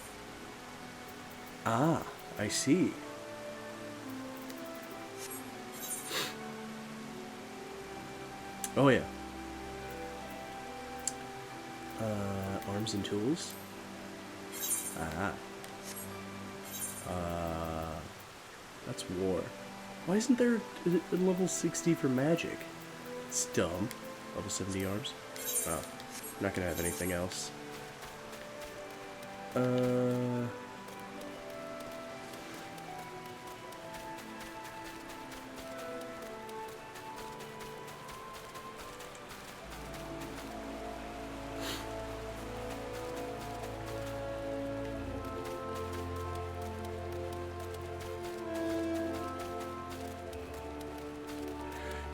Ah, I see. Oh yeah. Arms and tools. That's war. Why isn't there a level 60 for magic? It's dumb. Level 70 arms. Oh, not gonna have anything else.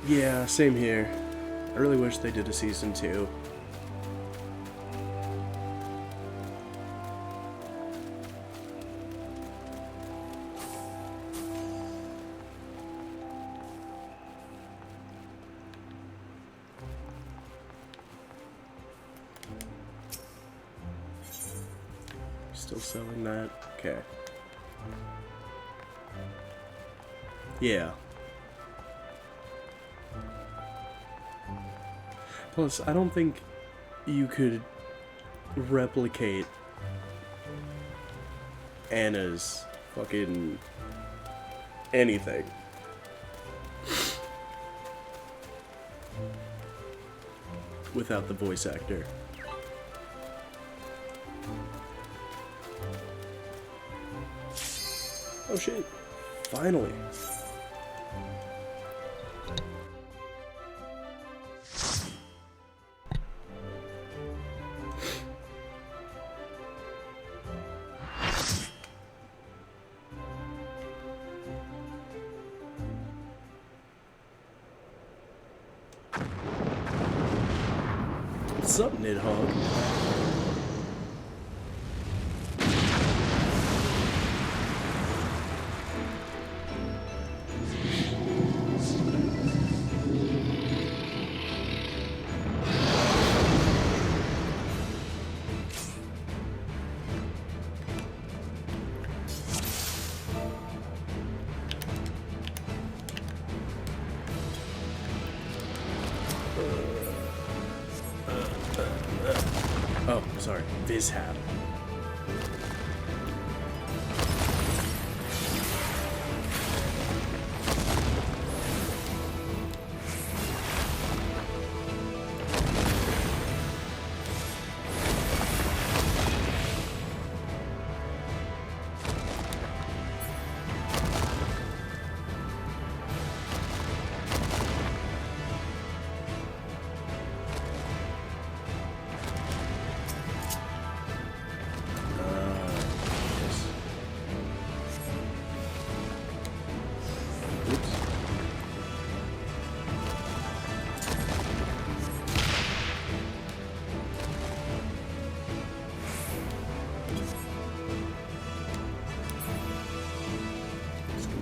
Yeah, same here. I really wish they did a season 2. Still selling that? Okay. Yeah. Plus, I don't think you could replicate Anna's fucking anything. Without the voice actor. Oh shit. Finally. What's up, Nidhogg? Oh, sorry. Vizhab.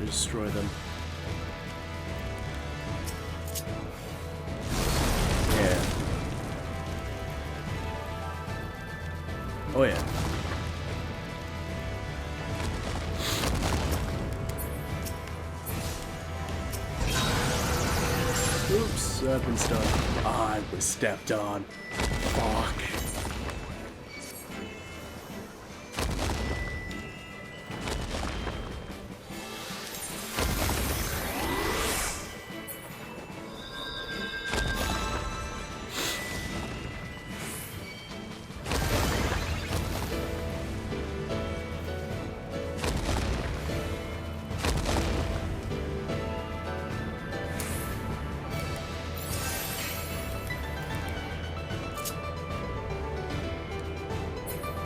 Destroy them. Yeah. Oh yeah. Oops, I've been stuck. I was stepped on. Fuck.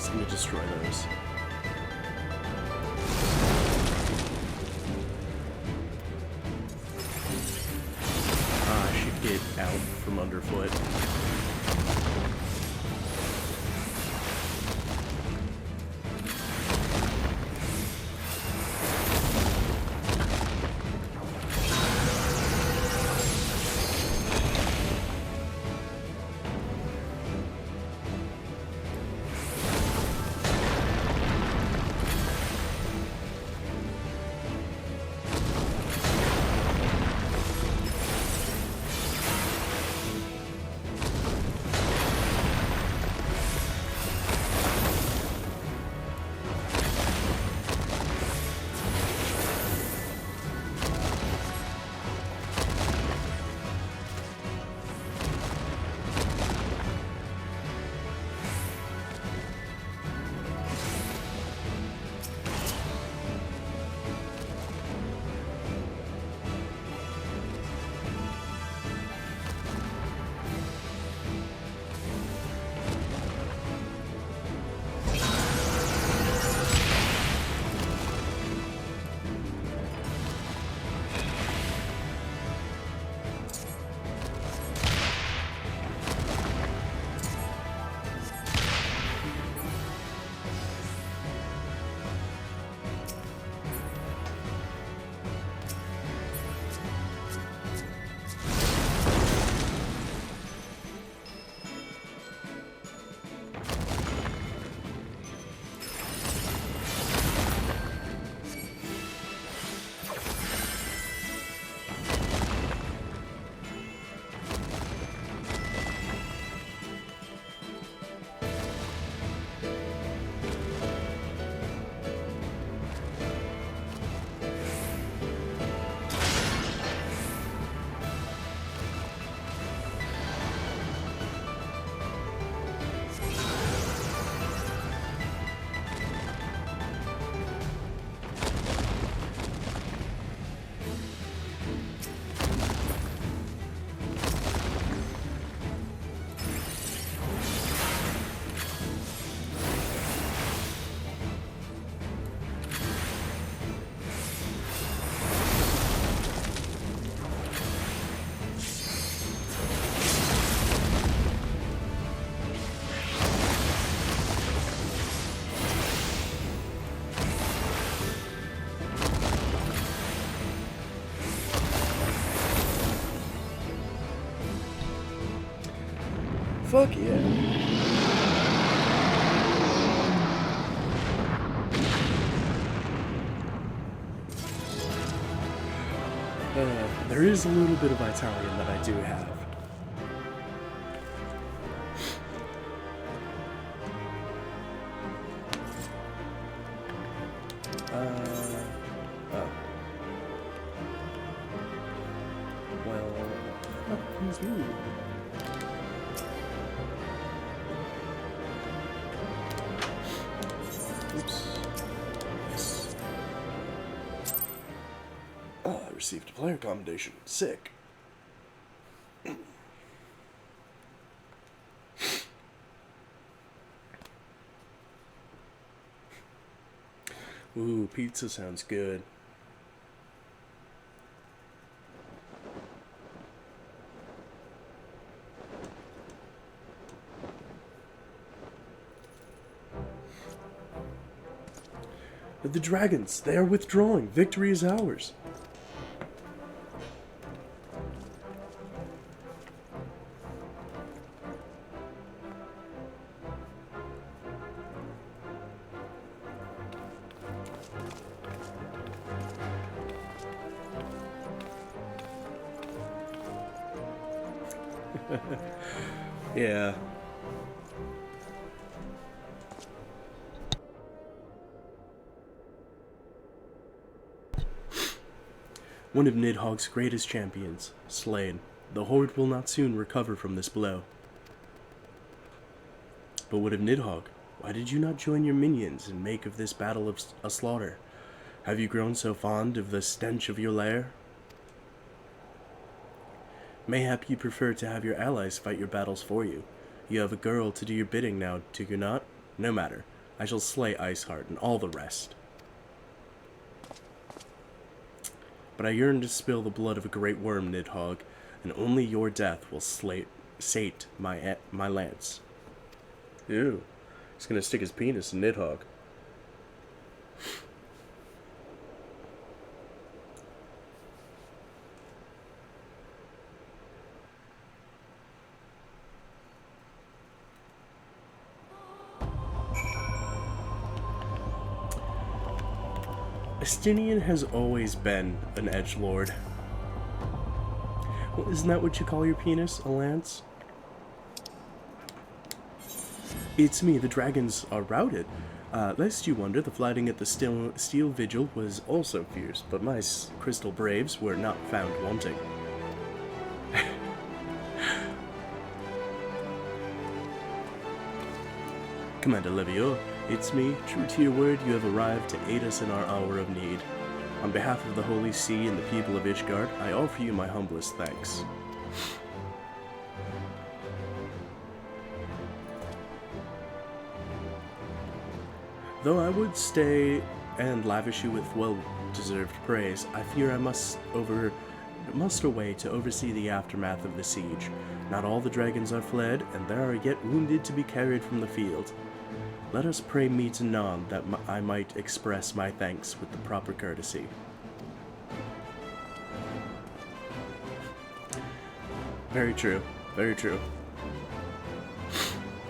Let me destroy those. I should get out from underfoot. Fuck yeah. There is a little bit of Italian that I do have. Ooh. Oops. Yes. Oh, I received a player commendation. Sick. Ooh, pizza sounds good. The dragons, they are withdrawing. Victory is ours. Yeah. One of Nidhogg's greatest champions, slain. The Horde will not soon recover from this blow. But what of Nidhogg? Why did you not join your minions and make of this battle a slaughter? Have you grown so fond of the stench of your lair? Mayhap you prefer to have your allies fight your battles for you. You have a girl to do your bidding now, do you not? No matter. I shall slay Iceheart and all the rest. But I yearn to spill the blood of a great worm, Nidhogg, and only your death will sate my lance. Ew. He's gonna stick his penis in Nidhogg. Estinian has always been an edgelord. Well, isn't that what you call your penis, a lance? It's me, the dragons are routed. Lest you wonder, the fighting at the Steel Vigil was also fierce, but my crystal braves were not found wanting. Commander Levior, it's me. True to your word, you have arrived to aid us in our hour of need. On behalf of the Holy See and the people of Ishgard, I offer you my humblest thanks. Though I would stay and lavish you with well-deserved praise, I fear I must away to oversee the aftermath of the siege. Not all the dragons are fled, and there are yet wounded to be carried from the field. Let us pray meet anon that I might express my thanks with the proper courtesy. Very true. Very true.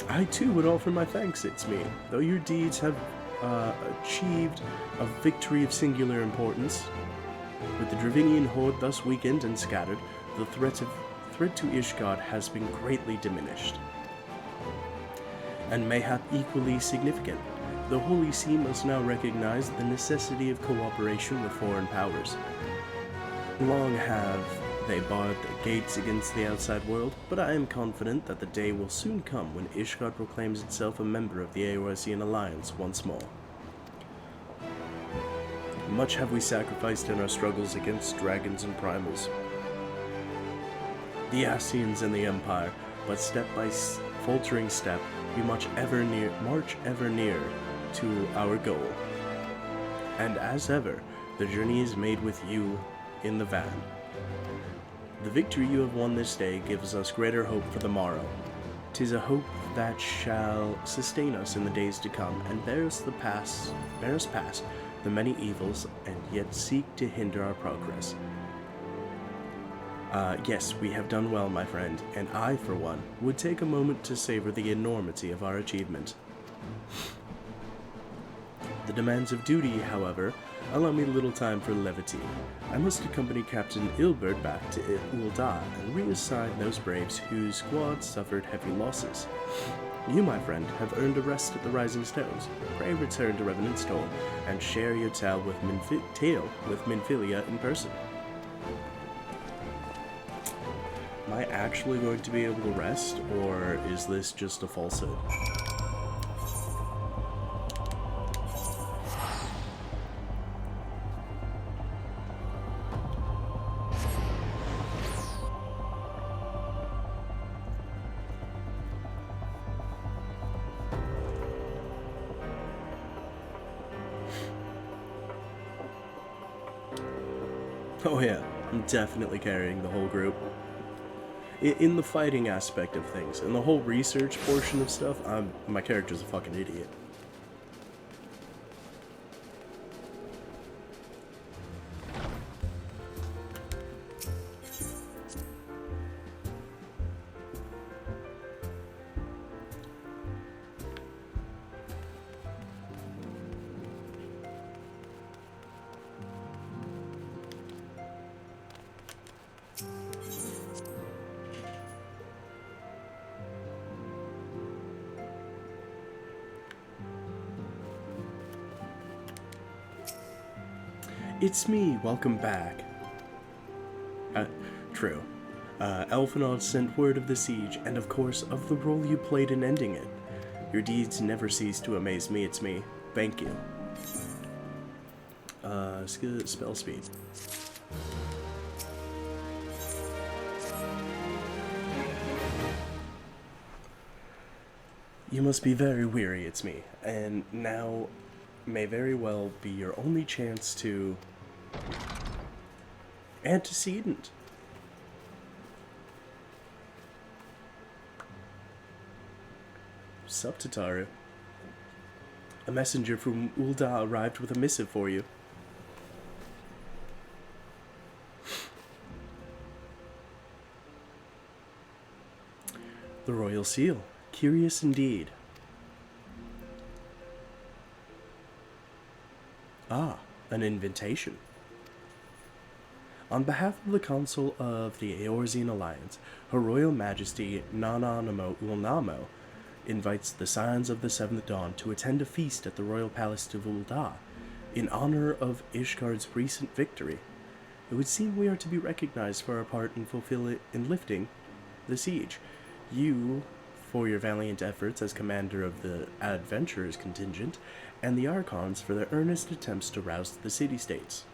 I too would offer my thanks, it's me. Though your deeds have achieved a victory of singular importance, with the Dravinian horde thus weakened and scattered, the threat to Ishgard has been greatly diminished. And mayhap equally significant, the Holy See must now recognize the necessity of cooperation with foreign powers. Long have they barred their gates against the outside world, but I am confident that the day will soon come when Ishgard proclaims itself a member of the Eorzean Alliance once more. Much have we sacrificed in our struggles against dragons and primals, the Ascians and the Empire, but step by faltering step, we march ever nearer to our goal. And as ever, the journey is made with you in the van. The victory you have won this day gives us greater hope for the morrow. 'Tis a hope that shall sustain us in the days to come, and bear us past the many evils, and yet seek to hinder our progress. Yes, we have done well, my friend, and I, for one, would take a moment to savor the enormity of our achievement. The demands of duty, however, allow me little time for levity. I must accompany Captain Ilbert back to Ul'dah and reassign those braves whose squad suffered heavy losses. You, my friend, have earned a rest at the Rising Stones. Pray return to Revenant's Toll and share your tale with Minfilia in person. Am I actually going to be able to rest, or is this just a falsehood? Oh yeah, I'm definitely carrying the whole group. In the fighting aspect of things, and the whole research portion of stuff, my character's a fucking idiot. It's me, welcome back. True. Elfenod sent word of the siege, and of course, of the role you played in ending it. Your deeds never cease to amaze me, it's me. Thank you. Spell speed. You must be very weary, it's me, and now may very well be your only chance to... Antecedent. Sup, Tataru. A messenger from Ul'dah arrived with a missive for you. The Royal Seal. Curious indeed. Ah, an invitation. On behalf of the Council of the Eorzean Alliance, Her Royal Majesty Nananamo Ulnamo invites the Scions of the Seventh Dawn to attend a feast at the Royal Palace of Ul'dah in honor of Ishgard's recent victory. It would seem we are to be recognized for our part in lifting the siege. You, for your valiant efforts as commander of the Adventurers contingent, and the Archons for their earnest attempts to roust the city-states.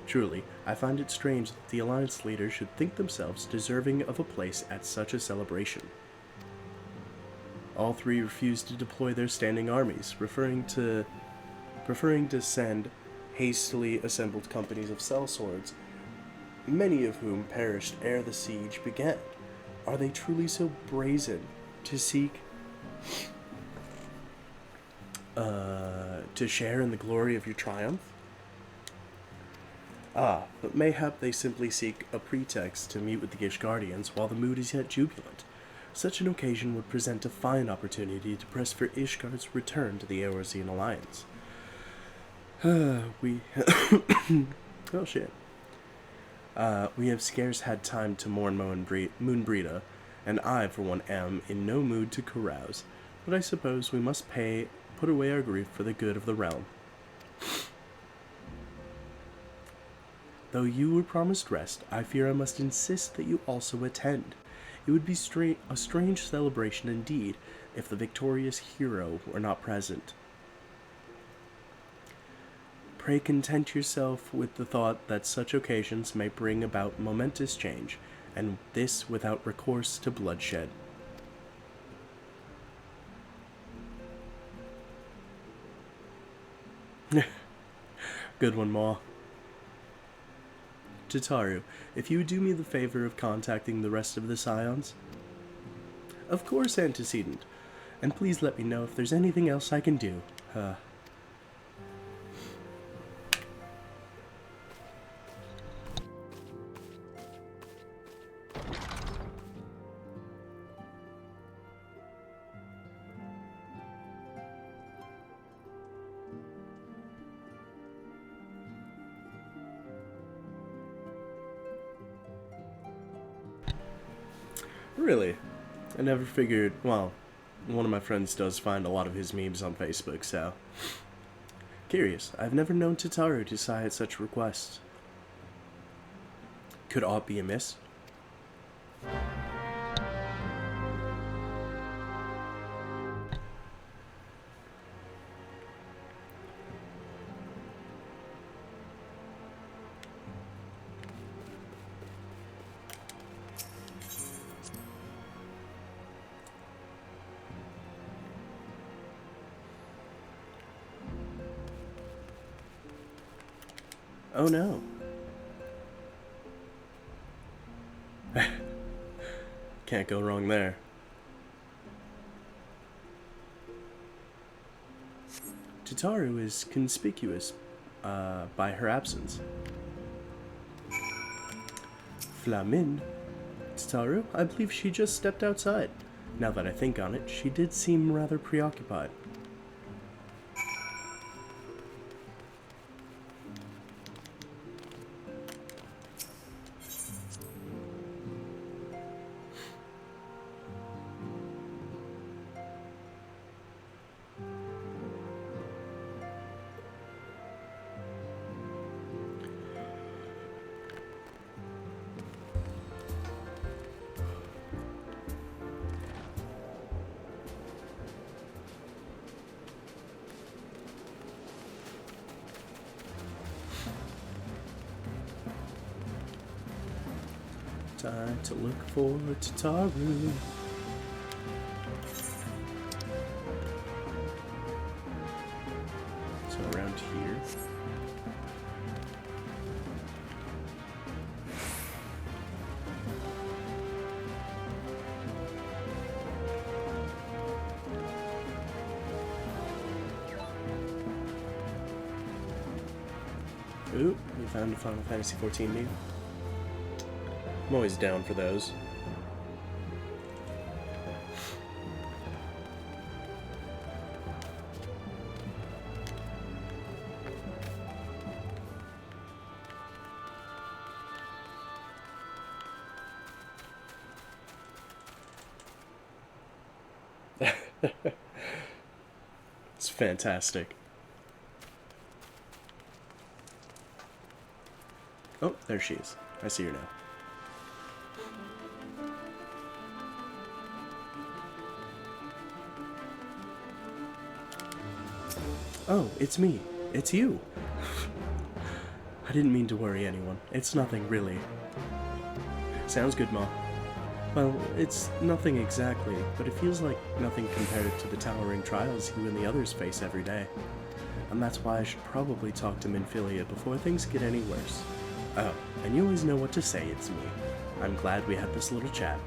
Truly, I find it strange that the Alliance leaders should think themselves deserving of a place at such a celebration. All three refused to deploy their standing armies, preferring to send hastily assembled companies of sellswords, many of whom perished ere the siege began. Are they truly so brazen to seek to share in the glory of your triumph? Ah, but mayhap they simply seek a pretext to meet with the Ishgardians while the mood is yet jubilant. Such an occasion would present a fine opportunity to press for Ishgard's return to the Eorzean Alliance. Oh shit. We have scarce had time to mourn Moonbreda, and I, for one, am in no mood to carouse, but I suppose we must put away our grief for the good of the realm. Though you were promised rest, I fear I must insist that you also attend. It would be a strange celebration indeed if the victorious hero were not present. Pray content yourself with the thought that such occasions may bring about momentous change, and this without recourse to bloodshed. Good one, Ma. Tataru, if you would do me the favor of contacting the rest of the Scions? Of course, Antecedent. And please let me know if there's anything else I can do. Really? I never figured, well, one of my friends does find a lot of his memes on Facebook, so... Curious, I've never known Tataru to sigh at such requests. Could aught be amiss? Oh no. Can't go wrong there. Tataru is conspicuous by her absence. Flamin. Tataru? I believe she just stepped outside. Now that I think on it, she did seem rather preoccupied. Time to look for Tataru. So around here. Ooh, we found a Final Fantasy XIV meme. I'm always down for those. It's fantastic. Oh, there she is. I see her now. Oh, it's me. It's you. I didn't mean to worry anyone. It's nothing, really. Sounds good, Ma. Well, it's nothing exactly, but it feels like nothing compared to the towering trials you and the others face every day. And that's why I should probably talk to Minfilia before things get any worse. Oh, and you always know what to say, it's me. I'm glad we had this little chat.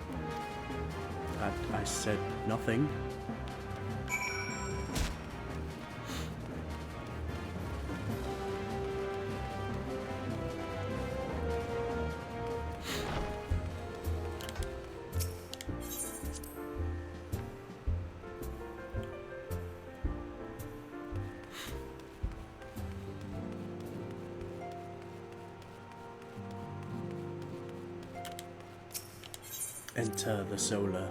I said nothing. Enter the solar.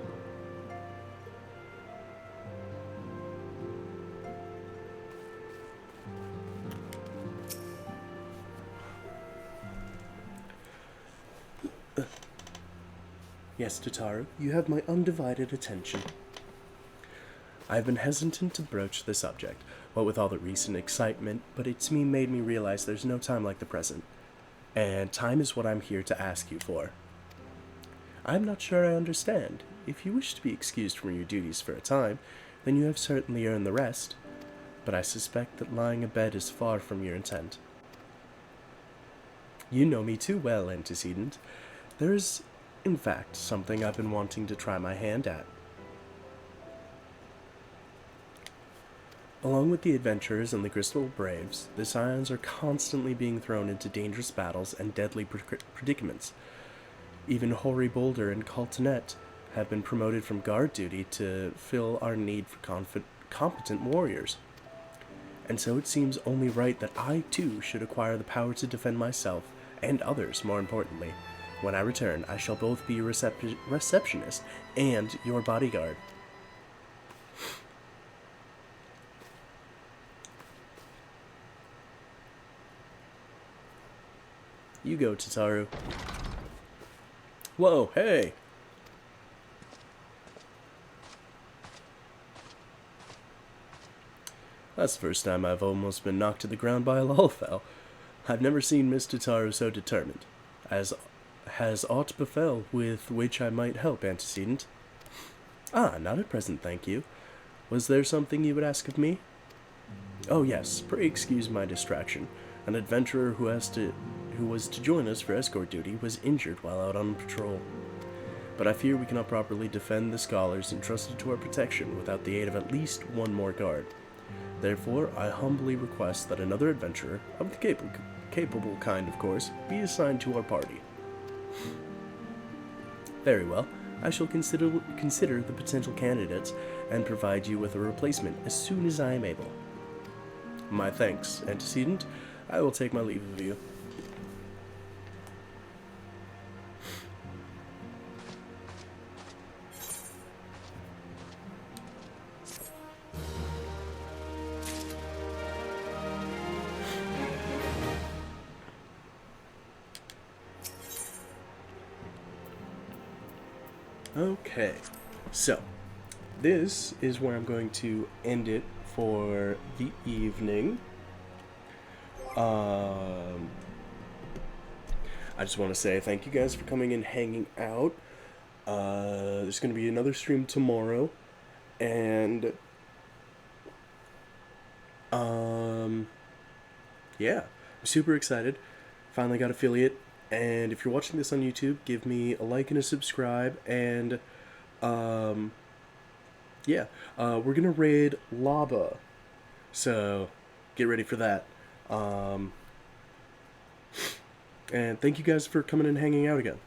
Yes, Tataru, you have my undivided attention. I've been hesitant to broach the subject, what with all the recent excitement, but it's made me realize there's no time like the present. And time is what I'm here to ask you for. I'm not sure I understand. If you wish to be excused from your duties for a time, then you have certainly earned the rest. But I suspect that lying abed is far from your intent. You know me too well, antecedent. There is, in fact, something I've been wanting to try my hand at. Along with the adventurers and the Crystal Braves, the Scions are constantly being thrown into dangerous battles and deadly predicaments. Even Hoary Boulder and Caltanet have been promoted from guard duty to fill our need for competent warriors. And so it seems only right that I, too, should acquire the power to defend myself, and others, more importantly, When I return, I shall both be your receptionist and your bodyguard. You go, Tataru. Whoa, hey! That's the first time I've almost been knocked to the ground by a lolfowl. I've never seen Miss Tataru so determined. Has aught befell with which I might help, antecedent? Ah, not at present, thank you. Was there something you would ask of me? Oh yes, pray excuse my distraction. An adventurer who was to join us for escort duty was injured while out on patrol. But I fear we cannot properly defend the scholars entrusted to our protection without the aid of at least one more guard. Therefore, I humbly request that another adventurer, of the capable kind of course, be assigned to our party. Very well. I shall consider the potential candidates and provide you with a replacement as soon as I am able. My thanks, antecedent. I will take my leave of you. Okay, so this is where I'm going to end it for the evening. I just want to say thank you guys for coming and hanging out. There's going to be another stream tomorrow, and yeah, I'm super excited. Finally got affiliate. And if you're watching this on YouTube, give me a like and a subscribe. And, yeah, we're going to raid Laba. So, get ready for that. And thank you guys for coming and hanging out again.